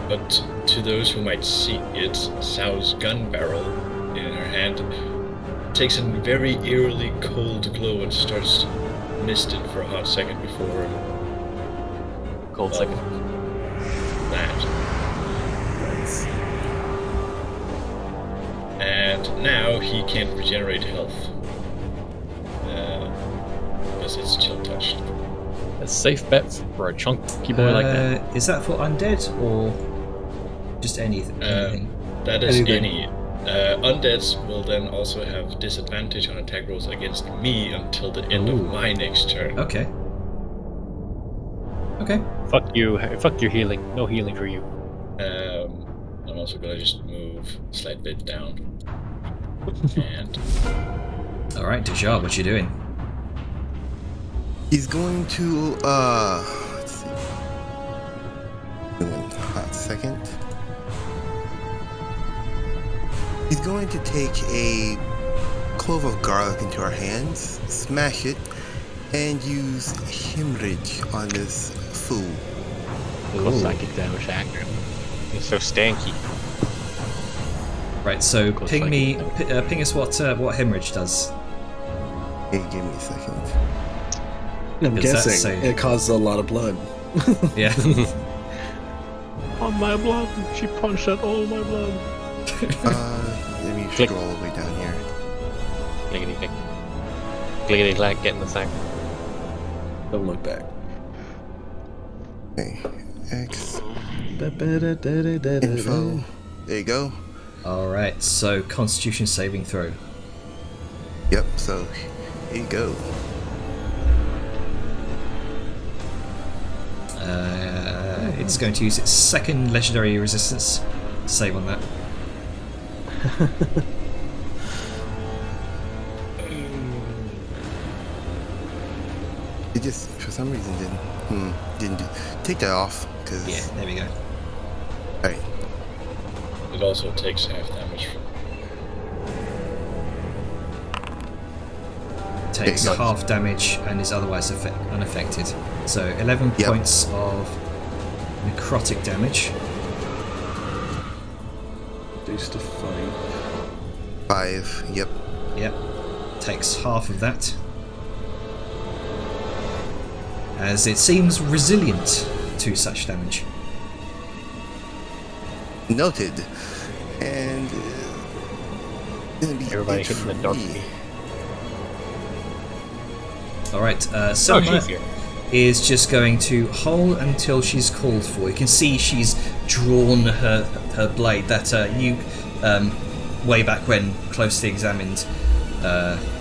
But to those who might see it, Sao's gun barrel in her hand takes a very eerily cold glow and starts misted for a hot second before Cold second. that. And now he can't regenerate health. Because it's chill touched. A safe bet for a chunky boy like that. Is that for undead or just anything? That is Anything. any. Undeads will then also have disadvantage on attack rolls against me until the end of Ooh. my next turn. Okay. Okay. Fuck you. Fuck your healing. No healing for you. I'm also gonna just move a slight bit down. And Alright, Dejar, what you doing? He's going to, let's see. hot second. He's going to take a clove of garlic into our hands, smash it, and use hemorrhage on this fool. Ooh. Psychic damage accurate. It's so stanky. Right, so Cool, ping psychic us what hemorrhage does. Hey, give me a second. I'm Is that guessing so- it causes a lot of blood. Yeah. On my blood, she punched at all my blood. Let me Click. scroll all the way down here. Clickety click. Clickety clack, get in the sack. Don't look back. Okay, X Info. info. There you go. Alright, so Constitution saving throw. Yep. So here you go. It's going to use its second legendary resistance. Save on that. It just for some reason didn't do. Take that off because. Yeah, there we go. Alright. It also takes half damage from. Takes Yeah, half damage and is otherwise unaffected. So 11 Yep. points of necrotic damage. Reduced to 5. 5. Yep. Yep. Takes half of that. As it seems resilient to such damage. Noted. And gonna be Everybody it should for have dark. me. Alright, Oh, Selma she's here. is just going to hold until she's called for. You can see she's drawn her blade that you way back when closely examined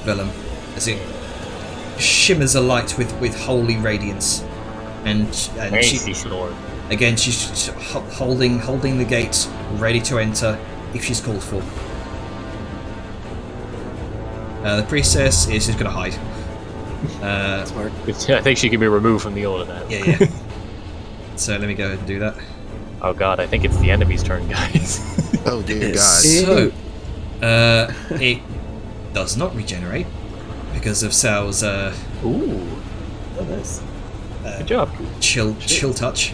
Vellum, as it shimmers alight with holy radiance, and she Mercy, Lord. again she's holding the gate ready to enter if she's called for. The priestess is just going to hide. Smart. I think she can be removed from the order now. Yeah. So let me go ahead and do that. Oh god, I think it's the enemy's turn, guys. Oh dear God. So, it does not regenerate because of Sal's Ooh, Oh, nice. good job. chill touch.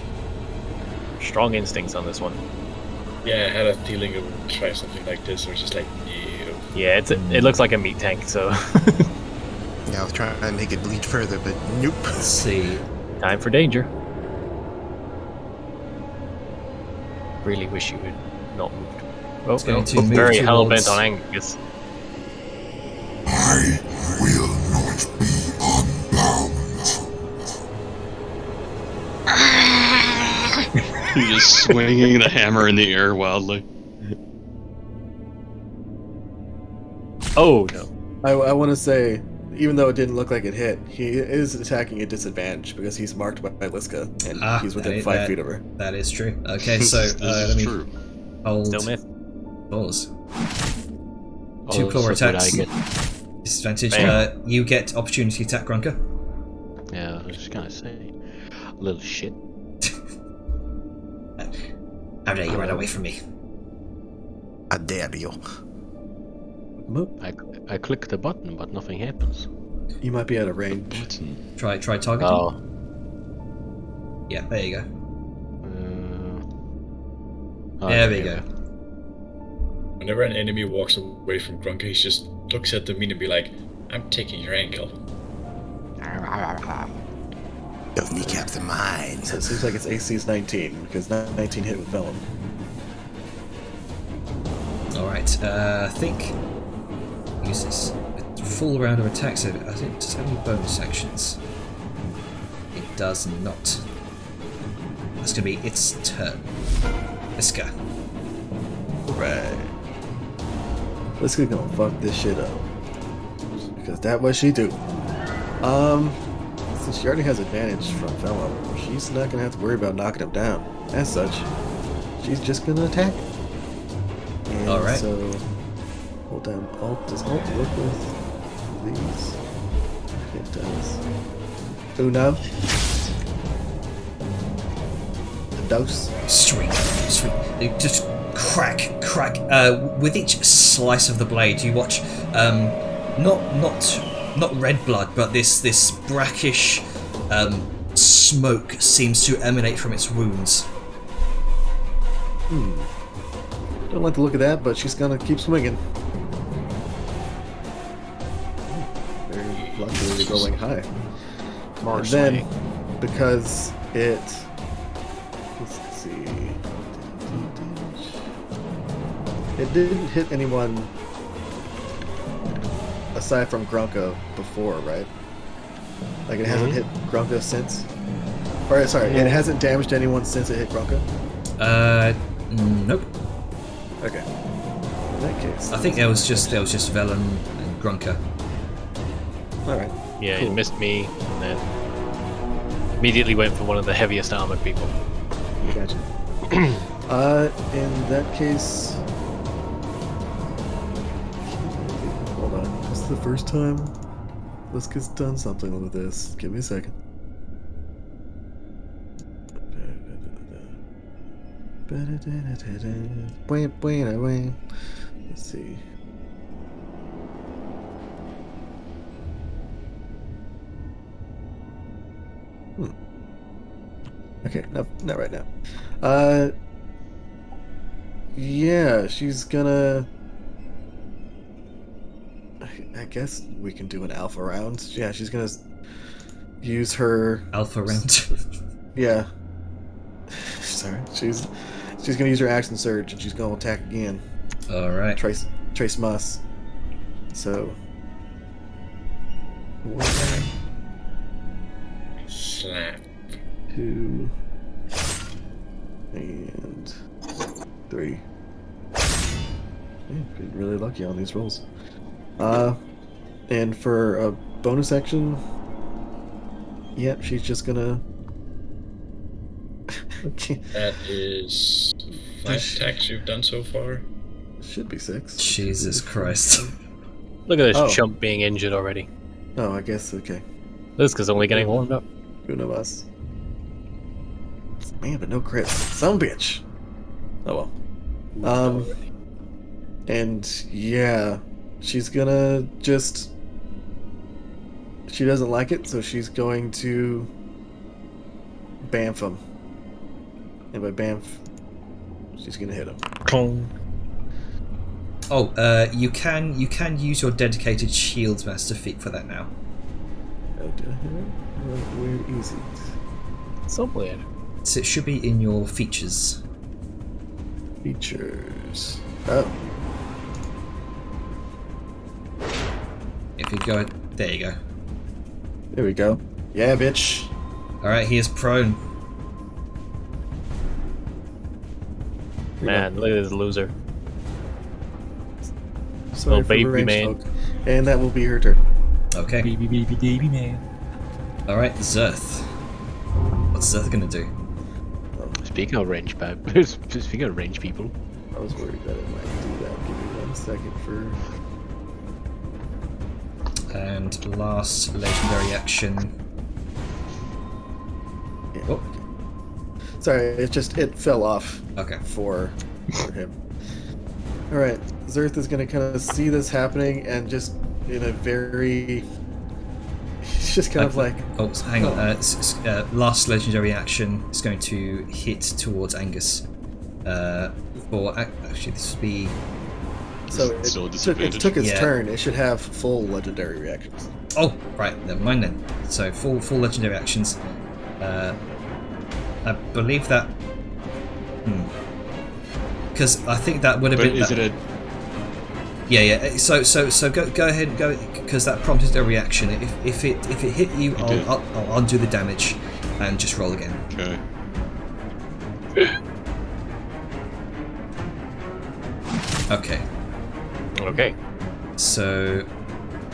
Strong instincts on this one. Yeah, I had a feeling it would try something like this, or just like, no. Yeah, it looks like a meat tank, so Yeah, I was trying to make it bleed further, but nope. Let's see. time for danger. Really wish you had not moved. Oh, It's going no. to move Very towards- hell bent on Angus. I will not be unbound. He's just swinging the hammer in the air wildly. Oh no. I want to say, even though it didn't look like it hit, he is attacking at disadvantage because he's marked by Liska, and he's within that- 5 feet of her. That is true. Okay, so This let is me true. hold Still miss. pause. Oh, Two claw so did attacks. I get. Disadvantage. Bam. You get opportunity attack, Grunker. Yeah, I was just gonna say. Little shit. How dare you run away from me? I dare you. I click the button, but nothing happens. You might be out of range. Button. Try targeting. Oh, Yeah, there you go. Oh, There we go. Whenever an enemy walks away from Grunker, he just looks at the meat and be like, I'm taking your ankle. Those kneecaps are mine. So it seems like its AC's 19, because 19 hit with Vellum. Alright, I think uses a full round of attacks. I think does it have any bonus actions? It does not. That's gonna be its turn. Iska. Right. Let's go gonna fuck this shit up. Because that what she do. Since she already has advantage from Vellum, she's not gonna have to worry about knocking him down. As such, she's just gonna attack. And Alright. so hold down Alt. Does Alt work with these? It does. Uno. dose. Sweet. You just crack. With each slice of the blade, you watch not red blood, but this brackish smoke seems to emanate from its wounds. Don't like the look of that, but she's gonna keep swinging. Very luckily rolling high. And then, because it... Let's see... It didn't hit anyone aside from Grunka before, right? Like, it hasn't hit Grunka since? Or, sorry, it hasn't damaged anyone since it hit Grunka? Nope. Okay. In that case... I think there was just Velen and Grunka. Alright. Yeah, Cool. it missed me, and then immediately went for one of the heaviest armored people. Gotcha. In that case... Hold on. This is the first time Liska's done something with this. Give me a second. Let's see. Okay, no, not right now. Yeah, she's gonna... I guess we can do an alpha round. Yeah, she's gonna use her... Alpha round. Yeah. Sorry. She's gonna use her action surge, and she's gonna attack again. Alright. Trace Mus. So... Slap. 2 and 3. Been really lucky on these rolls. And for a bonus action, yep, she's just gonna. That is 5 attacks you've done so far. Should be 6. Jesus Christ. Look at this Oh. chump being injured already. Oh, I guess okay. Liska's only getting warmed up. Uno us. Man, but no crits. Son of a bitch. Oh well. And yeah, she's gonna just... She doesn't like it, so she's going to bamf him. And by bamf, she's gonna hit him. Oh, you can use your dedicated shields master feat for that now. Oh, did I hit him? Where is it? So weird. So it should be in your features. Features. Oh. If you go, there you go. There we go. Yeah, bitch. Alright, he is prone. Man, look at this loser. Sorry Little for baby the range man. poke. And that will be her turn. Okay. Baby man. Alright, Zerth. What's Zerth gonna do? Speaking of range, speaking of range people, I was worried that it might do that. Give me 1 second for... And last legendary action. Yeah, Oh. okay. Sorry, it fell off Okay. for him. Alright, Zerth is gonna kind of see this happening and just in a very... He's just kind of like... Oh, hang on. Last legendary action is going to hit towards Angus. Actually, this would be... So it, Still a it disadvantage? took its Yeah. turn. It should have full legendary reactions. Oh, right. Never mind then. So full legendary actions. I believe that. Because I think that would have But been. is it a... Yeah. So go ahead and go, because that prompted a reaction. If it hit you, did. I'll undo the damage and just roll again. Okay. Okay. Okay. So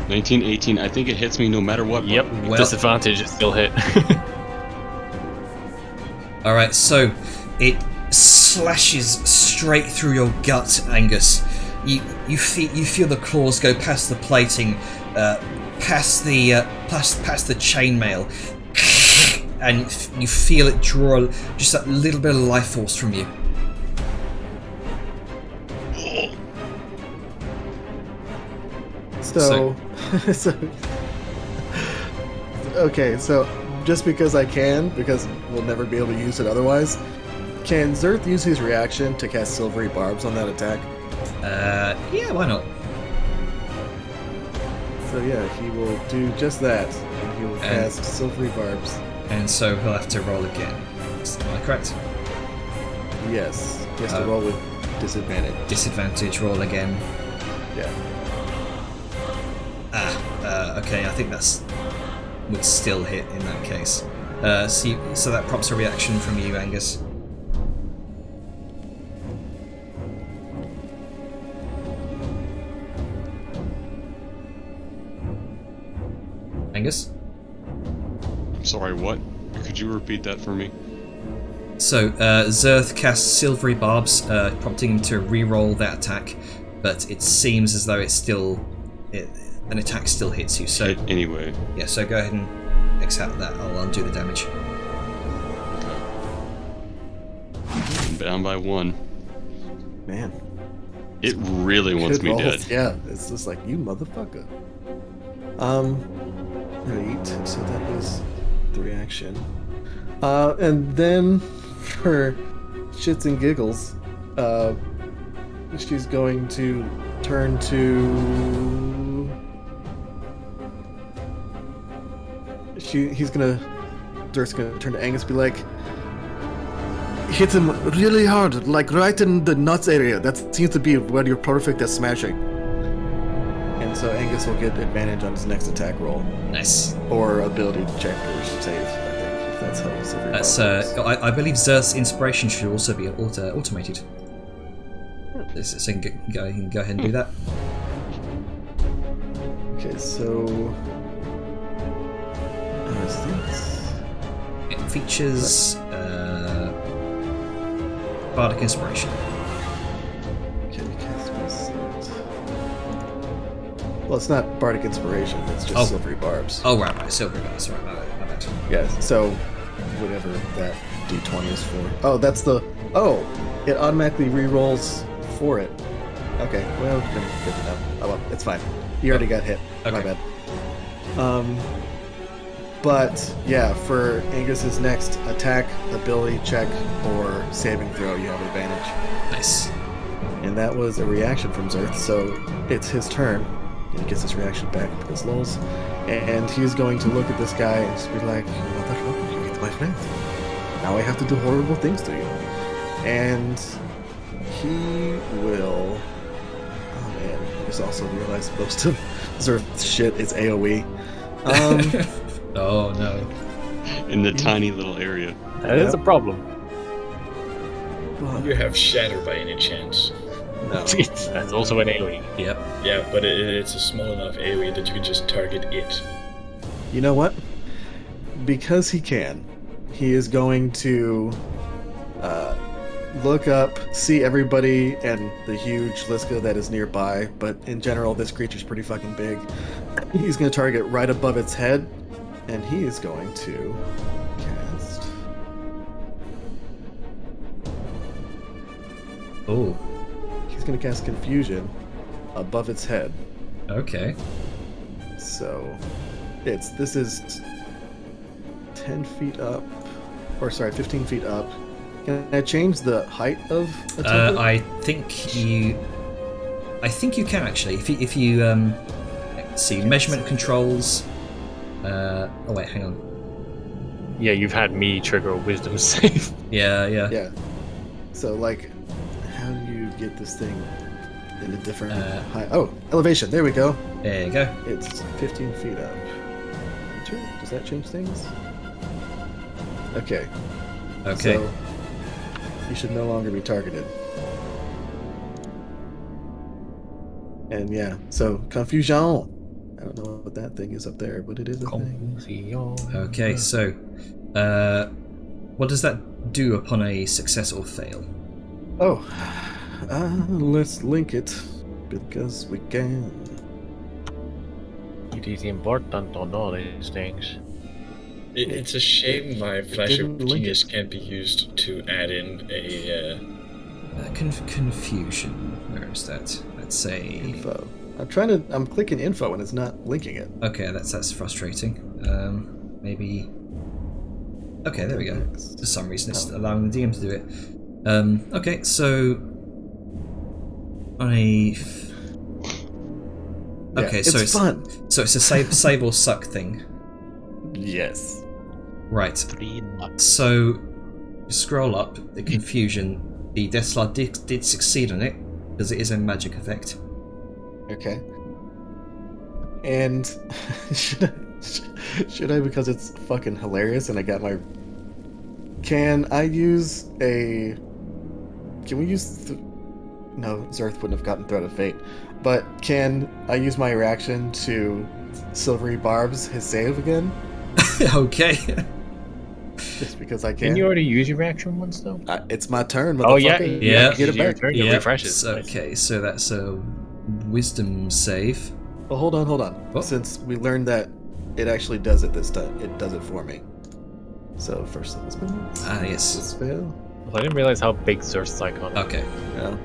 19, 18, I think it hits me no matter what. Yep. Well- Disadvantage, it still hit. all right. So it slashes straight through your gut, Angus. You feel the claws go past the plating, past the chainmail, and you feel it draw just that little bit of life force from you. So okay, so just because I can, because we'll never be able to use it otherwise, can Zerth use his reaction to cast silvery barbs on that attack? Yeah, why not? So yeah, he will do just that. And he will cast silvery barbs. And so he'll have to roll again. Am I correct? Yes. He has to roll with disadvantage. Disadvantage, roll again. Yeah. Okay, I think that's would still hit in that case. So that prompts a reaction from you, Angus. Angus? Sorry, what? Could you repeat that for me? So, Zerth casts Silvery Barbs, prompting him to re-roll that attack, but it seems as though an attack still hits you, so... Anyway. Yeah, so go ahead and accept that. I'll undo the damage. Okay. I'm down by 1. Man. It really wants me dead. Yeah, it's just like, you motherfucker. Right, so that was the reaction. And then, for shits and giggles, she's going to turn to... Dirk's gonna turn to Angus and be like, hit him really hard, like right in the nuts area. That seems to be where you're perfect at smashing. And so Angus will get advantage on his next attack roll. Nice. Or ability check or save, I think, if that's how Silvery That's, Barb I believe Zerth's inspiration should also be automated. So you can go ahead and do that. Okay, so... It features Bardic Inspiration. Okay, cast my set. Well, it's not Bardic Inspiration, it's just Silvery Barbs. Oh, right, Silvery Barbs, right, my bad. Yeah, so whatever that d20 is for. Oh, that's the... Oh! It automatically re-rolls for it. Okay, well, good to know. Oh well, it's fine. You already got hit. Okay. My bad. But yeah, for Angus's next attack, ability check, or saving throw, you have advantage. Nice. And that was a reaction from Zerth, so it's his turn. And he gets his reaction back because lols. And he's going to look at this guy and just be like, motherfucker, you hit my friend. Now I have to do horrible things to you. And he will... Oh man, I just also realized most of Zerth's shit is AoE. Oh no. In the tiny little area. That is a problem. You have Shatter by any chance? No. That's also an AoE. Yep. Yeah, but it's a small enough AoE that you can just target it. You know what? Because he can, he is going to look up, see everybody and the huge Liska that is nearby, but in general, this creature's pretty fucking big. He's going to target right above its head, and he is going to cast... Oh. He's going to cast Confusion above its head. Okay. So, this is 10 feet up, or sorry, 15 feet up. Can I change the height of a template? I think you can actually. If you let's see, measurement controls. Oh wait, hang on. Yeah, you've had me trigger a wisdom save. Yeah. Yeah. So, like, how do you get this thing in a different height? Oh, elevation. There we go. There you go. It's 15 feet up. Does that change things? Okay. Okay. So, you should no longer be targeted. And yeah, so Confusion. I don't know what that thing is up there, but it is a thing. Okay, so what does that do upon a success or fail? Oh, let's link it because we can. It is important to know these things. It's a shame my Flash didn't of link Genius it. can't be used to add in a. Confusion. Where is that? Let's say Info. I'm clicking info and it's not linking it. Okay, that's frustrating. Maybe. Okay, there we go. For some reason, it's allowing the DM to do it. Okay, so on a. Okay, so it's fun. So it's a save or suck thing. Yes. Right. 3 nuts. So scroll up. The confusion. The Death Slide did succeed on it because it is a magic effect. Okay. And should I because it's fucking hilarious and I got my. Can I use a? Can we use? No, Zerth wouldn't have gotten Thread of Fate. But can I use my reaction to Silvery Barbs his save again? Okay. Just because I can. Didn't you already use your reaction once though? It's my turn. Oh yeah, motherfucker. yeah. Get it your back. turn, it refreshes. Okay, so that's a wisdom save. Well, hold on. What? Since we learned that it actually does it this time, it does it for me. So first level spell. Ah, yes. Spell. I didn't realize how big Zerth's icon is. Okay. Yeah.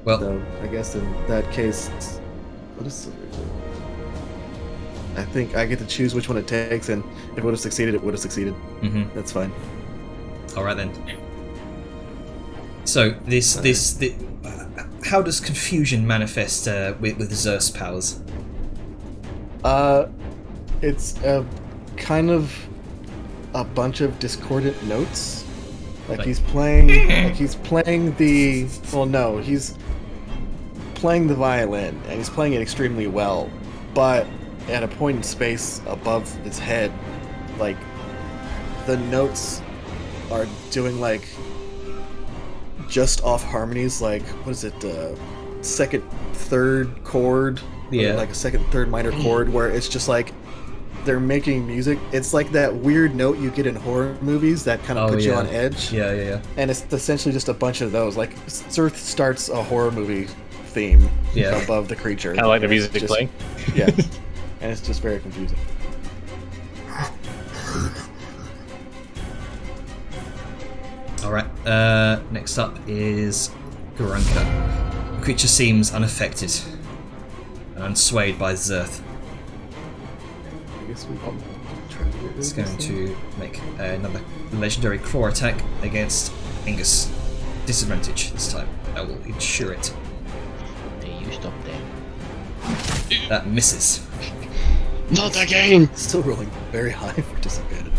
Well, So I guess in that case, what is Silver? I think I get to choose which one it takes, and if it would have succeeded, it would have succeeded. mhm. That's fine. All right then. So how does confusion manifest with Zer's powers? It's a kind of a bunch of discordant notes. Like he's playing the. Well, no, he's playing the violin, and he's playing it extremely well. But at a point in space above his head, like the notes are doing like just off harmonies. Like what is it? Second, third chord. Yeah. Like a second, third minor chord, where it's just like they're making music. It's like that weird note you get in horror movies that kind of puts you on edge. Yeah. And it's essentially just a bunch of those. Like Zerth starts a horror movie theme above the creature. I like the And music it's just- playing. Yeah. And it's just very confusing. Alright, next up is Garanka. The creature seems unaffected and unswayed by Zerth. I guess we can try to get rid of It's this going thing. to make another legendary claw attack against Angus. Disadvantage this time. I will ensure it. Hey, you stop there. That misses. Not again! Still rolling very high for disadvantage.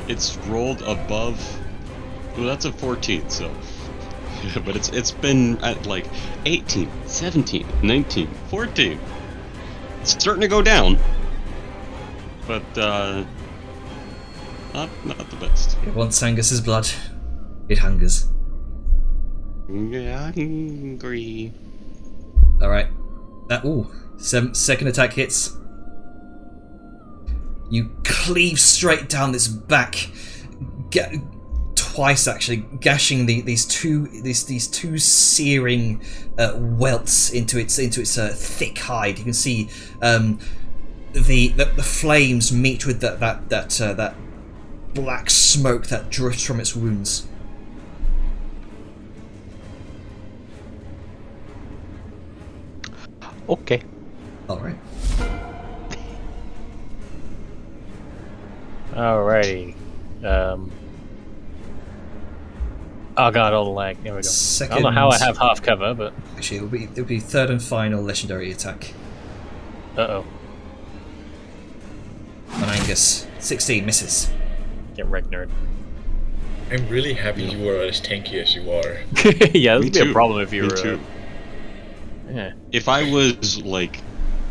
It's rolled above. Well, that's a 14, so. Yeah, but it's been at like 18, 17, 19, 14. It's starting to go down. But not the best. It wants Angus's blood. It hungers. Yeah, hungry. Alright. Second attack hits. You cleave straight down this back, twice actually, gashing these two searing welts into its thick hide. You can see the flames meet with that black smoke that drifts from its wounds. Okay. All right. Alrighty. Oh god, all the lag. There we go. I don't know how I have half cover, but Actually, it'll be third and final legendary attack uh-oh. on Angus. 16 misses. Get wrecked, nerd. I'm really happy you are as tanky as you are. Yeah, Me this would be a too. problem if you Me were. too. Yeah. If I was like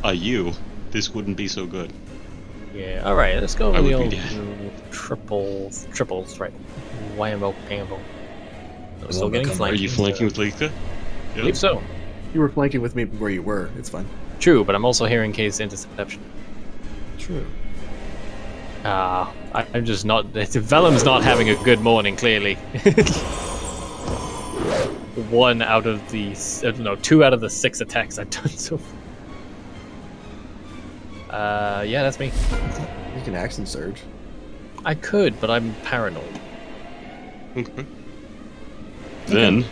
a you, this wouldn't be so good. Yeah. All right. Let's go I with the would old be dead. triples, right? Whammo, pambo. The Still one that getting comes- Are flanked. you flanking with Lika? I believe so. You were flanking with me where you were. It's fine. True, but I'm also hearing case interception. True. I'm just not. Vellum's not having a good morning. Clearly. One out of the 2 out of the 6 attacks I've done so far. Yeah, that's me. You can action surge. I could, but I'm paranoid. Okay. Then.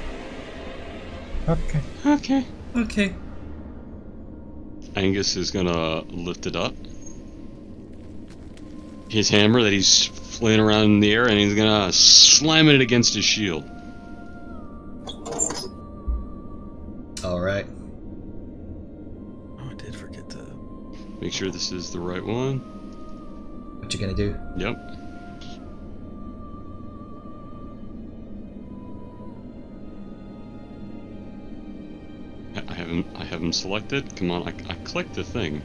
Okay. Okay. Okay. Angus is gonna lift it up. His hammer that he's flailing around in the air, and he's gonna slam it against his shield. Alright. Oh, I did forget to. Make sure this is the right one. What you gonna do? Yep. I have him selected. Come on, I clicked the thing.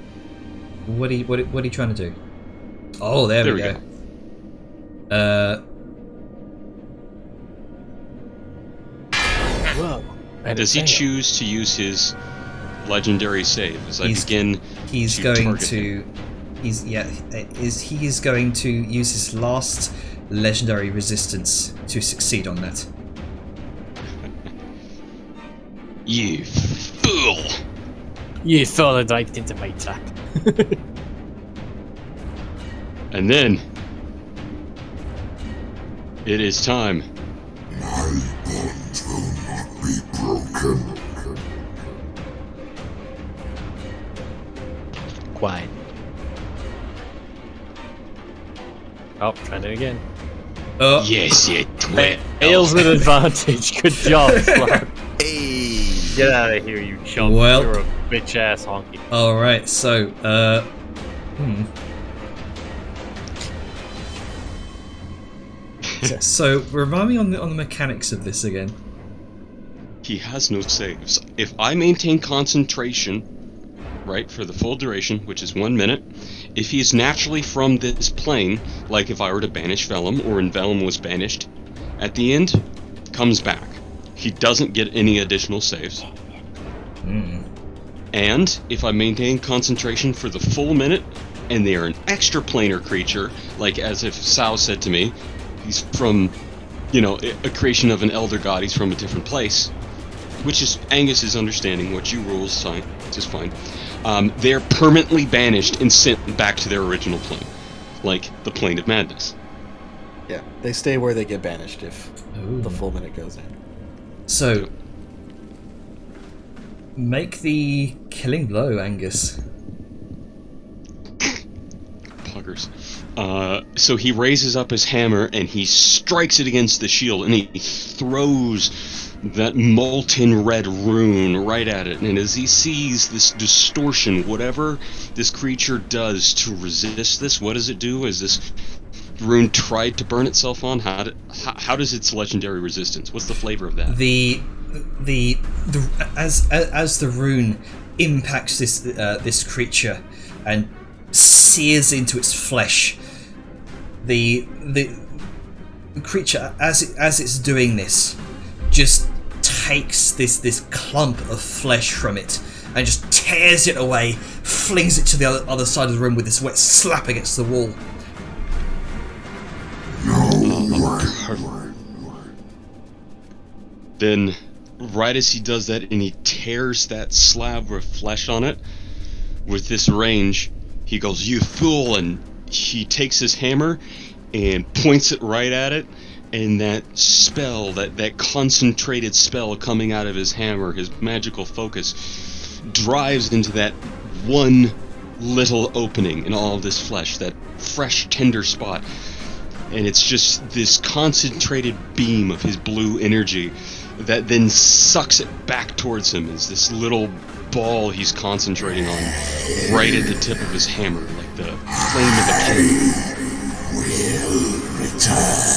What are you trying to do? Oh, there we go. Whoa. Does he choose to use his legendary save as I He's begin He's to going target to. him? He is going to use his last legendary resistance to succeed on that. You fool! You followed right into my trap. And then it is time. My bonds will not be broken. Quiet. Oh, trying it again. Oh, Yes, you twit. Fails with advantage. Good job, Slug. Hey! Get out of here, you chump. Well. You're a bitch ass honky. alright, so, So, remind me on the mechanics of this again. He has no saves. If I maintain concentration, right, for the full duration, which is 1 minute, if he's naturally from this plane, like if I were to banish Vellum, or when Vellum was banished, at the end, comes back. He doesn't get any additional saves. And if I maintain concentration for the full minute, and they are an extra planar creature, like as if Sao said to me, he's from, you know, a creation of an elder god, he's from a different place, which is Angus's understanding, what you rules, fine, just fine. They're permanently banished and sent back to their original plane, like the plane of madness. Yeah, they stay where they get banished if Ooh. the full minute goes in. So, make the killing blow, Angus. Puggers. So he raises up his hammer and he strikes it against the shield and he throws that molten red rune right at it. And as he sees this distortion, whatever this creature does to resist this, what does it do? Is this rune tried to burn itself on? How does its legendary resistance? What's the flavor of that? As the rune impacts this creature and sears into its flesh, the creature as it's doing this just takes this clump of flesh from it and just tears it away, flings it to the other side of the room with this wet slap against the wall. Then, right as he does that and he tears that slab of flesh on it, with this range, he goes, "You fool!" and he takes his hammer and points it right at it, and that spell, that concentrated spell coming out of his hammer, his magical focus, drives into that one little opening in all of this flesh, that fresh, tender spot. And it's just this concentrated beam of his blue energy that then sucks it back towards him as this little ball he's concentrating on right at the tip of his hammer, like the flame of a candle. Will return.